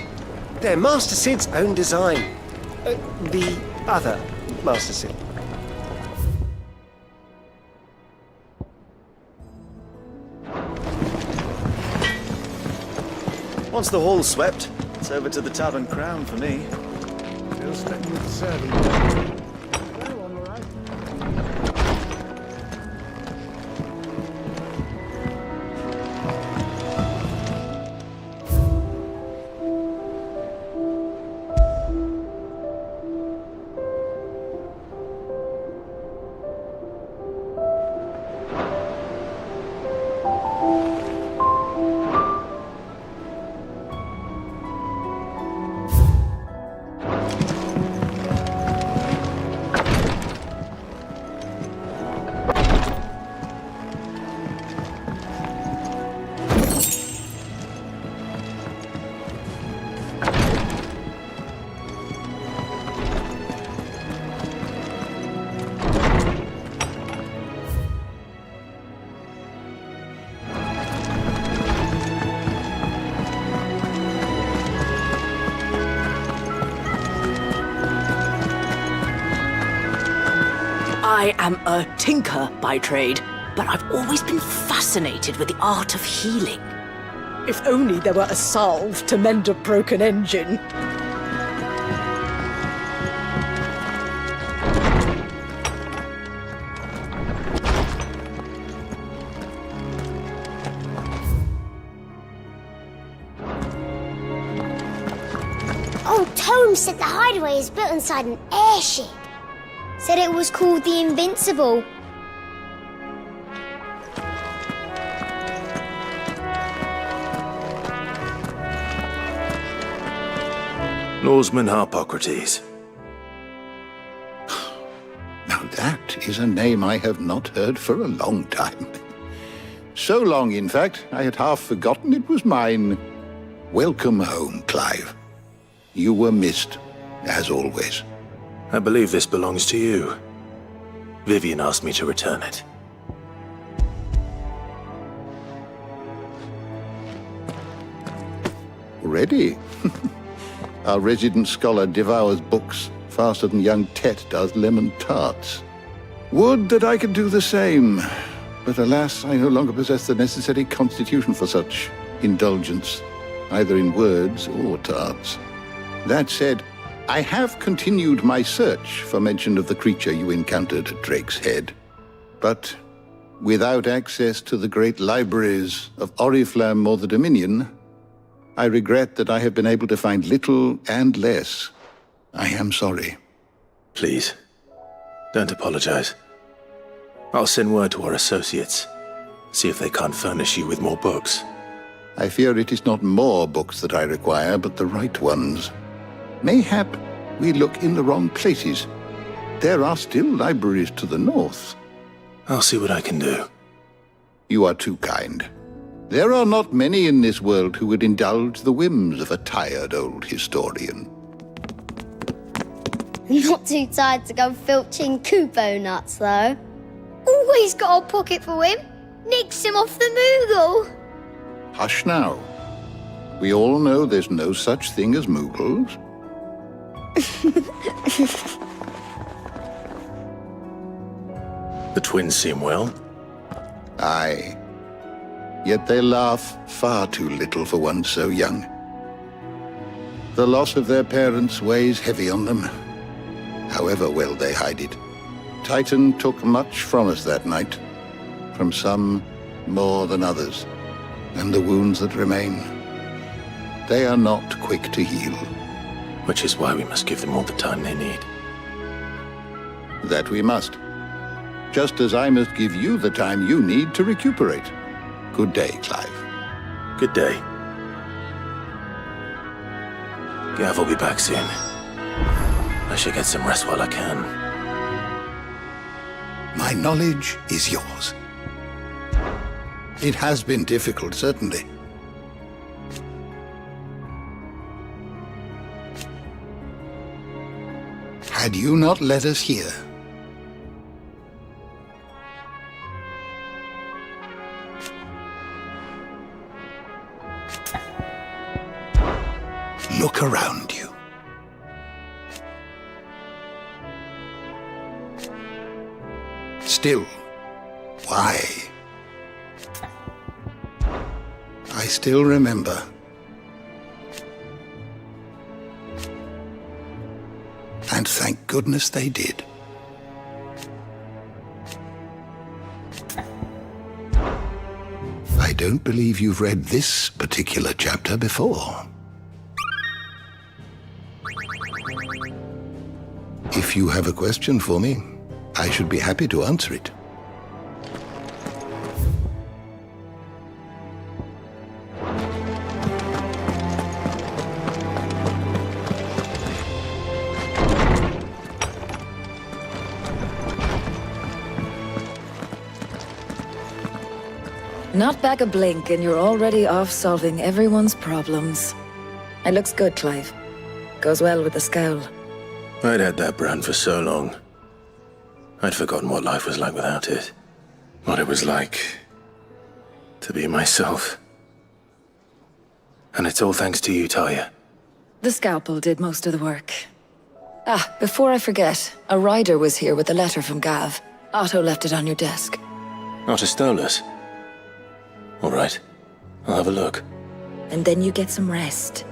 S6: They're Master Sid's own design. The other Master Sid.
S11: Once the hall's swept, it's over to the Tavern Crown for me.
S6: Still sleeping with the servant. Well, I'm all right.
S4: I am a tinker by trade, but I've always been fascinated with the art of healing. If only there were a salve to mend a broken engine.
S14: Old Tome said the hideaway is built inside an airship. Said it was called the Invincible.
S2: Norseman Harpocrates.
S16: Now that is a name I have not heard for a long time. So long, in fact, I had half forgotten it was mine. Welcome home, Clive. You were missed, as always.
S2: I believe this belongs to you. Vivian asked me to return it.
S16: Ready? Our resident scholar devours books faster than young Tet does lemon tarts. Would that I could do the same, but alas, I no longer possess the necessary constitution for such indulgence, either in words or tarts. That said, I have continued my search for mention of the creature you encountered at Drake's Head. But without access to the great libraries of Oriflamme or the Dominion, I regret that I have been able to find little and less. I am sorry.
S2: Please, don't apologize. I'll send word to our associates. See if they can't furnish you with more books.
S16: I fear it is not more books that I require, but the right ones. Mayhap we look in the wrong places. There are still libraries to the north.
S2: I'll see what I can do.
S16: You are too kind. There are not many in this world who would indulge the whims of a tired old historian.
S14: Not too tired to go filching Kupo nuts, though. Always got a pocket for him. Nicks him off the Moogle.
S16: Hush now. We all know there's no such thing as Moogles.
S2: The twins seem well.
S16: Aye. Yet they laugh far too little for one so young. The loss of their parents weighs heavy on them, however well they hide it. Titan took much from us that night. From some, more than others, and the wounds that remain, they are not quick to heal.
S18: Which is why we must give them all the time they need.
S16: That we must. Just as I must give you the time you need to recuperate. Good day, Clive.
S18: Good day. Gav will be back soon. I should get some rest while I can.
S16: My knowledge is yours. It has been difficult, certainly. Had you not led us here, look around you. Still, why? I still remember. And thank goodness they did. I don't believe you've read this particular chapter before. If you have a question for me, I should be happy to answer it.
S5: Not back a blink and you're already off solving everyone's problems. It looks good, Clive. Goes well with the scowl.
S18: I'd had that brand for so long. I'd forgotten what life was like without it. What it was like to be myself. And it's all thanks to you, Talia.
S5: The scalpel did most of the work. Ah, before I forget, a rider was here with a letter from Gav. Otto left it on your desk.
S18: Not a stolus. All right, I'll have a look.
S5: And then you get some rest.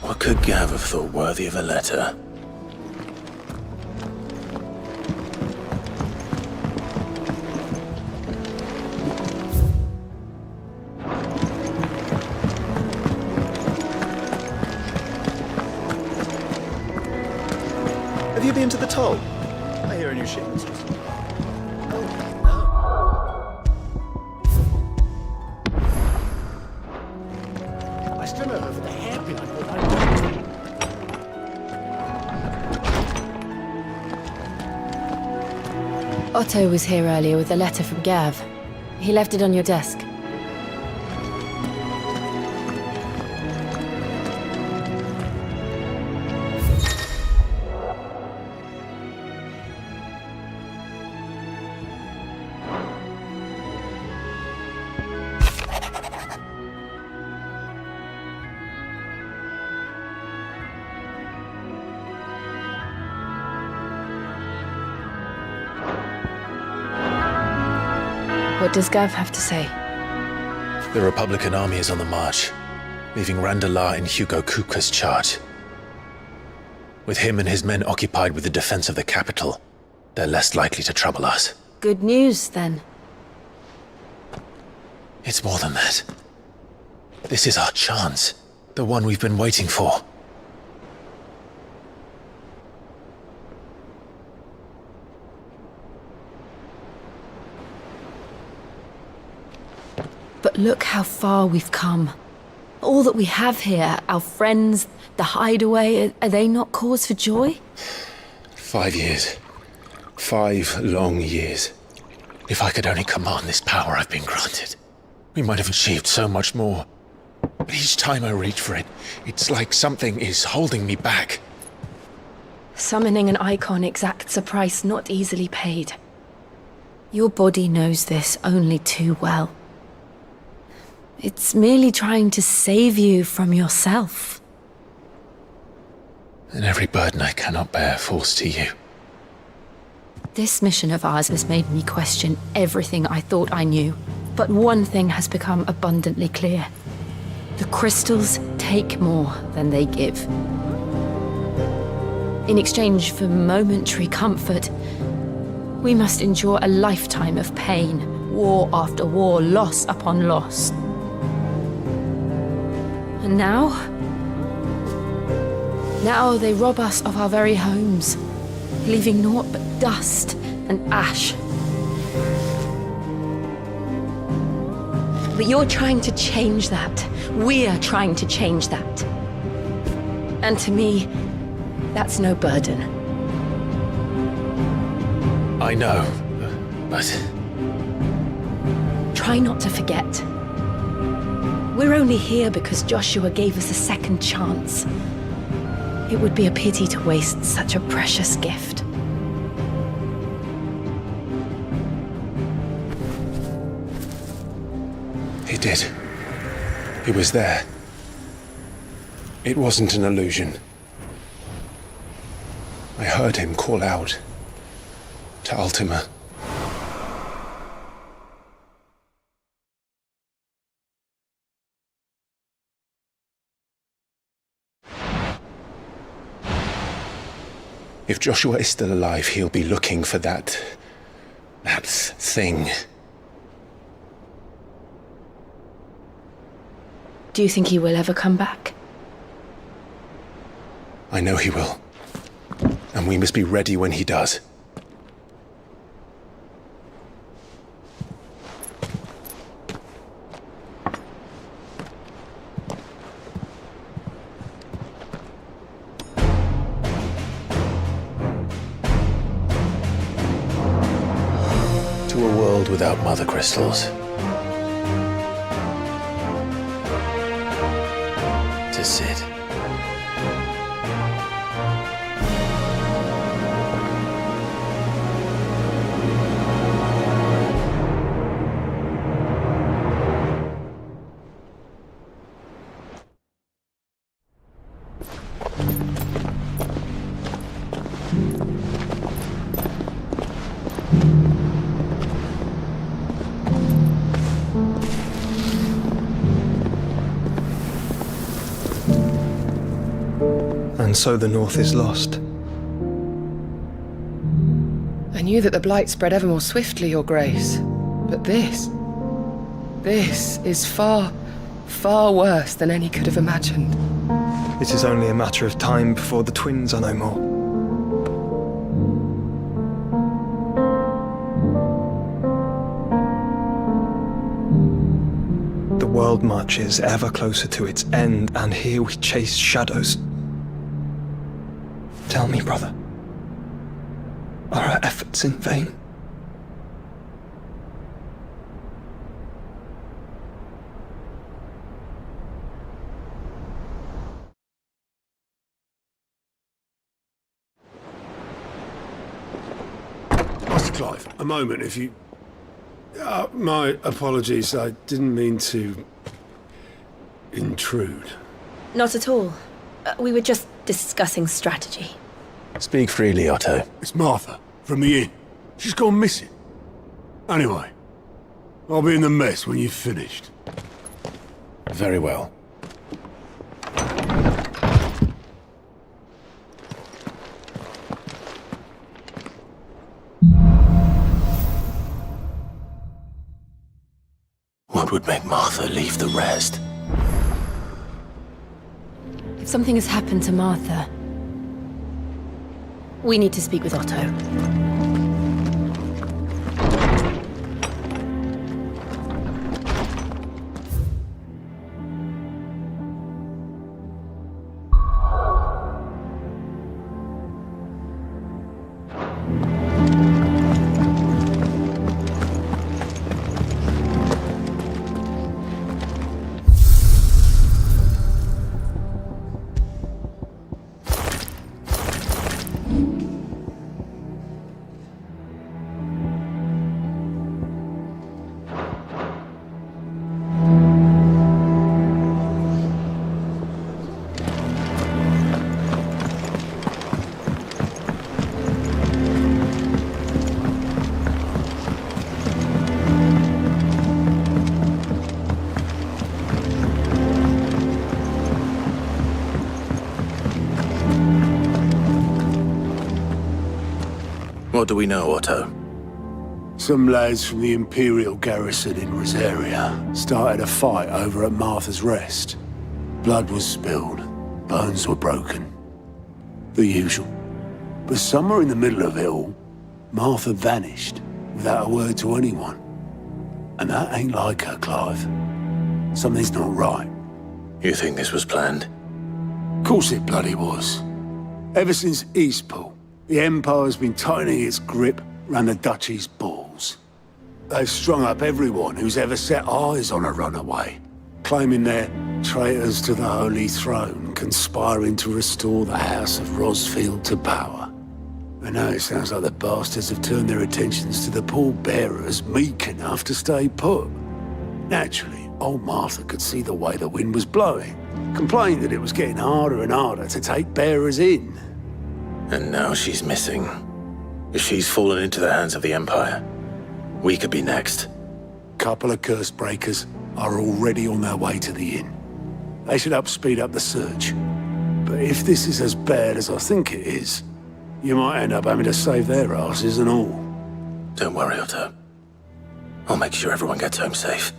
S18: What could Gav have thought worthy of a letter?
S11: Have you been to the toll? I hear a new shipment.
S13: I still know over the hairpin I thought I
S19: Otto was here earlier with a letter from Gav. He left it on your desk. What does Gav have to say?
S18: The Republican army is on the march, leaving Randalar in Hugo Kupka's charge. With him and his men occupied with the defense of the capital, they're less likely to trouble us.
S19: Good news, then.
S18: It's more than that. This is our chance. The one we've been waiting for.
S19: But look how far we've come. All that we have here, our friends, the hideaway, are they not cause for joy?
S18: 5 years. 5 long years. If I could only command this power I've been granted, we might have achieved so much more. But each time I reach for it, it's like something is holding me back.
S19: Summoning an icon exacts a price not easily paid. Your body knows this only too well. It's merely trying to save you from yourself.
S18: And every burden I cannot bear falls to you.
S19: This mission of ours has made me question everything I thought I knew. But one thing has become abundantly clear. The crystals take more than they give.
S4: In exchange for momentary comfort, we must endure a lifetime of pain, war after war, loss upon loss. And now they rob us of our very homes, leaving naught but dust and ash. But you're trying to change that. We're trying to change that. And to me, that's no burden.
S18: I know, but...
S4: Try not to forget. We're only here because Joshua gave us a second chance. It would be a pity to waste such a precious gift.
S18: He did. He was there. It wasn't an illusion. I heard him call out to Ultima. If Joshua is still alive, he'll be looking for that thing.
S4: Do you think he will ever come back?
S18: I know he will. And we must be ready when he does. To a world without mother crystals. To Sid.
S7: And so the North is lost.
S1: I knew that the Blight spread ever more swiftly, Your Grace. But this is far, far worse than any could have imagined.
S7: It is only a matter of time before the twins are no more. The world marches ever closer to its end, and here we chase shadows. Tell me, brother, are our efforts in vain?
S8: Master Clive, a moment, if you... my apologies, I didn't mean to... intrude.
S4: Not at all. We were just discussing strategy.
S18: Speak freely, Otto.
S8: It's Martha, from the inn. She's gone missing. Anyway, I'll be in the mess when you've finished.
S18: Very well.
S2: What would make Martha leave the rest?
S4: If something has happened to Martha, we need to speak with Otto.
S2: What do we know, Otto?
S8: Some lads from the Imperial garrison in Rosaria started a fight over at Martha's Rest. Blood was spilled, bones were broken. The usual. But somewhere in the middle of it all, Martha vanished without a word to anyone. And that ain't like her, Clive. Something's not right.
S2: You think this was planned?
S8: Course it bloody was. Ever since Eastpool, the Empire's been tightening its grip round the Duchy's balls. They've strung up everyone who's ever set eyes on a runaway, claiming they're traitors to the Holy Throne, conspiring to restore the House of Rosfield to power. And now it sounds like the bastards have turned their attentions to the pallbearers meek enough to stay put. Naturally, old Martha could see the way the wind was blowing, complained that it was getting harder and harder to take bearers in.
S2: And now she's missing. If she's fallen into the hands of the Empire, we could be next.
S8: Couple of curse breakers are already on their way to the inn. They should help speed up the search. But if this is as bad as I think it is, you might end up having to save their asses and all.
S2: Don't worry, Otto. I'll make sure everyone gets home safe.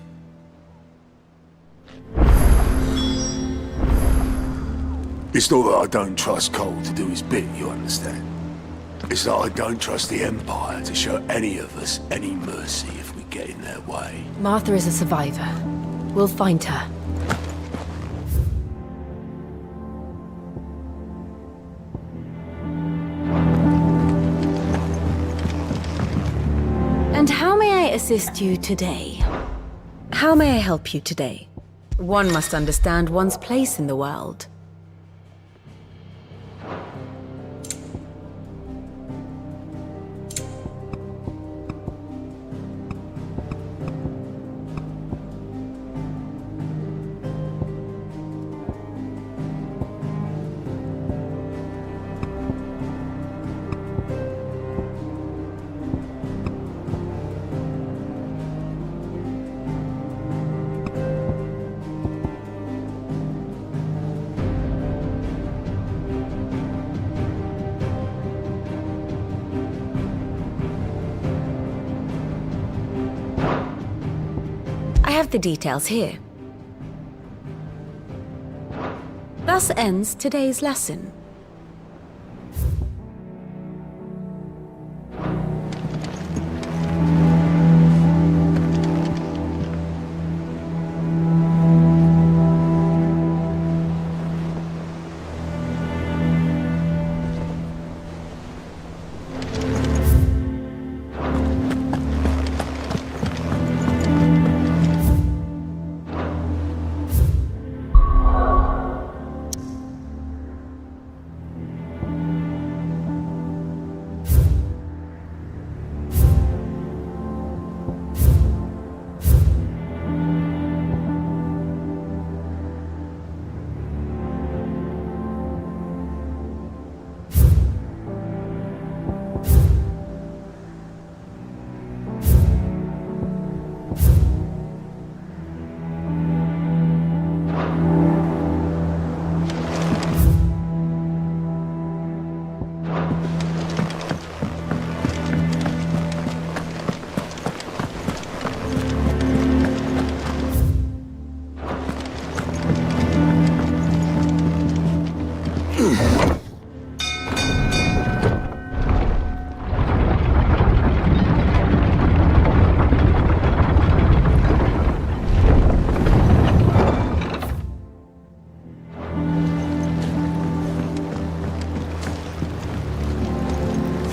S8: It's not that I don't trust Cole to do his bit, you understand? It's that I don't trust the Empire to show any of us any mercy if we get in their way.
S19: Martha is a survivor. We'll find her. And how may I assist you today? How may I help you today? One must understand one's place in the world. I have the details here. Thus ends today's lesson.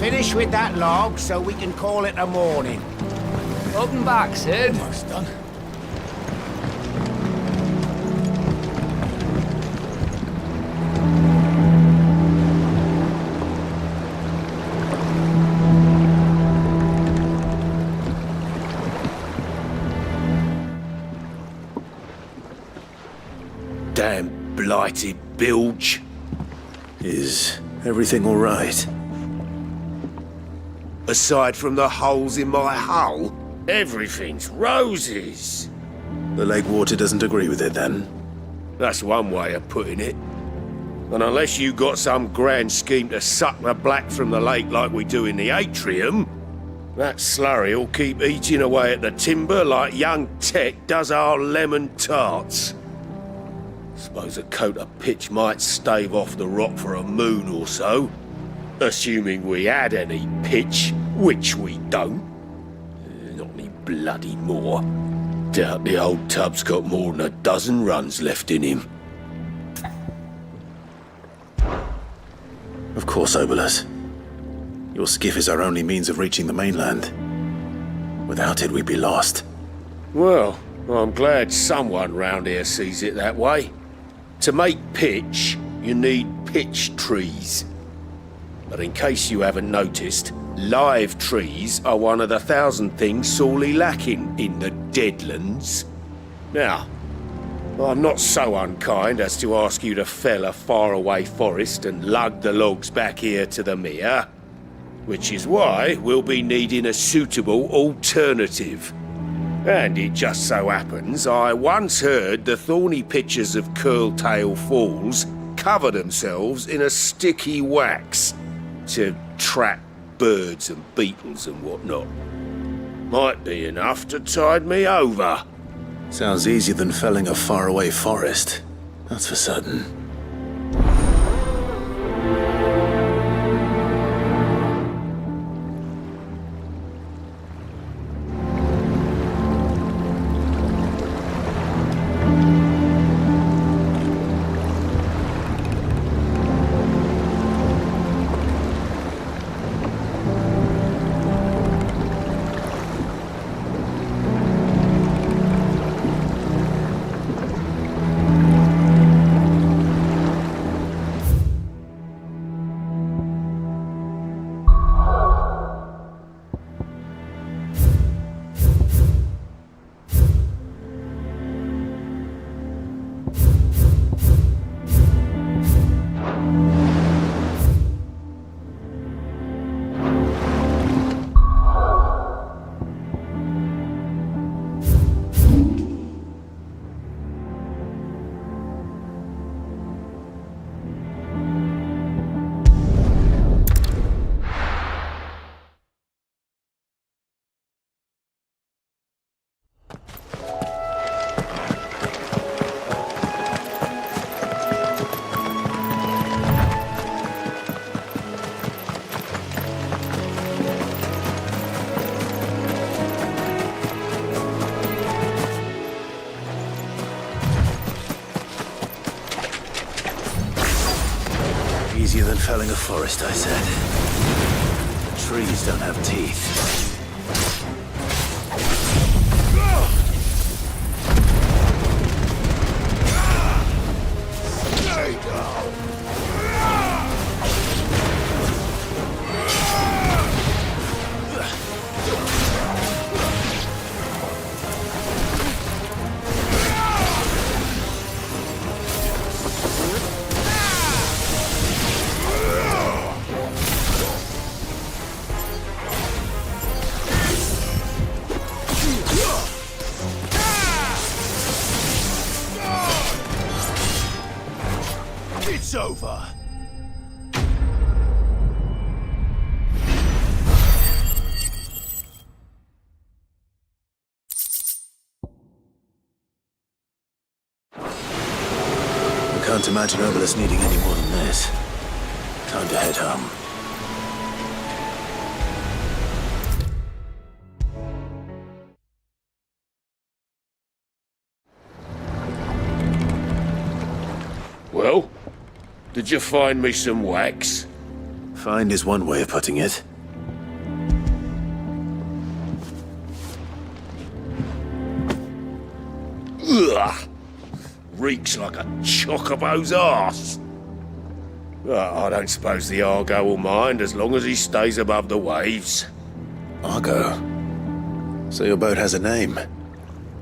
S3: Finish with that log so we can call it a morning.
S13: Welcome back, Sid.
S3: Almost done.
S10: Damn blighted bilge.
S2: Is everything all right?
S10: Aside from the holes in my hull, everything's roses.
S2: The lake water doesn't agree with it, then?
S10: That's one way of putting it. And unless you got some grand scheme to suck the black from the lake like we do in the atrium, that slurry'll keep eating away at the timber like young Tet does our lemon tarts. Suppose a coat of pitch might stave off the rot for a moon or so, assuming we had any pitch, which we don't. Not any bloody more. Doubt the old tub's got more than a dozen runs left in him.
S2: Of course, Obolus. Your skiff is our only means of reaching the mainland. Without it, we'd be lost.
S10: Well, I'm glad someone round here sees it that way. To make pitch, you need pitch trees. But in case you haven't noticed, live trees are one of the 1,000 things sorely lacking in the Deadlands. Now, I'm not so unkind as to ask you to fell a faraway forest and lug the logs back here to the mere, which is why we'll be needing a suitable alternative. And it just so happens I once heard the thorny pitchers of Curltail Falls cover themselves in a sticky wax to trap birds and beetles and whatnot. Might be enough to tide me over.
S2: Sounds easier than felling a faraway forest. That's for certain. Easier than felling a forest, I said. The trees don't have teeth.
S8: It's over.
S2: I can't imagine Obolus needing any more than this. Time to head home.
S10: Well, did you find me some wax?
S2: Find is one way of putting it.
S10: Ugh! Reeks like a chocobo's arse. I don't suppose the Argo will mind as long as he stays above the waves.
S2: Argo? So your boat has a name?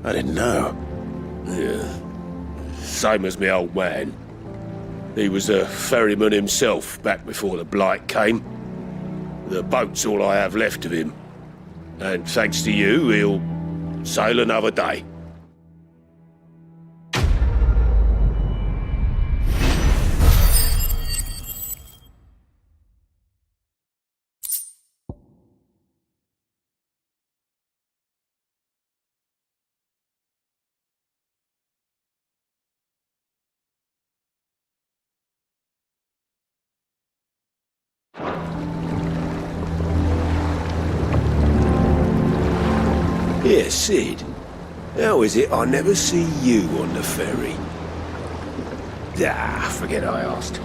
S2: I didn't know.
S10: Yeah. Same as me old man. He was a ferryman himself back before the Blight came. The boat's all I have left of him. And thanks to you, he'll sail another day. Here, Sid. How is it I never see you on the ferry? Ah, forget I asked.